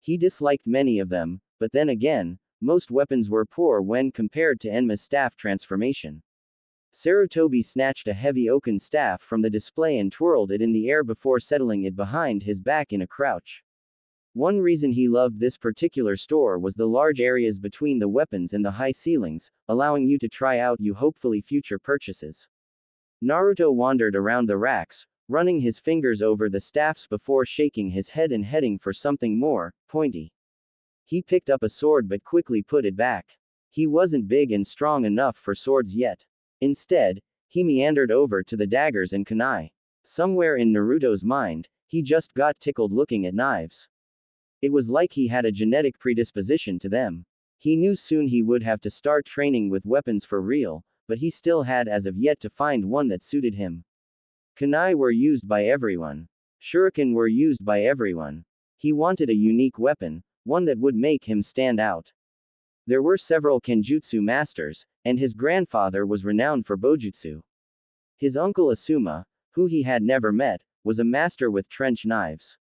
Speaker 1: He disliked many of them, but then again, most weapons were poor when compared to Enma's staff transformation. Sarutobi snatched a heavy oaken staff from the display and twirled it in the air before settling it behind his back in a crouch. One reason he loved this particular store was the large areas between the weapons and the high ceilings, allowing you to try out your hopefully future purchases. Naruto wandered around the racks, running his fingers over the staffs before shaking his head and heading for something more pointy. He picked up a sword but quickly put it back. He wasn't big and strong enough for swords yet. Instead, he meandered over to the daggers and kunai. Somewhere in Naruto's mind, he just got tickled looking at knives. It was like he had a genetic predisposition to them. He knew soon he would have to start training with weapons for real, but he still had as of yet to find one that suited him. Kunai were used by everyone. Shuriken were used by everyone. He wanted a unique weapon, one that would make him stand out. There were several kenjutsu masters, and his grandfather was renowned for bojutsu. His uncle Asuma, who he had never met, was a master with trench knives.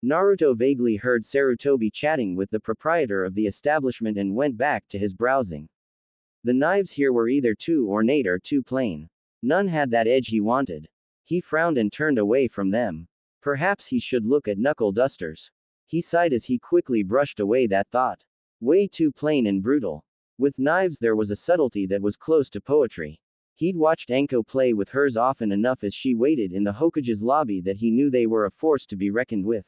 Speaker 1: Naruto vaguely heard Sarutobi chatting with the proprietor of the establishment and went back to his browsing. The knives here were either too ornate or too plain. None had that edge he wanted. He frowned and turned away from them. Perhaps he should look at knuckle dusters. He sighed as he quickly brushed away that thought. Way too plain and brutal. With knives there was a subtlety that was close to poetry. He'd watched Anko play with hers often enough as she waited in the Hokage's lobby that he knew they were a force to be reckoned with.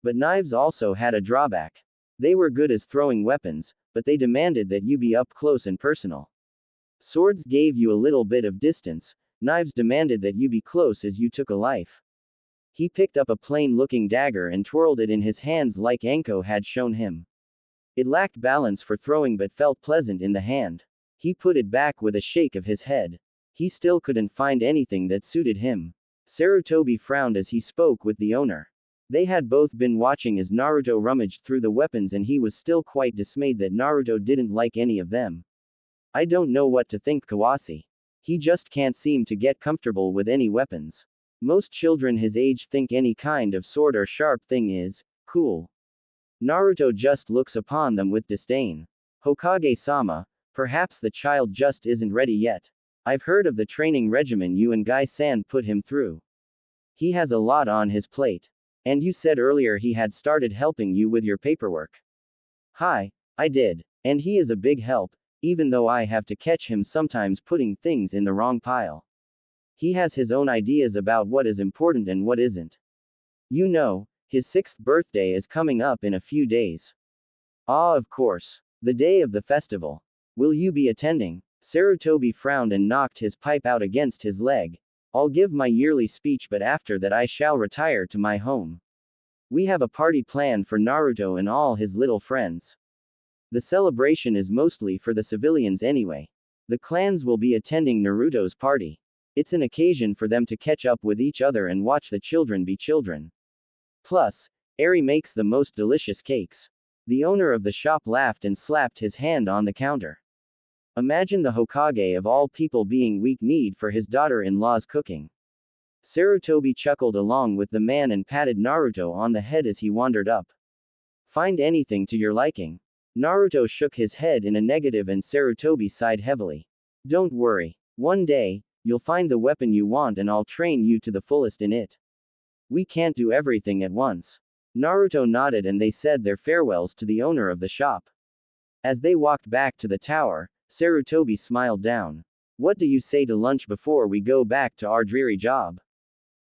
Speaker 1: But knives also had a drawback. They were good as throwing weapons, but they demanded that you be up close and personal. Swords gave you a little bit of distance, knives demanded that you be close as you took a life. He picked up a plain-looking dagger and twirled it in his hands like Anko had shown him. It lacked balance for throwing but felt pleasant in the hand. He put it back with a shake of his head. He still couldn't find anything that suited him. Sarutobi frowned as he spoke with the owner. They had both been watching as Naruto rummaged through the weapons and he was still quite dismayed that Naruto didn't like any of them. I don't know what to think, Kawase. He just can't seem to get comfortable with any weapons. Most children his age think any kind of sword or sharp thing is cool. Naruto just looks upon them with disdain. Hokage-sama, perhaps the child just isn't ready yet. I've heard of the training regimen you and Gai-san put him through. He has a lot on his plate. And you said earlier he had started helping you with your paperwork. Hi, I did. And he is a big help, even though I have to catch him sometimes putting things in the wrong pile. He has his own ideas about what is important and what isn't. You know, his 6th birthday is coming up in a few days. Ah, of course. The day of the festival. Will you be attending? Sarutobi frowned and knocked his pipe out against his leg. I'll give my yearly speech, but after that I shall retire to my home. We have a party planned for Naruto and all his little friends. The celebration is mostly for the civilians anyway. The clans will be attending Naruto's party. It's an occasion for them to catch up with each other and watch the children be children. Plus, Eri makes the most delicious cakes. The owner of the shop laughed and slapped his hand on the counter. Imagine the Hokage of all people being weak-kneed for his daughter-in-law's cooking. Sarutobi chuckled along with the man and patted Naruto on the head as he wandered up. Find anything to your liking. Naruto shook his head in a negative and Sarutobi sighed heavily. Don't worry. One day, you'll find the weapon you want and I'll train you to the fullest in it. We can't do everything at once. Naruto nodded and they said their farewells to the owner of the shop. As they walked back to the tower, Sarutobi smiled down. What do you say to lunch before we go back to our dreary job?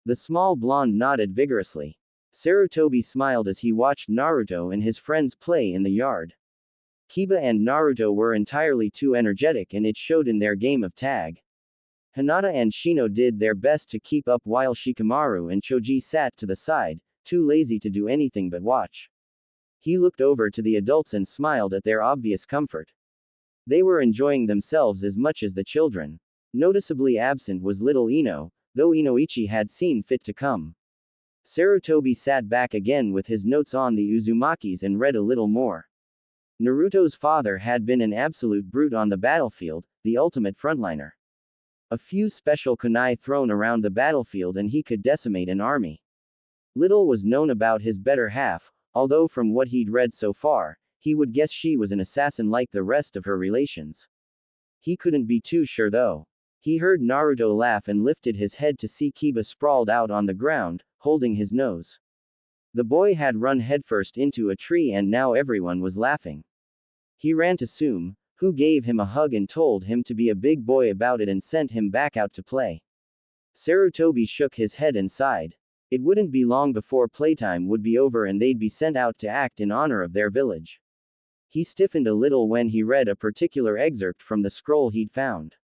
Speaker 1: The small blonde nodded vigorously. Sarutobi smiled as he watched Naruto and his friends play in the yard. Kiba and Naruto were entirely too energetic and it showed in their game of tag. Hinata and Shino did their best to keep up while Shikamaru and Choji sat to the side, too lazy to do anything but watch. He looked over to the adults and smiled at their obvious comfort. They were enjoying themselves as much as the children. Noticeably absent was little Ino, though Inoichi had seen fit to come. Sarutobi sat back again with his notes on the Uzumakis and read a little more. Naruto's father had been an absolute brute on the battlefield, the ultimate frontliner. A few special kunai thrown around the battlefield and he could decimate an army. Little was known about his better half, although from what he'd read so far, he would guess she was an assassin like the rest of her relations. He couldn't be too sure though. He heard Naruto laugh and lifted his head to see Kiba sprawled out on the ground, holding his nose. The boy had run headfirst into a tree and now everyone was laughing. He ran to Sum, who gave him a hug and told him to be a big boy about it and sent him back out to play. Sarutobi shook his head and sighed. It wouldn't be long before playtime would be over and they'd be sent out to act in honor of their village. He stiffened a little when he read a particular excerpt from the scroll he'd found.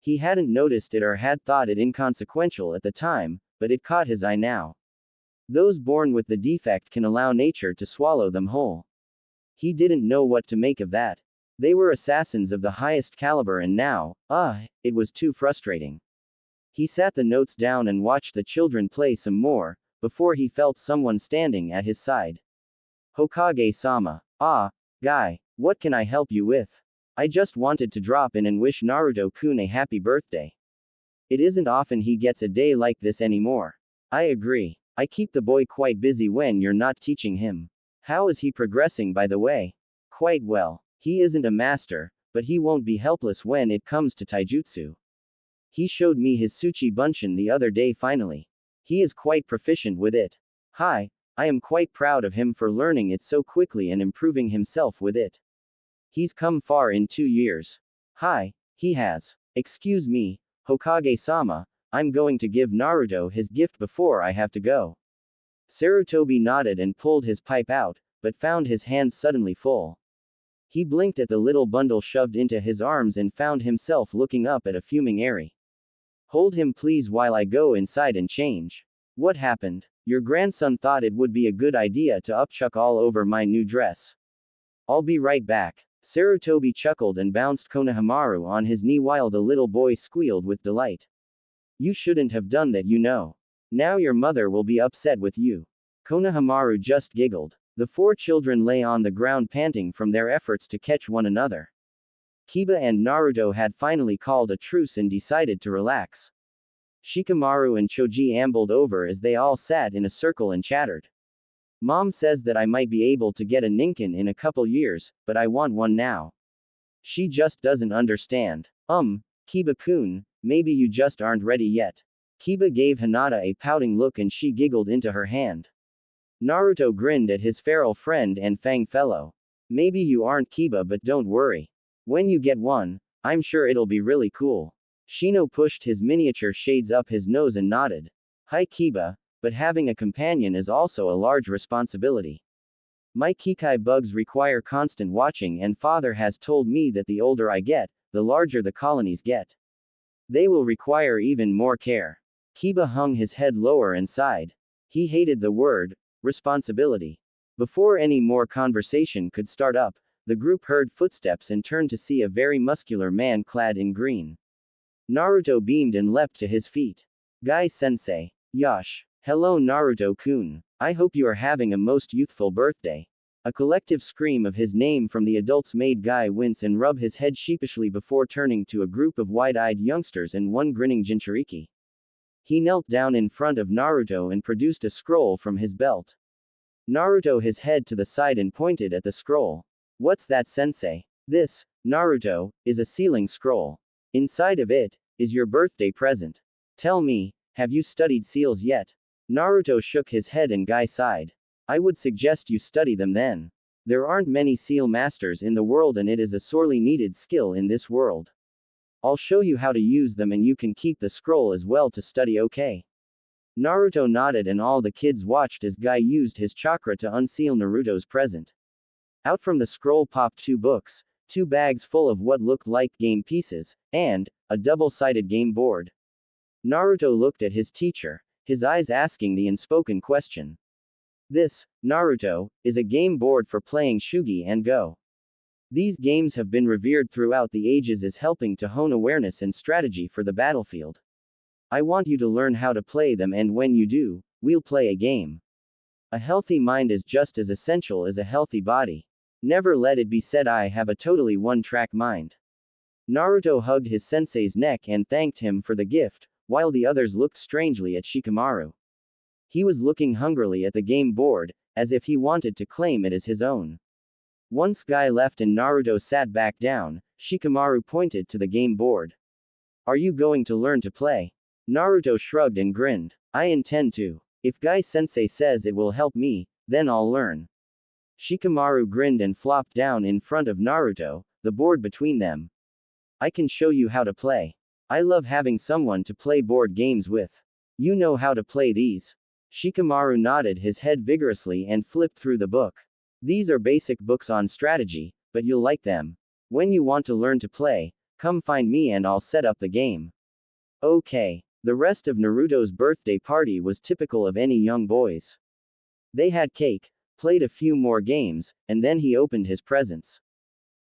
Speaker 1: He hadn't noticed it or had thought it inconsequential at the time, but it caught his eye now. Those born with the defect can allow nature to swallow them whole. He didn't know what to make of that. They were assassins of the highest caliber and now, it was too frustrating. He sat the notes down and watched the children play some more, before he felt someone standing at his side. Hokage-sama. Guy, what can I help you with? I just wanted to drop in and wish Naruto-kun a happy birthday. It isn't often he gets a day like this anymore. I agree. I keep the boy quite busy when you're not teaching him. How is he progressing by the way? Quite well. He isn't a master, but he won't be helpless when it comes to taijutsu. He showed me his Tsuchi Bunshin the other day finally. He is quite proficient with it. I am quite proud of him for learning it so quickly and improving himself with it. He's come far in 2 years. He has. Excuse me, Hokage-sama, I'm going to give Naruto his gift before I have to go. Sarutobi nodded and pulled his pipe out, but found his hands suddenly full. He blinked at the little bundle shoved into his arms and found himself looking up at a fuming Eri. Hold him please while I go inside and change. What happened? Your grandson thought it would be a good idea to upchuck all over my new dress. I'll be right back. Sarutobi chuckled and bounced Konohamaru on his knee while the little boy squealed with delight. You shouldn't have done that, you know. Now your mother will be upset with you. Konohamaru just giggled. The 4 children lay on the ground panting from their efforts to catch one another. Kiba and Naruto had finally called a truce and decided to relax. Shikamaru and Choji ambled over as they all sat in a circle and chattered. Mom says that I might be able to get a Ninken in a couple years, but I want one now. She just doesn't understand. Kiba-kun, maybe you just aren't ready yet. Kiba gave Hinata a pouting look and she giggled into her hand. Naruto grinned at his feral friend and Fang fellow. Maybe you aren't Kiba, but don't worry. When you get one, I'm sure it'll be really cool. Shino pushed his miniature shades up his nose and nodded. Hi Kiba, but having a companion is also a large responsibility. My Kikai bugs require constant watching and father has told me that the older I get, the larger the colonies get. They will require even more care. Kiba hung his head lower and sighed. He hated the word, responsibility. Before any more conversation could start up, the group heard footsteps and turned to see a very muscular man clad in green. Naruto beamed and leapt to his feet. Guy-sensei. Yosh. Hello Naruto-kun. I hope you are having a most youthful birthday. A collective scream of his name from the adults made Guy wince and rub his head sheepishly before turning to a group of wide-eyed youngsters and one grinning Jinchuriki. He knelt down in front of Naruto and produced a scroll from his belt. Naruto his head to the side and pointed at the scroll. What's that, sensei? This, Naruto, is a sealing scroll. Inside of it, is your birthday present. Tell me, have you studied seals yet? Naruto shook his head and Guy sighed. I would suggest you study them then. There aren't many seal masters in the world and it is a sorely needed skill in this world. I'll show you how to use them and you can keep the scroll as well to study, okay? Naruto nodded and all the kids watched as Guy used his chakra to unseal Naruto's present. Out from the scroll popped 2 books, 2 bags full of what looked like game pieces, and a double-sided game board. Naruto looked at his teacher, his eyes asking the unspoken question. This, Naruto, is a game board for playing Shugi and Go. These games have been revered throughout the ages as helping to hone awareness and strategy for the battlefield. I want you to learn how to play them, and when you do, we'll play a game. A healthy mind is just as essential as a healthy body. Never let it be said I have a totally one-track mind. Naruto hugged his sensei's neck and thanked him for the gift, while the others looked strangely at Shikamaru. He was looking hungrily at the game board, as if he wanted to claim it as his own. Once Guy left and Naruto sat back down, Shikamaru pointed to the game board. Are you going to learn to play? Naruto shrugged and grinned. I intend to. If Guy-sensei says it will help me, then I'll learn. Shikamaru grinned and flopped down in front of Naruto, the board between them. I can show you how to play. I love having someone to play board games with. You know how to play these? Shikamaru nodded his head vigorously and flipped through the book. These are basic books on strategy, but you'll like them. When you want to learn to play, come find me and I'll set up the game. Okay. The rest of Naruto's birthday party was typical of any young boys. They had cake, played a few more games, and then he opened his presents.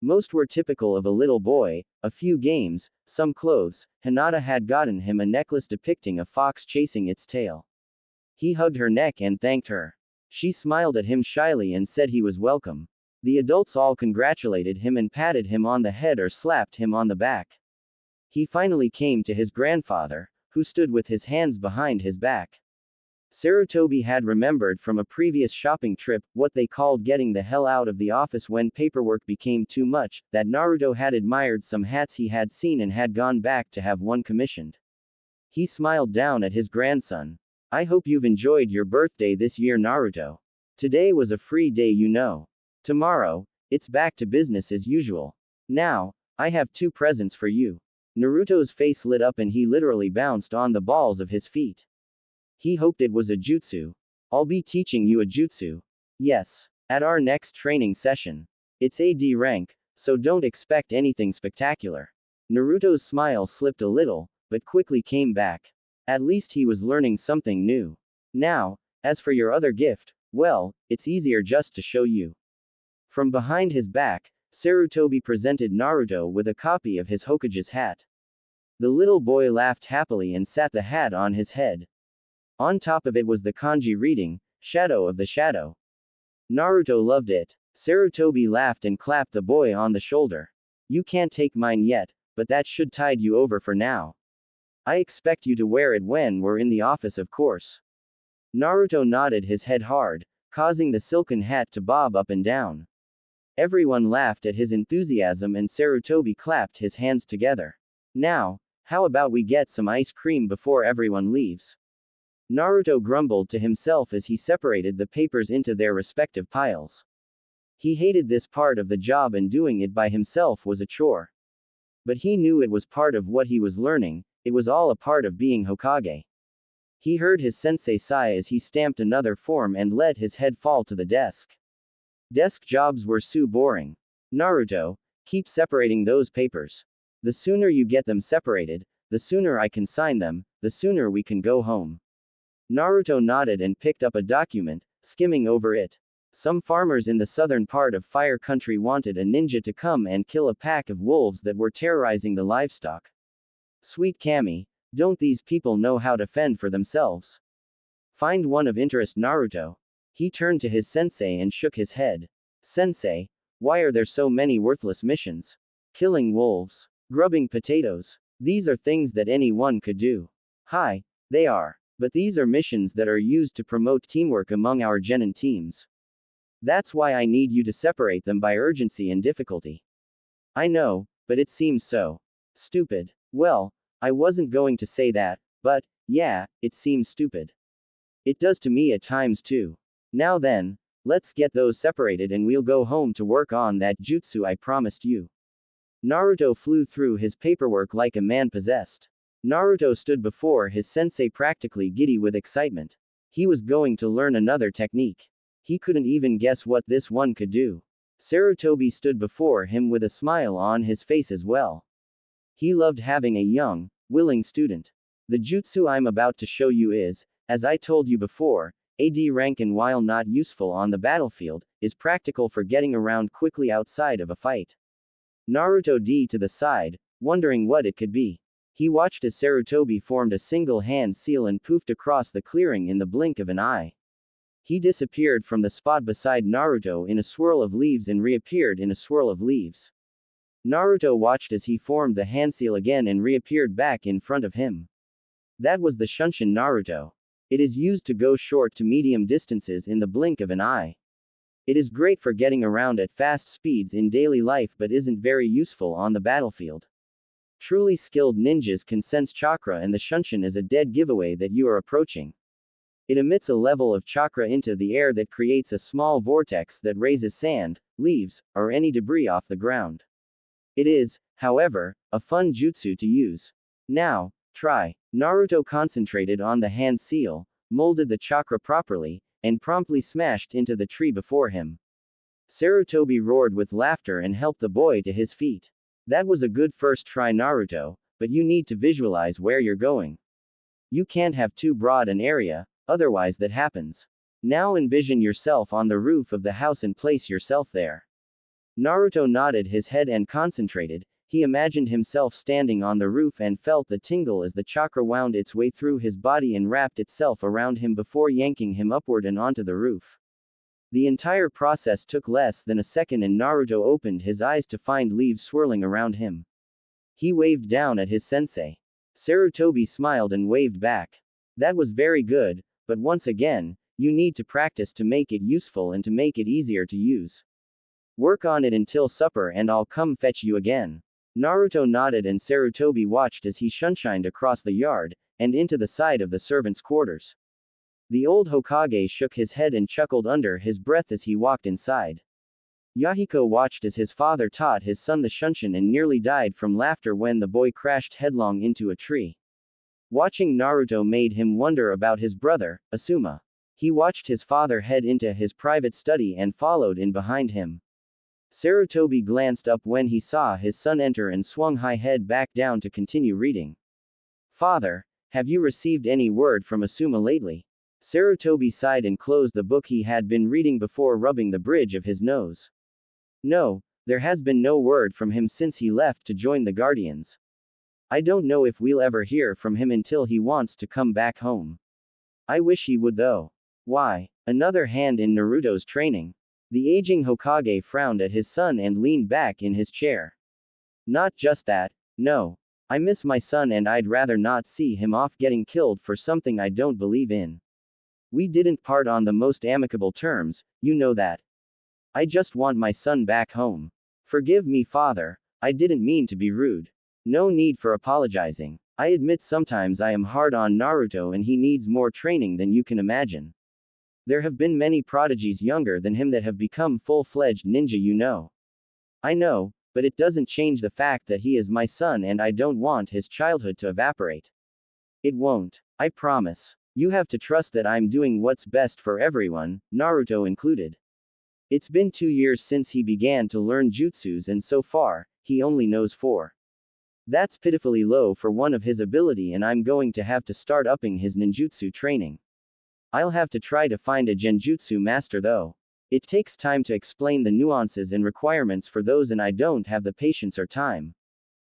Speaker 1: Most were typical of a little boy: a few games, some clothes. Hinata had gotten him a necklace depicting a fox chasing its tail. He hugged her neck and thanked her. She smiled at him shyly and said he was welcome. The adults all congratulated him and patted him on the head or slapped him on the back. He finally came to his grandfather, who stood with his hands behind his back. Sarutobi had remembered from a previous shopping trip what they called getting the hell out of the office when paperwork became too much, that Naruto had admired some hats he had seen and had gone back to have one commissioned. He smiled down at his grandson. I hope you've enjoyed your birthday this year, Naruto. Today was a free day, you know. Tomorrow, it's back to business as usual. Now, I have 2 presents for you. Naruto's face lit up and he literally bounced on the balls of his feet. He hoped it was a jutsu. I'll be teaching you a jutsu. Yes. At our next training session. It's AD rank, so don't expect anything spectacular. Naruto's smile slipped a little, but quickly came back. At least he was learning something new. Now, as for your other gift, well, it's easier just to show you. From behind his back, Sarutobi presented Naruto with a copy of his Hokage's hat. The little boy laughed happily and sat the hat on his head. On top of it was the kanji reading, Shadow of the Shadow. Naruto loved it. Sarutobi laughed and clapped the boy on the shoulder. You can't take mine yet, but that should tide you over for now. I expect you to wear it when we're in the office, of course. Naruto nodded his head hard, causing the silken hat to bob up and down. Everyone laughed at his enthusiasm and Sarutobi clapped his hands together. Now, how about we get some ice cream before everyone leaves? Naruto grumbled to himself as he separated the papers into their respective piles. He hated this part of the job and doing it by himself was a chore. But he knew it was part of what he was learning, it was all a part of being Hokage. He heard his sensei sigh as he stamped another form and let his head fall to the desk. Desk jobs were so boring. Naruto, keep separating those papers. The sooner you get them separated, the sooner I can sign them, the sooner we can go home. Naruto nodded and picked up a document, skimming over it. Some farmers in the southern part of Fire Country wanted a ninja to come and kill a pack of wolves that were terrorizing the livestock. Sweet Kami, don't these people know how to fend for themselves? Find one of interest, Naruto. He turned to his sensei and shook his head. Sensei, why are there so many worthless missions? Killing wolves. Grubbing potatoes. These are things that anyone could do. Hi, they are. But these are missions that are used to promote teamwork among our genin teams. That's why I need you to separate them by urgency and difficulty. I know, but it seems so stupid. Well, I wasn't going to say that, but, yeah, it seems stupid. It does to me at times too. Now then, let's get those separated and we'll go home to work on that jutsu I promised you. Naruto flew through his paperwork like a man possessed. Naruto stood before his sensei practically giddy with excitement. He was going to learn another technique. He couldn't even guess what this one could do. Sarutobi stood before him with a smile on his face as well. He loved having a young, willing student. The jutsu I'm about to show you is, as I told you before, AD rank, and while not useful on the battlefield, is practical for getting around quickly outside of a fight. Naruto D to the side, wondering what it could be. He watched as Sarutobi formed a single hand seal and poofed across the clearing in the blink of an eye. He disappeared from the spot beside Naruto in a swirl of leaves and reappeared in a swirl of leaves. Naruto watched as he formed the hand seal again and reappeared back in front of him. That was the Shunshin Naruto. It is used to go short to medium distances in the blink of an eye. It is great for getting around at fast speeds in daily life but isn't very useful on the battlefield. Truly skilled ninjas can sense chakra, and the Shunshin is a dead giveaway that you are approaching. It emits a level of chakra into the air that creates a small vortex that raises sand, leaves, or any debris off the ground. It is, however, a fun jutsu to use. Now, try. Naruto concentrated on the hand seal, molded the chakra properly, and promptly smashed into the tree before him. Sarutobi roared with laughter and helped the boy to his feet. That was a good first try, Naruto, but you need to visualize where you're going. You can't have too broad an area, otherwise that happens. Now envision yourself on the roof of the house and place yourself there. Naruto nodded his head and concentrated. He imagined himself standing on the roof and felt the tingle as the chakra wound its way through his body and wrapped itself around him before yanking him upward and onto the roof. The entire process took less than a second and Naruto opened his eyes to find leaves swirling around him. He waved down at his sensei. Sarutobi smiled and waved back. That was very good, but once again, you need to practice to make it useful and to make it easier to use. Work on it until supper and I'll come fetch you again. Naruto nodded and Sarutobi watched as he shunshined across the yard, and into the side of the servants' quarters. The old Hokage shook his head and chuckled under his breath as he walked inside. Yahiko watched as his father taught his son the Shunshin and nearly died from laughter when the boy crashed headlong into a tree. Watching Naruto made him wonder about his brother, Asuma. He watched his father head into his private study and followed in behind him. Sarutobi glanced up when he saw his son enter and swung high head back down to continue reading. Father, have you received any word from Asuma lately? Sarutobi sighed and closed the book he had been reading before rubbing the bridge of his nose. No, there has been no word from him since he left to join the Guardians. I don't know if we'll ever hear from him until he wants to come back home. I wish he would though. Why? Another hand in Naruto's training. The aging Hokage frowned at his son and leaned back in his chair. Not just that, no. I miss my son and I'd rather not see him off getting killed for something I don't believe in. We didn't part on the most amicable terms, you know that. I just want my son back home. Forgive me, father, I didn't mean to be rude. No need for apologizing. I admit sometimes I am hard on Naruto and he needs more training than you can imagine. There have been many prodigies younger than him that have become full-fledged ninja, you know. I know, but it doesn't change the fact that he is my son and I don't want his childhood to evaporate. It won't. I promise. You have to trust that I'm doing what's best for everyone, Naruto included. It's been 2 years since he began to learn jutsus and so far, he only knows 4. That's pitifully low for one of his ability and I'm going to have to start upping his ninjutsu training. I'll have to try to find a genjutsu master though. It takes time to explain the nuances and requirements for those and I don't have the patience or time.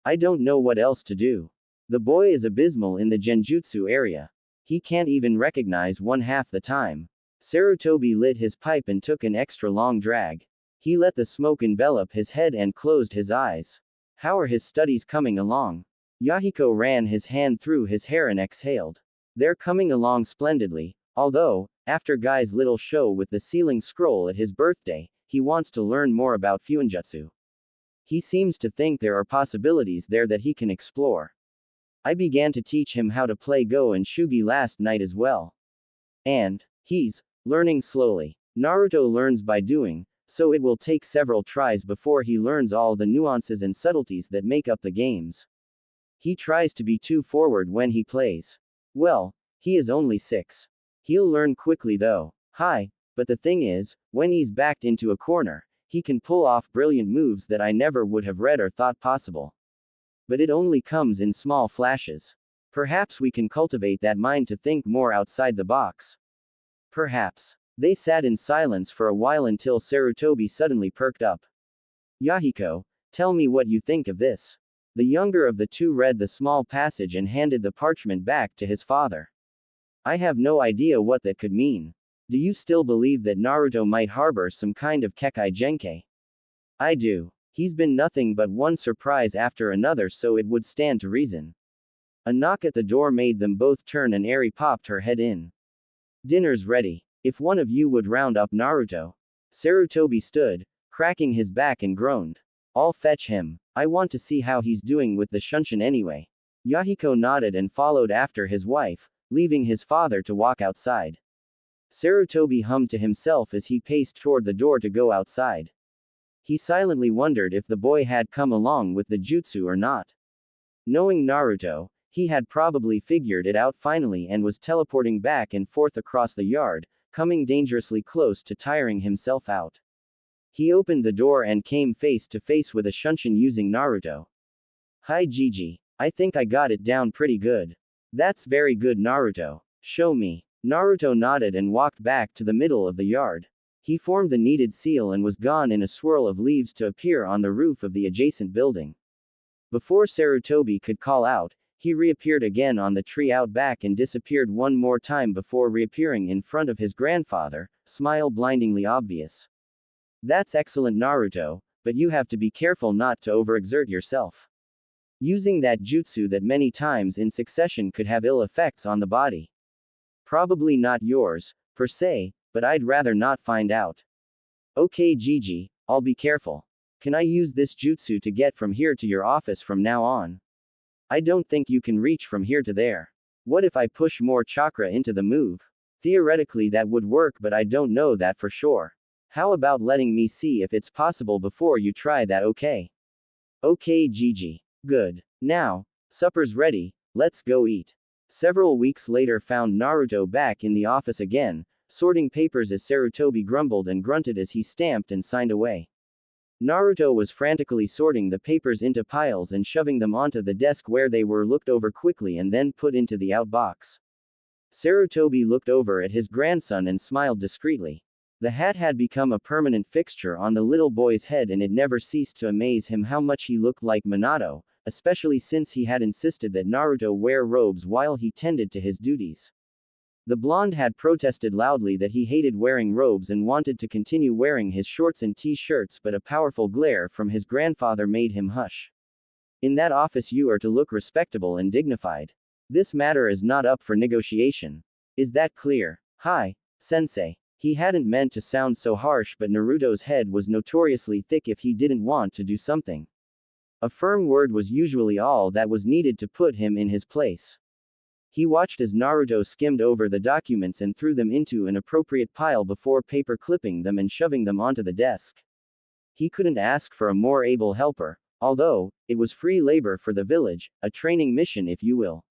Speaker 1: I don't know what else to do. The boy is abysmal in the genjutsu area. He can't even recognize one half the time. Sarutobi lit his pipe and took an extra long drag. He let the smoke envelop his head and closed his eyes. How are his studies coming along? Yahiko ran his hand through his hair and exhaled. They're coming along splendidly, although, after Guy's little show with the ceiling scroll at his birthday, he wants to learn more about Fuinjutsu. He seems to think there are possibilities there that he can explore. I began to teach him how to play Go and Shugi last night as well. And he's learning slowly. Naruto learns by doing, so it will take several tries before he learns all the nuances and subtleties that make up the games. He tries to be too forward when he plays. Well, he is only 6. He'll learn quickly though. But the thing is, when he's backed into a corner, he can pull off brilliant moves that I never would have read or thought possible. But it only comes in small flashes. Perhaps we can cultivate that mind to think more outside the box. Perhaps. They sat in silence for a while until Sarutobi suddenly perked up. Yahiko, tell me what you think of this. The younger of the two read the small passage and handed the parchment back to his father. I have no idea what that could mean. Do you still believe that Naruto might harbor some kind of Kekai Genkai? I do. He's been nothing but one surprise after another, so it would stand to reason. A knock at the door made them both turn and Eri popped her head in. Dinner's ready. If one of you would round up Naruto. Sarutobi stood, cracking his back and groaned. I'll fetch him. I want to see how he's doing with the Shunshin anyway. Yahiko nodded and followed after his wife, leaving his father to walk outside. Sarutobi hummed to himself as he paced toward the door to go outside. He silently wondered if the boy had come along with the jutsu or not. Knowing Naruto, he had probably figured it out finally and was teleporting back and forth across the yard, coming dangerously close to tiring himself out. He opened the door and came face to face with a Shunshin using Naruto. Hi Gigi, I think I got it down pretty good. That's very good Naruto. Show me. Naruto nodded and walked back to the middle of the yard. He formed the needed seal and was gone in a swirl of leaves to appear on the roof of the adjacent building. Before Sarutobi could call out, he reappeared again on the tree out back and disappeared one more time before reappearing in front of his grandfather, smile blindingly obvious. That's excellent Naruto, but you have to be careful not to overexert yourself. Using that jutsu that many times in succession could have ill effects on the body. Probably not yours, per se, but I'd rather not find out. Okay Gigi, I'll be careful. Can I use this jutsu to get from here to your office from now on? I don't think you can reach from here to there. What if I push more chakra into the move? Theoretically that would work, but I don't know that for sure. How about letting me see if it's possible before you try that, okay? Okay Gigi. Good. Now, supper's ready, let's go eat. Several weeks later found Naruto back in the office again, sorting papers as Sarutobi grumbled and grunted as he stamped and signed away. Naruto was frantically sorting the papers into piles and shoving them onto the desk where they were looked over quickly and then put into the outbox. Sarutobi looked over at his grandson and smiled discreetly. The hat had become a permanent fixture on the little boy's head and it never ceased to amaze him how much he looked like Minato, especially since he had insisted that Naruto wear robes while he tended to his duties. The blonde had protested loudly that he hated wearing robes and wanted to continue wearing his shorts and t-shirts, but a powerful glare from his grandfather made him hush. In that office you are to look respectable and dignified. This matter is not up for negotiation. Is that clear? Hi, sensei. He hadn't meant to sound so harsh, but Naruto's head was notoriously thick if he didn't want to do something. A firm word was usually all that was needed to put him in his place. He watched as Naruto skimmed over the documents and threw them into an appropriate pile before paper clipping them and shoving them onto the desk. He couldn't ask for a more able helper, although, it was free labor for the village, a training mission if you will.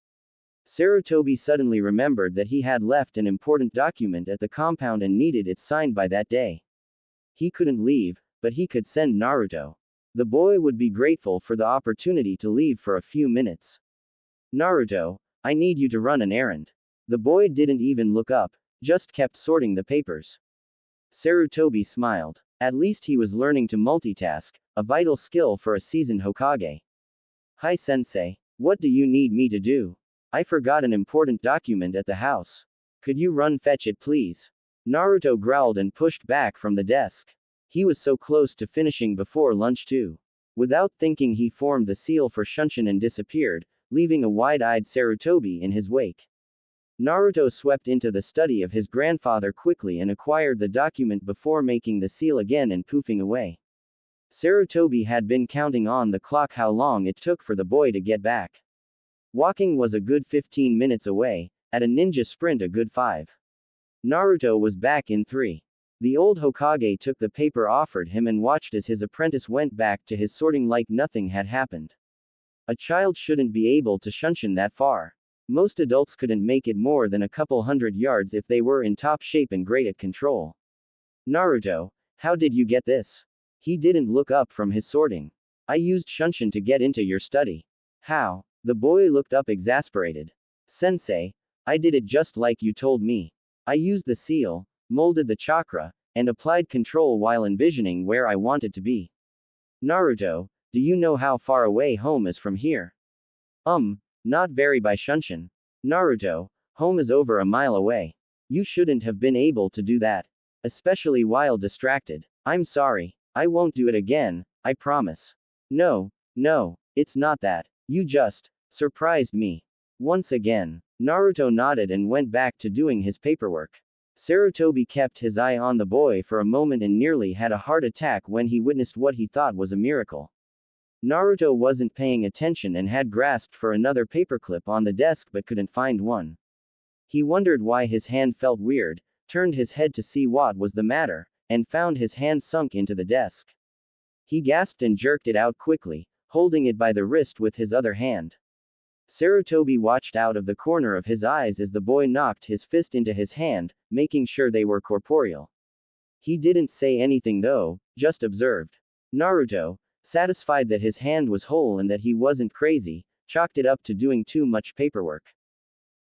Speaker 1: Sarutobi suddenly remembered that he had left an important document at the compound and needed it signed by that day. He couldn't leave, but he could send Naruto. The boy would be grateful for the opportunity to leave for a few minutes. Naruto, I need you to run an errand. The boy didn't even look up, just kept sorting the papers. Sarutobi smiled. At least he was learning to multitask, a vital skill for a seasoned Hokage. Hi sensei, what do you need me to do? I forgot an important document at the house. Could you run fetch it please? Naruto growled and pushed back from the desk. He was so close to finishing before lunch too. Without thinking he formed the seal for Shunshin and disappeared, leaving a wide-eyed Sarutobi in his wake. Naruto swept into the study of his grandfather quickly and acquired the document before making the seal again and poofing away. Sarutobi had been counting on the clock how long it took for the boy to get back. Walking was a good 15 minutes away, at a ninja sprint a good 5. Naruto was back in 3. The old Hokage took the paper offered him and watched as his apprentice went back to his sorting like nothing had happened. A child shouldn't be able to Shunshin that far. Most adults couldn't make it more than a couple hundred yards if they were in top shape and great at control. Naruto, how did you get this? He didn't look up from his sorting. I used Shunshin to get into your study. How? The boy looked up exasperated. Sensei, I did it just like you told me. I used the seal, molded the chakra, and applied control while envisioning where I wanted to be. Naruto, do you know how far away home is from here? Not very by Shunshin. Naruto, home is over a mile away. You shouldn't have been able to do that. Especially while distracted. I'm sorry. I won't do it again, I promise. No, it's not that. You just surprised me. Once again. Naruto nodded and went back to doing his paperwork. Sarutobi kept his eye on the boy for a moment and nearly had a heart attack when he witnessed what he thought was a miracle. Naruto wasn't paying attention and had grasped for another paperclip on the desk but couldn't find one. He wondered why his hand felt weird, turned his head to see what was the matter, and found his hand sunk into the desk. He gasped and jerked it out quickly, holding it by the wrist with his other hand. Sarutobi watched out of the corner of his eyes as the boy knocked his fist into his hand, making sure they were corporeal. He didn't say anything though, just observed. Naruto, satisfied that his hand was whole and that he wasn't crazy, chalked it up to doing too much paperwork.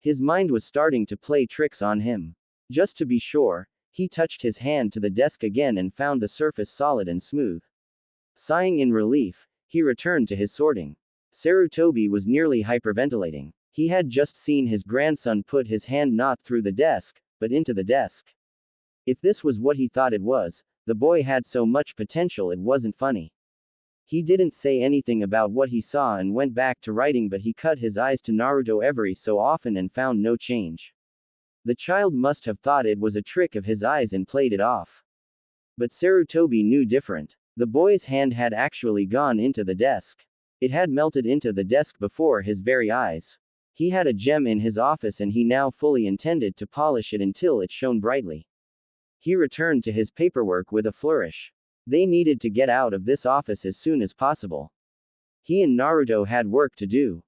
Speaker 1: His mind was starting to play tricks on him. Just to be sure, he touched his hand to the desk again and found the surface solid and smooth. Sighing in relief, he returned to his sorting. Sarutobi was nearly hyperventilating. He had just seen his grandson put his hand not through the desk, but into the desk. If this was what he thought it was, the boy had so much potential it wasn't funny. He didn't say anything about what he saw and went back to writing, but he cut his eyes to Naruto every so often and found no change. The child must have thought it was a trick of his eyes and played it off. But Sarutobi knew different. The boy's hand had actually gone into the desk. It had melted into the desk before his very eyes. He had a gem in his office and he now fully intended to polish it until it shone brightly. He returned to his paperwork with a flourish. They needed to get out of this office as soon as possible. He and Naruto had work to do.